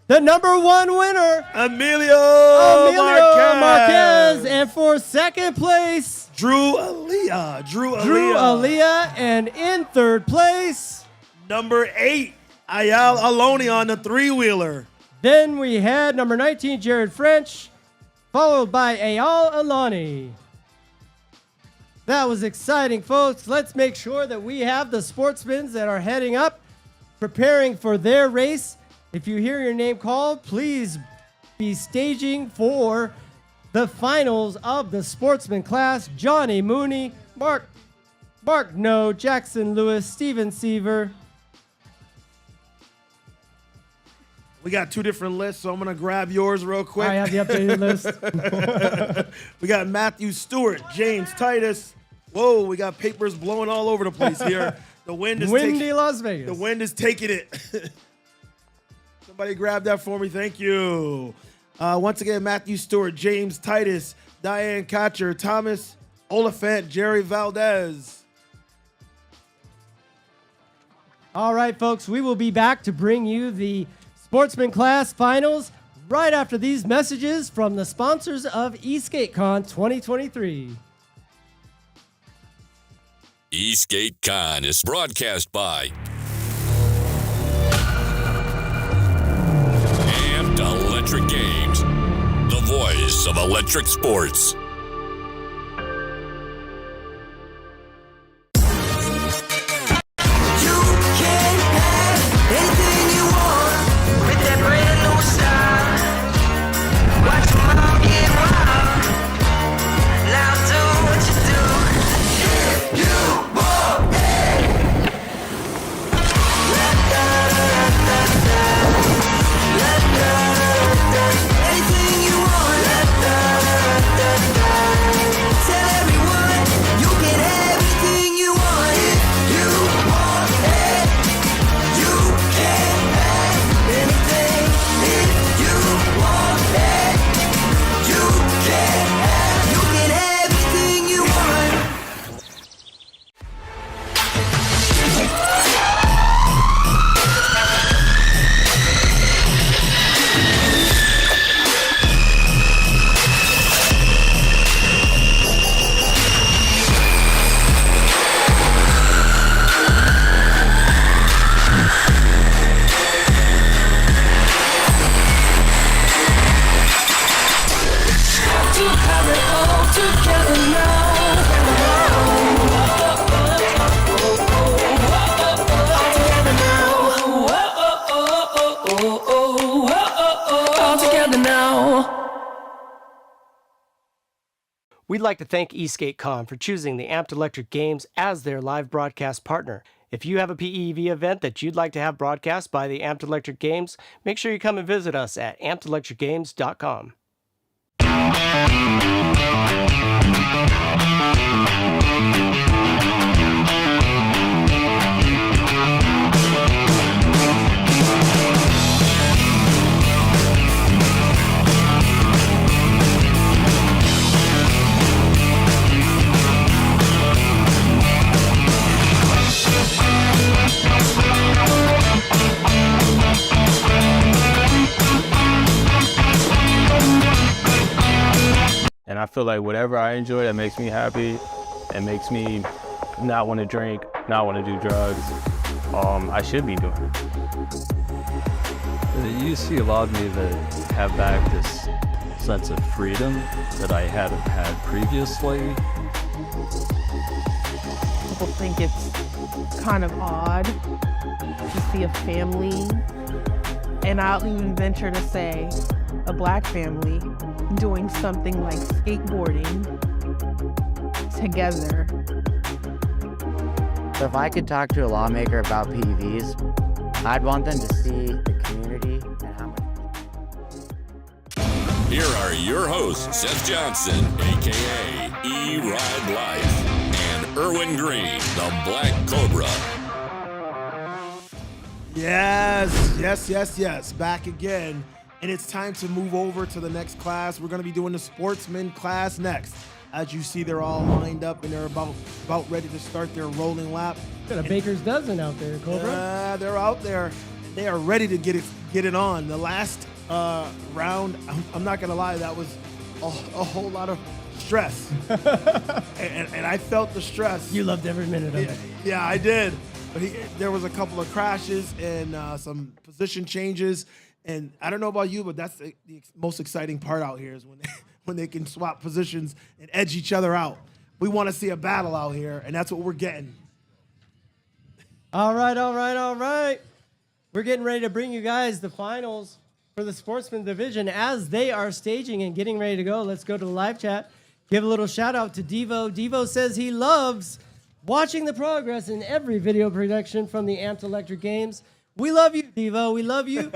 The number 1 winner, Emilio Marquez. And for 2nd place, Drew Aaliyah. And in 3rd place, number 8, Ayal Aloni on the 3-wheeler. Then we had number 19, Jared French, followed by Ayal Alani. That was exciting, folks. Let's make sure that we have the sportsmen that are heading up, preparing for their race. If you hear your name called, please be staging for the finals of the sportsman class. Johnny Mooney, Mark No, Jackson Lewis, Steven Seaver. We got 2 different lists, so I'm going to grab yours real quick. I have the updated list. We got Matthew Stewart, James Titus. Whoa, we got papers blowing all over the place here. The wind is windy Las Vegas. The wind is taking it. Somebody grab that for me. Thank you. Once again, Matthew Stewart, James Titus, Diane Kotcher, Thomas Oliphant, Jerry Valdez. All right, folks, we will be back to bring you the Sportsman Class Finals right after these messages from the sponsors of Eastgatecon 2023. ESK8Con is broadcast by Amped Electric Games, the voice of electric sports. We'd like to thank Eastgatecon for choosing the Amped Electric Games as their live broadcast partner. If you have a PEV event that you'd like to have broadcast by the Amped Electric Games, make sure you come and visit us at ampedelectricgames.com. And I feel like whatever I enjoy that makes me happy and makes me not want to drink, not want to do drugs, I should be doing it. The ESC allowed me to have back this sense of freedom that I hadn't had previously. People think it's kind of odd to see a family, and I'll even venture to say a black family, doing something like skateboarding together. So if I could talk to a lawmaker about PEVs, I'd want them to see the community and how much. Here are your hosts, Seth Johnson, aka E-Ride Life, and Erwin Green, the Black Cobra. Yes. Back again. And it's time to move over to the next class. We're going to be doing the Sportsman class next. As you see, they're all lined up and they're about ready to start their rolling lap. Got a baker's dozen out there, Cobra. They're out there. They are ready to get it on. The last round, I'm not going to lie, that was a whole lot of stress. and I felt the stress. You loved every minute of it. Yeah, I did. But there was a couple of crashes and some position changes. And I don't know about you, but that's the most exciting part out here is when they can swap positions and edge each other out. We want to see a battle out here, and that's what we're getting. All right. We're getting ready to bring you guys the finals for the Sportsman division as they are staging and getting ready to go. Let's go to the live chat. Give a little shout out to Devo. Devo says he loves watching the progress in every video production from the Amped Electric Games. We love you, Devo. We love you.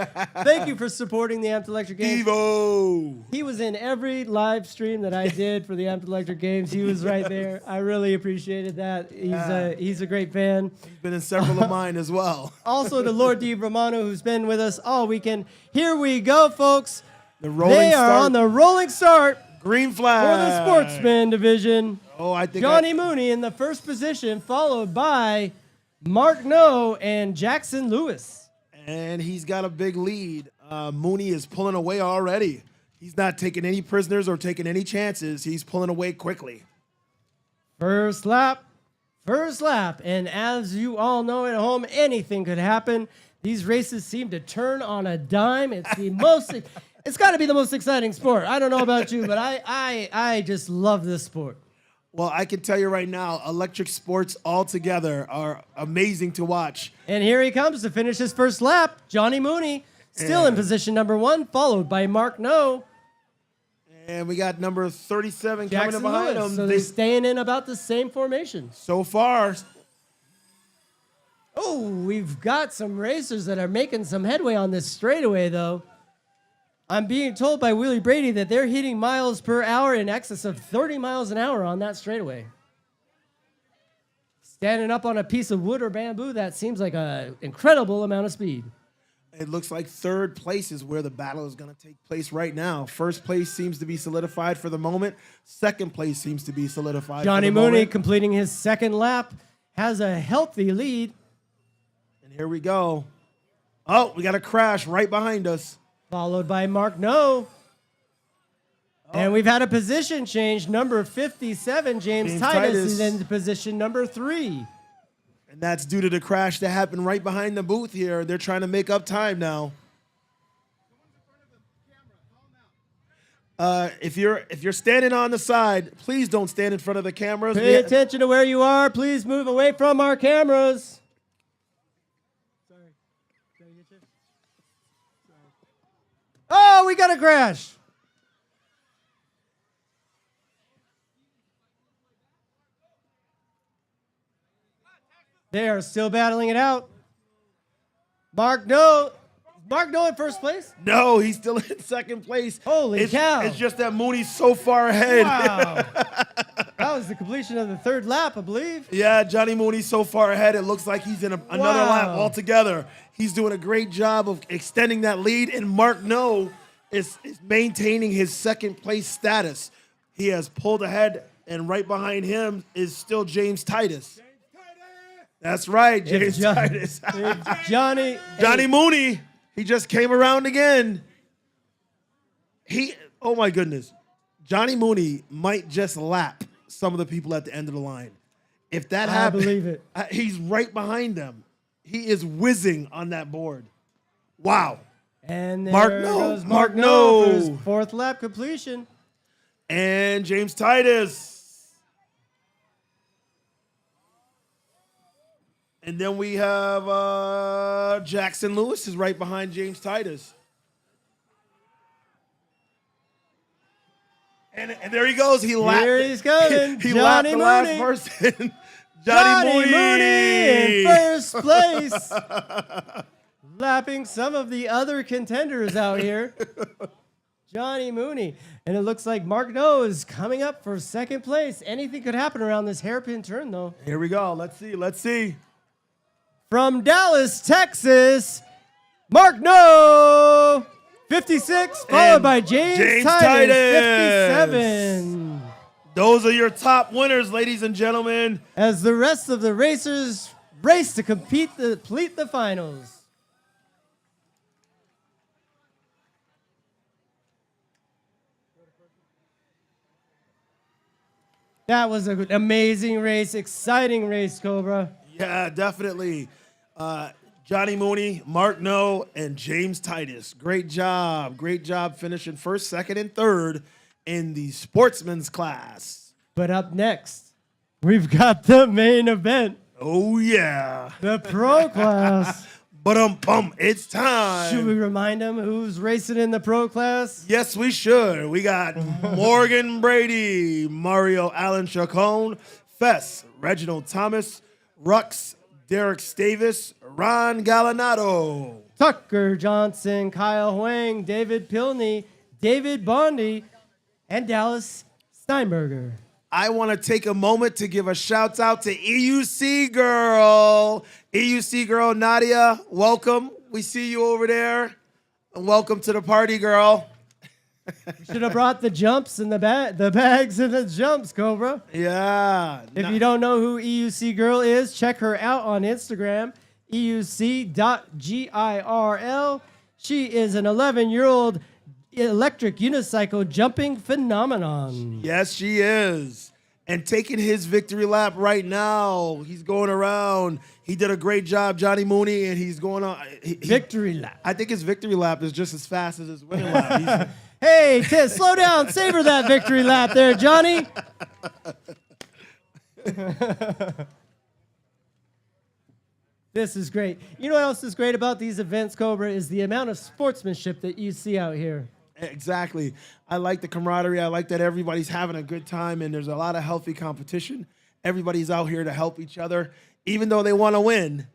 Thank you for supporting the Amped Electric Games. Devo! He was in every live stream that I did for the Amped Electric Games. He was right there. I really appreciated that. He's a great fan. He's been in several of mine as well. Also to Lord Di Romano, who's been with us all weekend. Here we go, folks. They are on the rolling start. Green flag. For the Sportsman division. Oh, I think Johnny Mooney in the first position, followed by Mark No and Jackson Lewis. And he's got a big lead. Mooney is pulling away already. He's not taking any prisoners or taking any chances. He's pulling away quickly. First lap. And as you all know at home, anything could happen. These races seem to turn on a dime. It's the most. It's got to be the most exciting sport. I don't know about you, but I just love this sport. Well, I can tell you right now, electric sports altogether are amazing to watch. And here he comes to finish his first lap. Johnny Mooney, still in position number 1, followed by Mark No. And we got number 37 Jackson coming in behind Lewis. him. So they're staying in about the same formation. So far. Oh, we've got some racers that are making some headway on this straightaway, though. I'm being told by Willie Brady that they're hitting miles per hour in excess of 30 miles an hour on that straightaway. Standing up on a piece of wood or bamboo, that seems like an incredible amount of speed. It looks like third place is where the battle is going to take place right now. First place seems to be solidified for the moment. Second place seems to be solidified Johnny for the Mooney moment. completing his second lap has a healthy lead. And here we go. Oh, we got a crash right behind us. Followed by Mark No. And we've had a position change. Number 57, James Titus is in position number 3. And that's due to the crash that happened right behind the booth here. They're trying to make up time now. If you're standing on the side, please don't stand in front of the cameras. Pay attention to where you are. Please move away from our cameras. Oh, we got a crash. They are still battling it out. Mark No in first place? No, he's still in second place. Holy cow. It's just that Mooney's so far ahead. Wow. That was the completion of the third lap, I believe. Yeah, Johnny Mooney's so far ahead, it looks like he's in another lap altogether. He's doing a great job of extending that lead, and Mark No is maintaining his second place status. He has pulled ahead, and right behind him is still James Titus. That's right, James Titus. Johnny Mooney, he just came around again. Oh my goodness. Johnny Mooney might just lap some of the people at the end of the line. If that happens, I believe it. He's right behind them. He is whizzing on that board. Wow. And there goes Mark No for his fourth lap completion. And James Titus. And then we have Jackson Lewis is right behind James Titus. And there he goes. Here he's coming. He Johnny lapped the Mooney. last person. Johnny Mooney in first place. Lapping some of the other contenders out here. Johnny Mooney. And it looks like Mark No is coming up for second place. Anything could happen around this hairpin turn, though. Here we go. Let's see. From Dallas, Texas, Mark No, 56, followed by James Titus, 57. Those are your top winners, ladies and gentlemen. As the rest of the racers race to complete the finals. That was an amazing race, exciting race, Cobra. Yeah, definitely. Johnny Mooney, Mark No, and James Titus. Great job. Great job finishing first, second, and third in the Sportsman's class. But up next, we've got the main event. Oh, yeah. The pro class. It's time. Should we remind them who's racing in the pro class? Yes, we should. We got Morgan Brady, Mario Allen Chacon, Fess, Reginald Thomas, Rux, Derek Stavis, Ron Gallinado, Tucker Johnson, Kyle Huang, David Pilney, David Bondi, and Dallas Steinberger. I want to take a moment to give a shout out to EUC girl. EUC girl Nadia, welcome. We see you over there. And welcome to the party, girl. You should have brought the jumps and the bags and the jumps, Cobra. Yeah. If you don't know who EUC Girl is, check her out on Instagram, euc.girl. She is an 11-year-old electric unicycle jumping phenomenon. Yes, she is. And taking his victory lap right now. He's going around. He did a great job, Johnny Mooney, and he's going on. Victory lap. I think his victory lap is just as fast as his winning lap. Hey, slow down. Savor that victory lap there, Johnny. This is great. You know what else is great about these events, Cobra, is the amount of sportsmanship that you see out here. Exactly. I like the camaraderie. I like that everybody's having a good time, and there's a lot of healthy competition. Everybody's out here to help each other. Even though they want to win,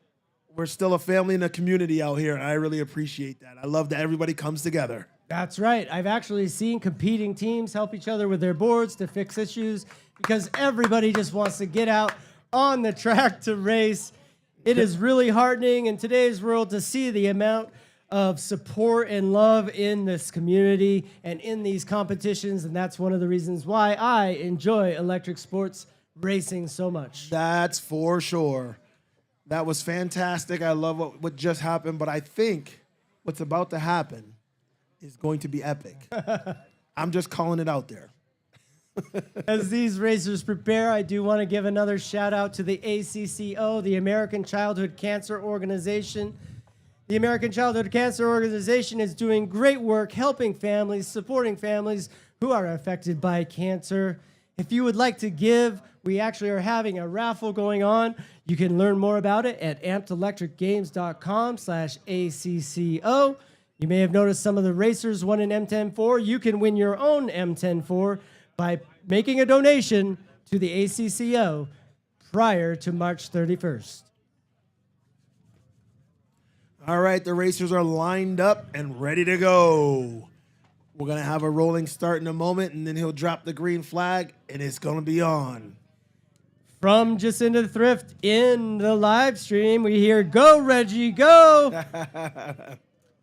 we're still a family and a community out here, and I really appreciate that. I love that everybody comes together. That's right. I've actually seen competing teams help each other with their boards to fix issues because everybody just wants to get out on the track to race. It is really heartening in today's world to see the amount of support and love in this community and in these competitions, and that's one of the reasons why I enjoy electric sports racing so much. That's for sure. That was fantastic. I love what just happened, but I think what's about to happen is going to be epic. I'm just calling it out there. As these racers prepare, I do want to give another shout out to the ACCO, the American Childhood Cancer Organization. The American Childhood Cancer Organization is doing great work helping families, supporting families who are affected by cancer. If you would like to give, we actually are having a raffle going on. You can learn more about it at ampedelectricgames.com/ACCO. You may have noticed some of the racers won an M104. You can win your own M104 by making a donation to the ACCO prior to March 31st. All right, the racers are lined up and ready to go. We're going to have a rolling start in a moment, and then he'll drop the green flag, and it's going to be on. From Jacinda Thrift in the live stream, we hear, "Go, Reggie, go!"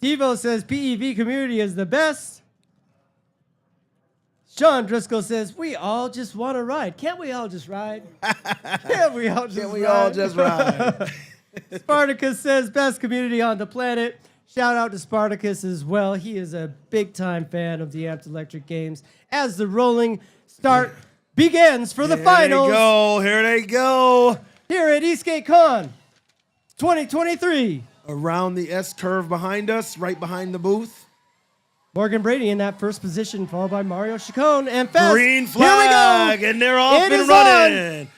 Devo says, "PEV community is the best." Sean Driscoll says, "We all just want to ride. Can't we all just ride? Can't we all just ride? Spartacus says, "Best community on the planet." Shout out to Spartacus as well. He is a big-time fan of the Amped Electric Games. As the rolling start begins for the finals. Here they go. Here at Eastgatecon 2023. Around the S curve behind us, right behind the booth. Morgan Brady in that first position, followed by Mario Chacon and Fez. Green flag, and they're off and running.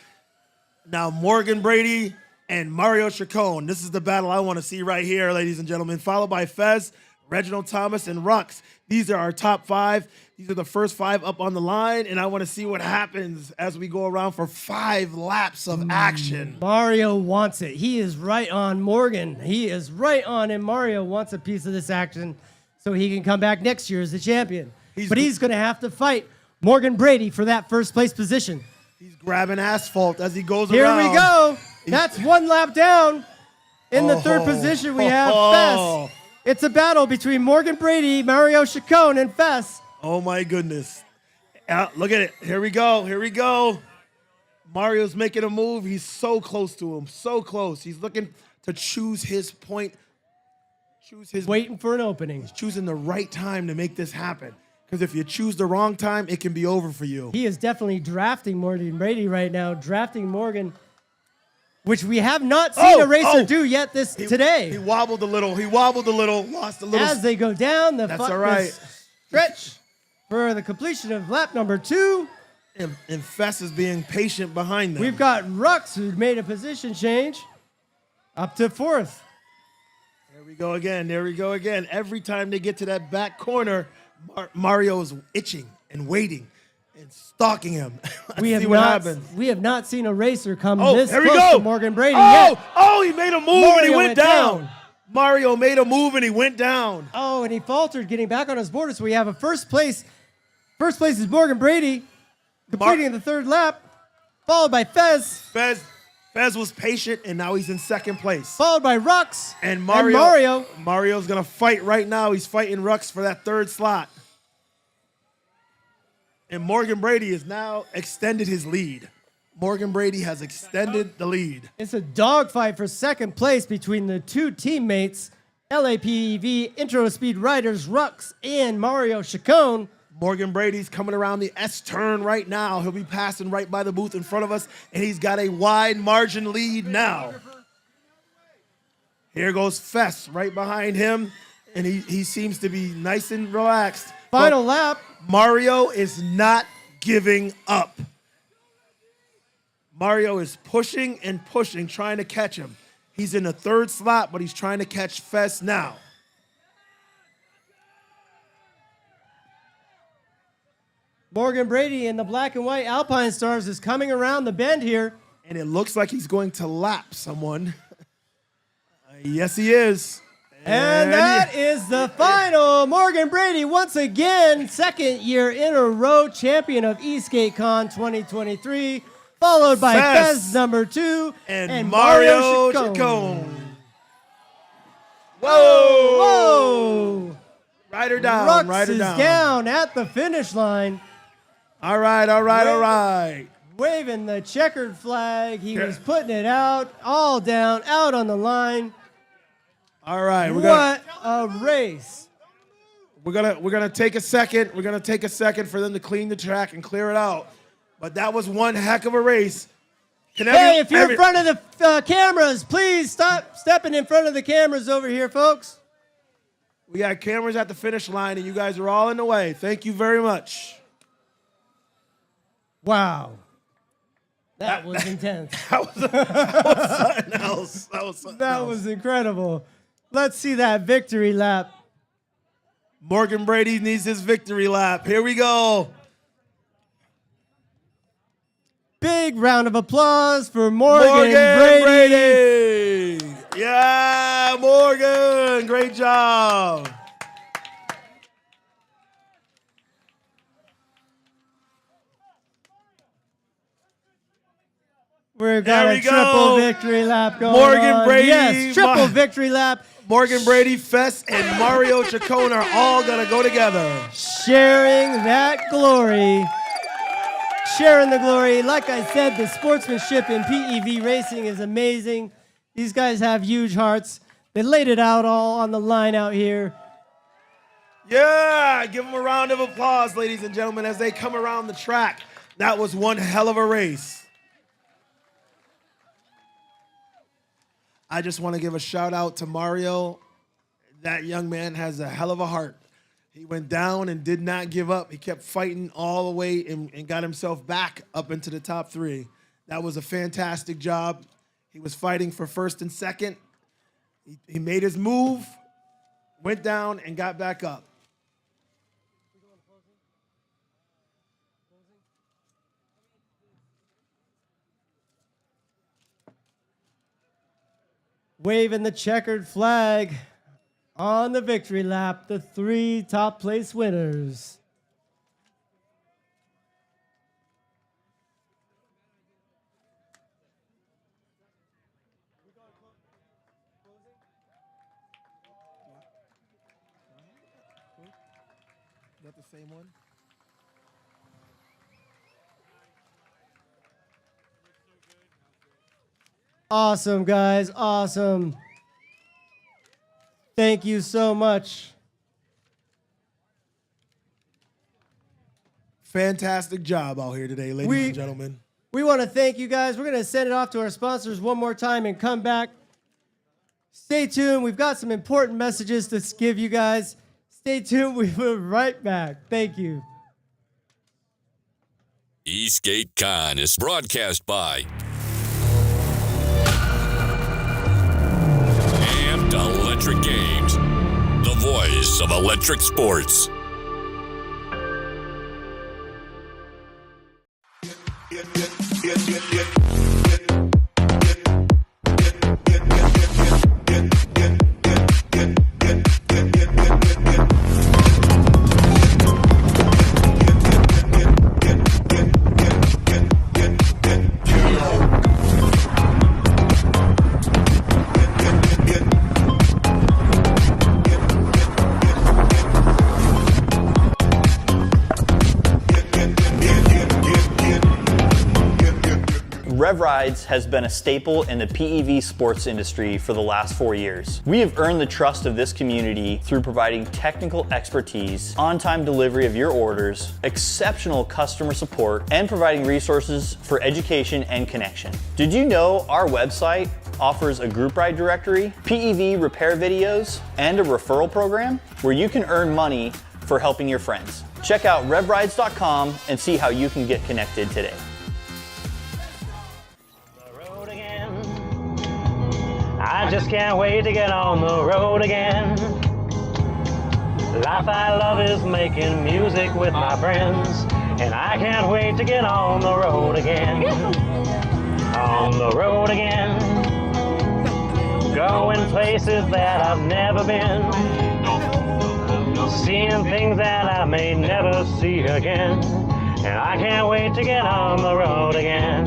Now Morgan Brady and Mario Chacon. This is the battle I want to see right here, ladies and gentlemen. Followed by Fez, Reginald Thomas, and Rux. These are our top 5. These are the first 5 up on the line, and I want to see what happens as we go around for 5 laps of action. Mario wants it. He is right on Morgan. He is right on, and Mario wants a piece of this action so he can come back next year as the champion. But he's going to have to fight Morgan Brady for that first place position. He's grabbing asphalt as he goes Here around. we go. That's 1 lap down. In the third position, we have Fess. It's a battle between Morgan Brady, Mario Chacon, and Fess. Oh, my goodness. Look at it. Here we go. Here we go. Mario's making a move. He's so close to him. So close. He's looking to choose his point. Waiting for an opening. He's choosing the right time to make this happen. Because if you choose the wrong time, it can be over for you. He is definitely drafting Morgan Brady right now. Drafting Morgan, which we have not seen a racer do yet today. He wobbled a little. He wobbled a little. Lost a little. As they go down, that's all right. Stretch for the completion of lap number 2. And Fess is being patient behind them. We've got Rux, who made a position change, up to 4th. There we go again. There we go again. Every time they get to that back corner, Mario's itching and waiting and stalking him. We have not seen a racer come this there we close go. to Morgan Brady yet. Oh, he made a move and he went down. Mario made a move and he went down. Oh, and he faltered getting back on his border. So we have a first place. First place is Morgan Brady, completing the 3rd lap, followed by Fez. Fez was patient, and now he's in 2nd place. Followed by Rux and Mario. Mario's going to fight right now. He's fighting Rux for that 3rd slot. And Morgan Brady has now extended his lead. Morgan Brady has extended the lead. It's a dogfight for 2nd place between the 2 teammates, LAPEV Intro Speed Riders Rux and Mario Chacon. Morgan Brady's coming around the S turn right now. He'll be passing right by the booth in front of us, and he's got a wide margin lead now. Here goes Fess right behind him, and he seems to be nice and relaxed. Final lap. Mario is not giving up. Mario is pushing and pushing, trying to catch him. He's in the 3rd slot, but he's trying to catch Fess now. Morgan Brady in the black and white Alpine Stars is coming around the bend here. And it looks like he's going to lap someone. Yes, he is. And that is the final. Morgan Brady, once again, 2nd year in a row, champion of Eastgatecon 2023, followed by Fez number 2 and Mario Chacon. Whoa! Ride her down, Rux ride her down. is down at the finish line. All right. Waving the checkered flag. He was putting it out, all down, out on the line. All right. What a race. We're gonna take a second. We're gonna take a second for them to clean the track and clear it out. But that was one heck of a race. If you're in front of the cameras, please stop stepping in front of the cameras over here, folks. We got cameras at the finish line, and you guys are all in the way. Thank you very much. Wow. That was intense. That was something else. That was incredible. Let's see that victory lap. Morgan Brady needs his victory lap. Here we go. Big round of applause for Morgan Brady. Yeah, Morgan, great job. We've got There a we triple go. victory lap going Morgan on. Brady, Yes, triple victory lap. Morgan Brady, Fess, and Mario Chacon are all gonna go together. Sharing that glory. Sharing the glory. Like I said, the sportsmanship in PEV racing is amazing. These guys have huge hearts. They laid it out all on the line out here. Yeah, give them a round of applause, ladies and gentlemen, as they come around the track. That was one hell of a race. I just want to give a shout out to Mario. That young man has a hell of a heart. He went down and did not give up. He kept fighting all the way and got himself back up into the top 3. That was a fantastic job. He was fighting for first and second. He made his move, went down, and got back up. Waving the checkered flag on the victory lap, the 3 top place winners. Is that the same one? Awesome, guys. Awesome. Thank you so much. Fantastic job out here today, ladies and gentlemen. We want to thank you guys. We're going to send it off to our sponsors one more time and come back. Stay tuned. We've got some important messages to give you guys. Stay tuned. We will be right back. Thank you. ESK8Con is broadcast by Amped Electric Games, the voice of electric sports. Rev Rides has been a staple in the PEV sports industry for the last 4 years. We have earned the trust of this community through providing technical expertise, on-time delivery of your orders, exceptional customer support, and providing resources for education and connection. Did you know our website offers a group ride directory, PEV repair videos, and a referral program where you can earn money for helping your friends? Check out revrides.com and see how you can get connected today. I just can't wait to get on the road again. Life I love is making music with my friends, and I can't wait to get on the road again. On the road again. Going places that I've never been. Seeing things that I may never see again. And I can't wait to get on the road again.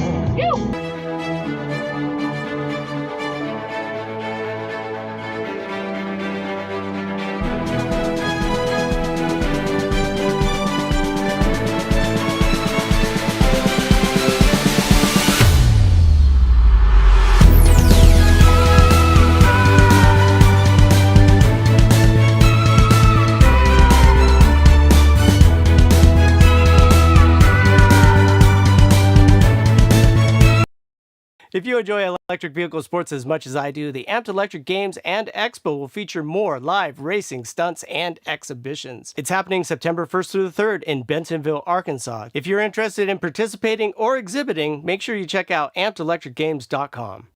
If you enjoy electric vehicle sports as much as I do, the Amped Electric Games and Expo will feature more live racing, stunts, and exhibitions. It's happening September 1st through the 3rd in Bentonville, Arkansas. If you're interested in participating or exhibiting, make sure you check out ampedelectricgames.com.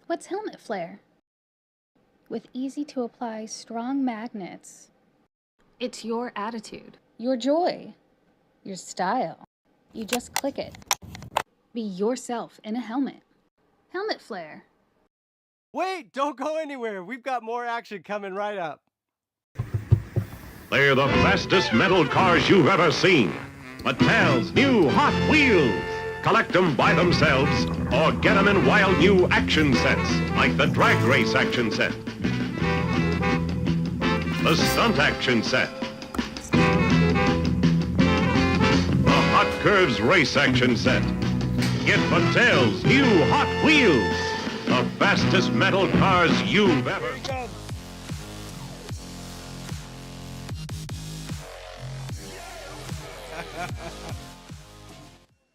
What's helmet flare? With easy to apply strong magnets. It's your attitude, your joy, your style. You just click it. Be yourself in a helmet. Helmet flare. Wait, don't go anywhere. We've got more action coming right up. They're the fastest metal cars you've ever seen. Mattel's new Hot Wheels. Collect them by themselves or get them in wild new action sets, like the drag race action set, the stunt action set, the Hot Curves race action set. Get Mattel's new Hot Wheels, the fastest metal cars you've ever seen.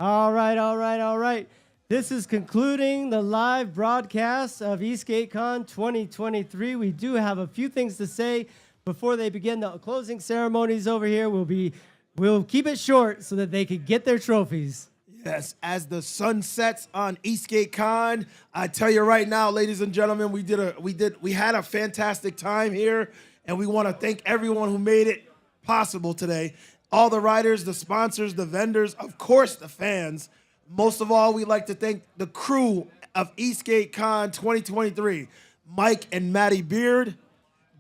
All right. This is concluding the live broadcast of Eastgatecon 2023. We do have a few things to say before they begin the closing ceremonies over here. We'll keep it short so that they can get their trophies. Yes, as the sun sets on Eastgatecon, I tell you right now, ladies and gentlemen, we had a fantastic time here, and we want to thank everyone who made it possible today. All the riders, the sponsors, the vendors, of course, the fans. Most of all, we'd like to thank the crew of Eastgatecon 2023, Mike and Maddie Beard,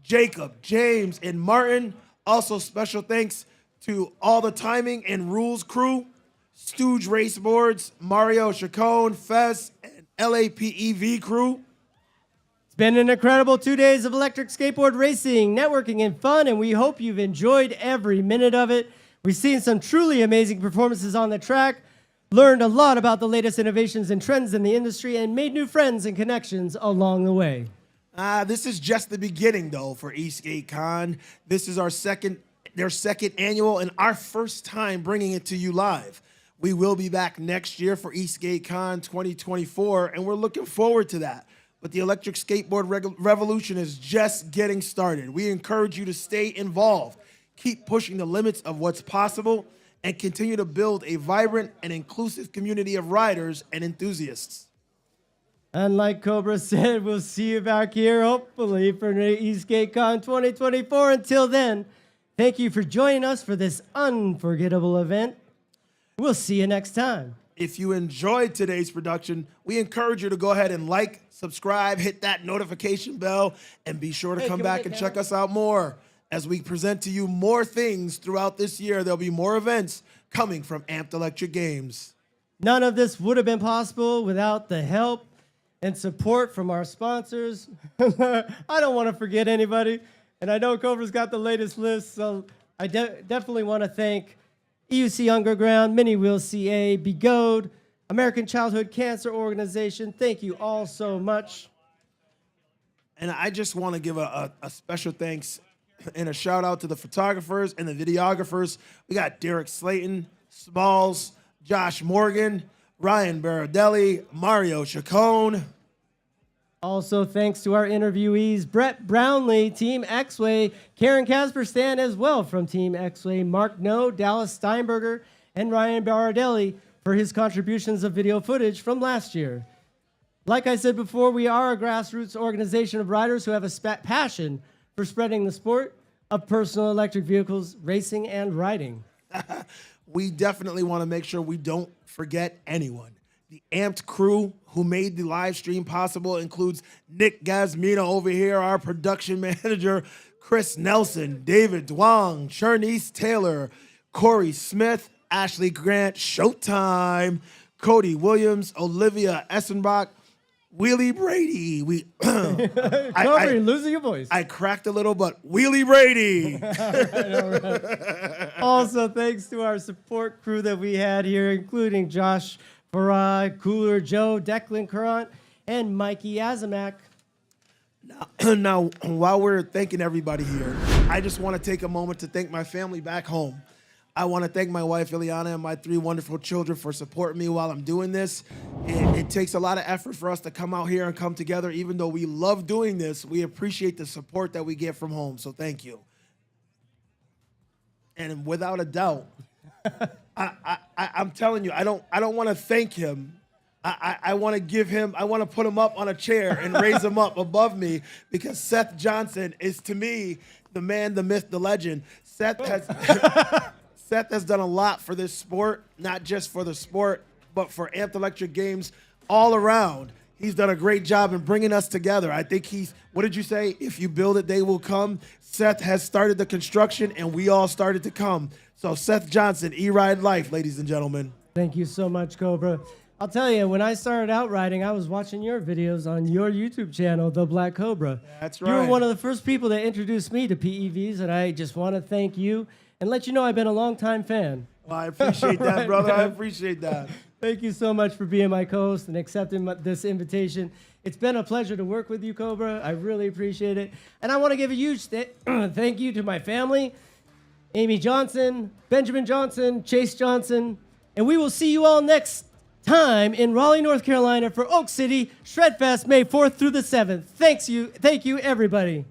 Jacob, James, and Martin. Also, special thanks to all the timing and rules crew, Stooge Race Boards, Mario Chacon, Fez, and LAPEV crew. It's been an incredible 2 days of electric skateboard racing, networking, and fun, and we hope you've enjoyed every minute of it. We've seen some truly amazing performances on the track, learned a lot about the latest innovations and trends in the industry, and made new friends and connections along the way. This is just the beginning, though, for Eastgatecon. This is their second annual, and our first time bringing it to you live. We will be back next year for Eastgatecon 2024, and we're looking forward to that. But the electric skateboard revolution is just getting started. We encourage you to stay involved, keep pushing the limits of what's possible, and continue to build a vibrant and inclusive community of riders and enthusiasts. And like Cobra said, we'll see you back here, hopefully, for Eastgatecon 2024. Until then, thank you for joining us for this unforgettable event. We'll see you next time. If you enjoyed today's production, we encourage you to go ahead and like, subscribe, hit that notification bell, and be sure to come back and check us out more. As we present to you more things throughout this year, there'll be more events coming from Amped Electric Games. None of this would have been possible without the help and support from our sponsors. I don't want to forget anybody, and I know Cobra's got the latest list, so I definitely want to thank EUC Underground, Mini Wheel CA, Begode, American Childhood Cancer Organization. Thank you all so much. And I just want to give a special thanks and a shout out to the photographers and the videographers. We got Derek Slayton, Smalls, Josh Morgan, Ryan Baradelli, Mario Chacon. Also, thanks to our interviewees, Brett Brownlee, Team X-Way, Karen Kasperstan as well from Team X-Way, Mark No, Dallas Steinberger, and Ryan Baradelli for his contributions of video footage from last year. Like I said before, we are a grassroots organization of riders who have a passion for spreading the sport of personal electric vehicles, racing, and riding. We definitely want to make sure we don't forget anyone. The Amped crew who made the live stream possible includes Nick Gazmina over here, our production manager, Chris Nelson, David Dwang, Shernice Taylor, Corey Smith, Ashley Grant, Showtime, Cody Williams, Olivia Essenbach, Wheelie Brady. You're losing your voice. I cracked a little, but Wheelie Brady. All right. Also, thanks to our support crew that we had here, including Josh Farad, Cooler Joe, Declan Currant, and Mikey Azamak. Now, while we're thanking everybody here, I just want to take a moment to thank my family back home. I want to thank my wife, Ileana, and my 3 wonderful children for supporting me while I'm doing this. It takes a lot of effort for us to come out here and come together. Even though we love doing this, we appreciate the support that we get from home, so thank you. And without a doubt, I'm telling you, I don't want to thank him I want to give him, I want to put him up on a chair and raise him up above me, because Seth Johnson is, to me, the man, the myth, the legend. Seth has done a lot for this sport, not just for the sport, but for Amped Electric Games all around. He's done a great job in bringing us together. I think what did you say? If you build it, they will come. Seth has started the construction, and we all started to come. So Seth Johnson, E-Ride Life, ladies and gentlemen. Thank you so much, Cobra. I'll tell you, when I started out riding, I was watching your videos on your YouTube channel, The Black Cobra. That's You right. were one of the first people that introduced me to PEVs, and I just want to thank you and let you know I've been a longtime fan. Well, I appreciate that, Right, brother. I man. appreciate that. Thank you so much for being my co-host and accepting this invitation. It's been a pleasure to work with you, Cobra. I really appreciate it. And I want to give a huge thank you to my family, Amy Johnson, Benjamin Johnson, Chase Johnson, and we will see you all next time in Raleigh, North Carolina for Oak City Shredfest, May 4th through the 7th. Thank you, everybody.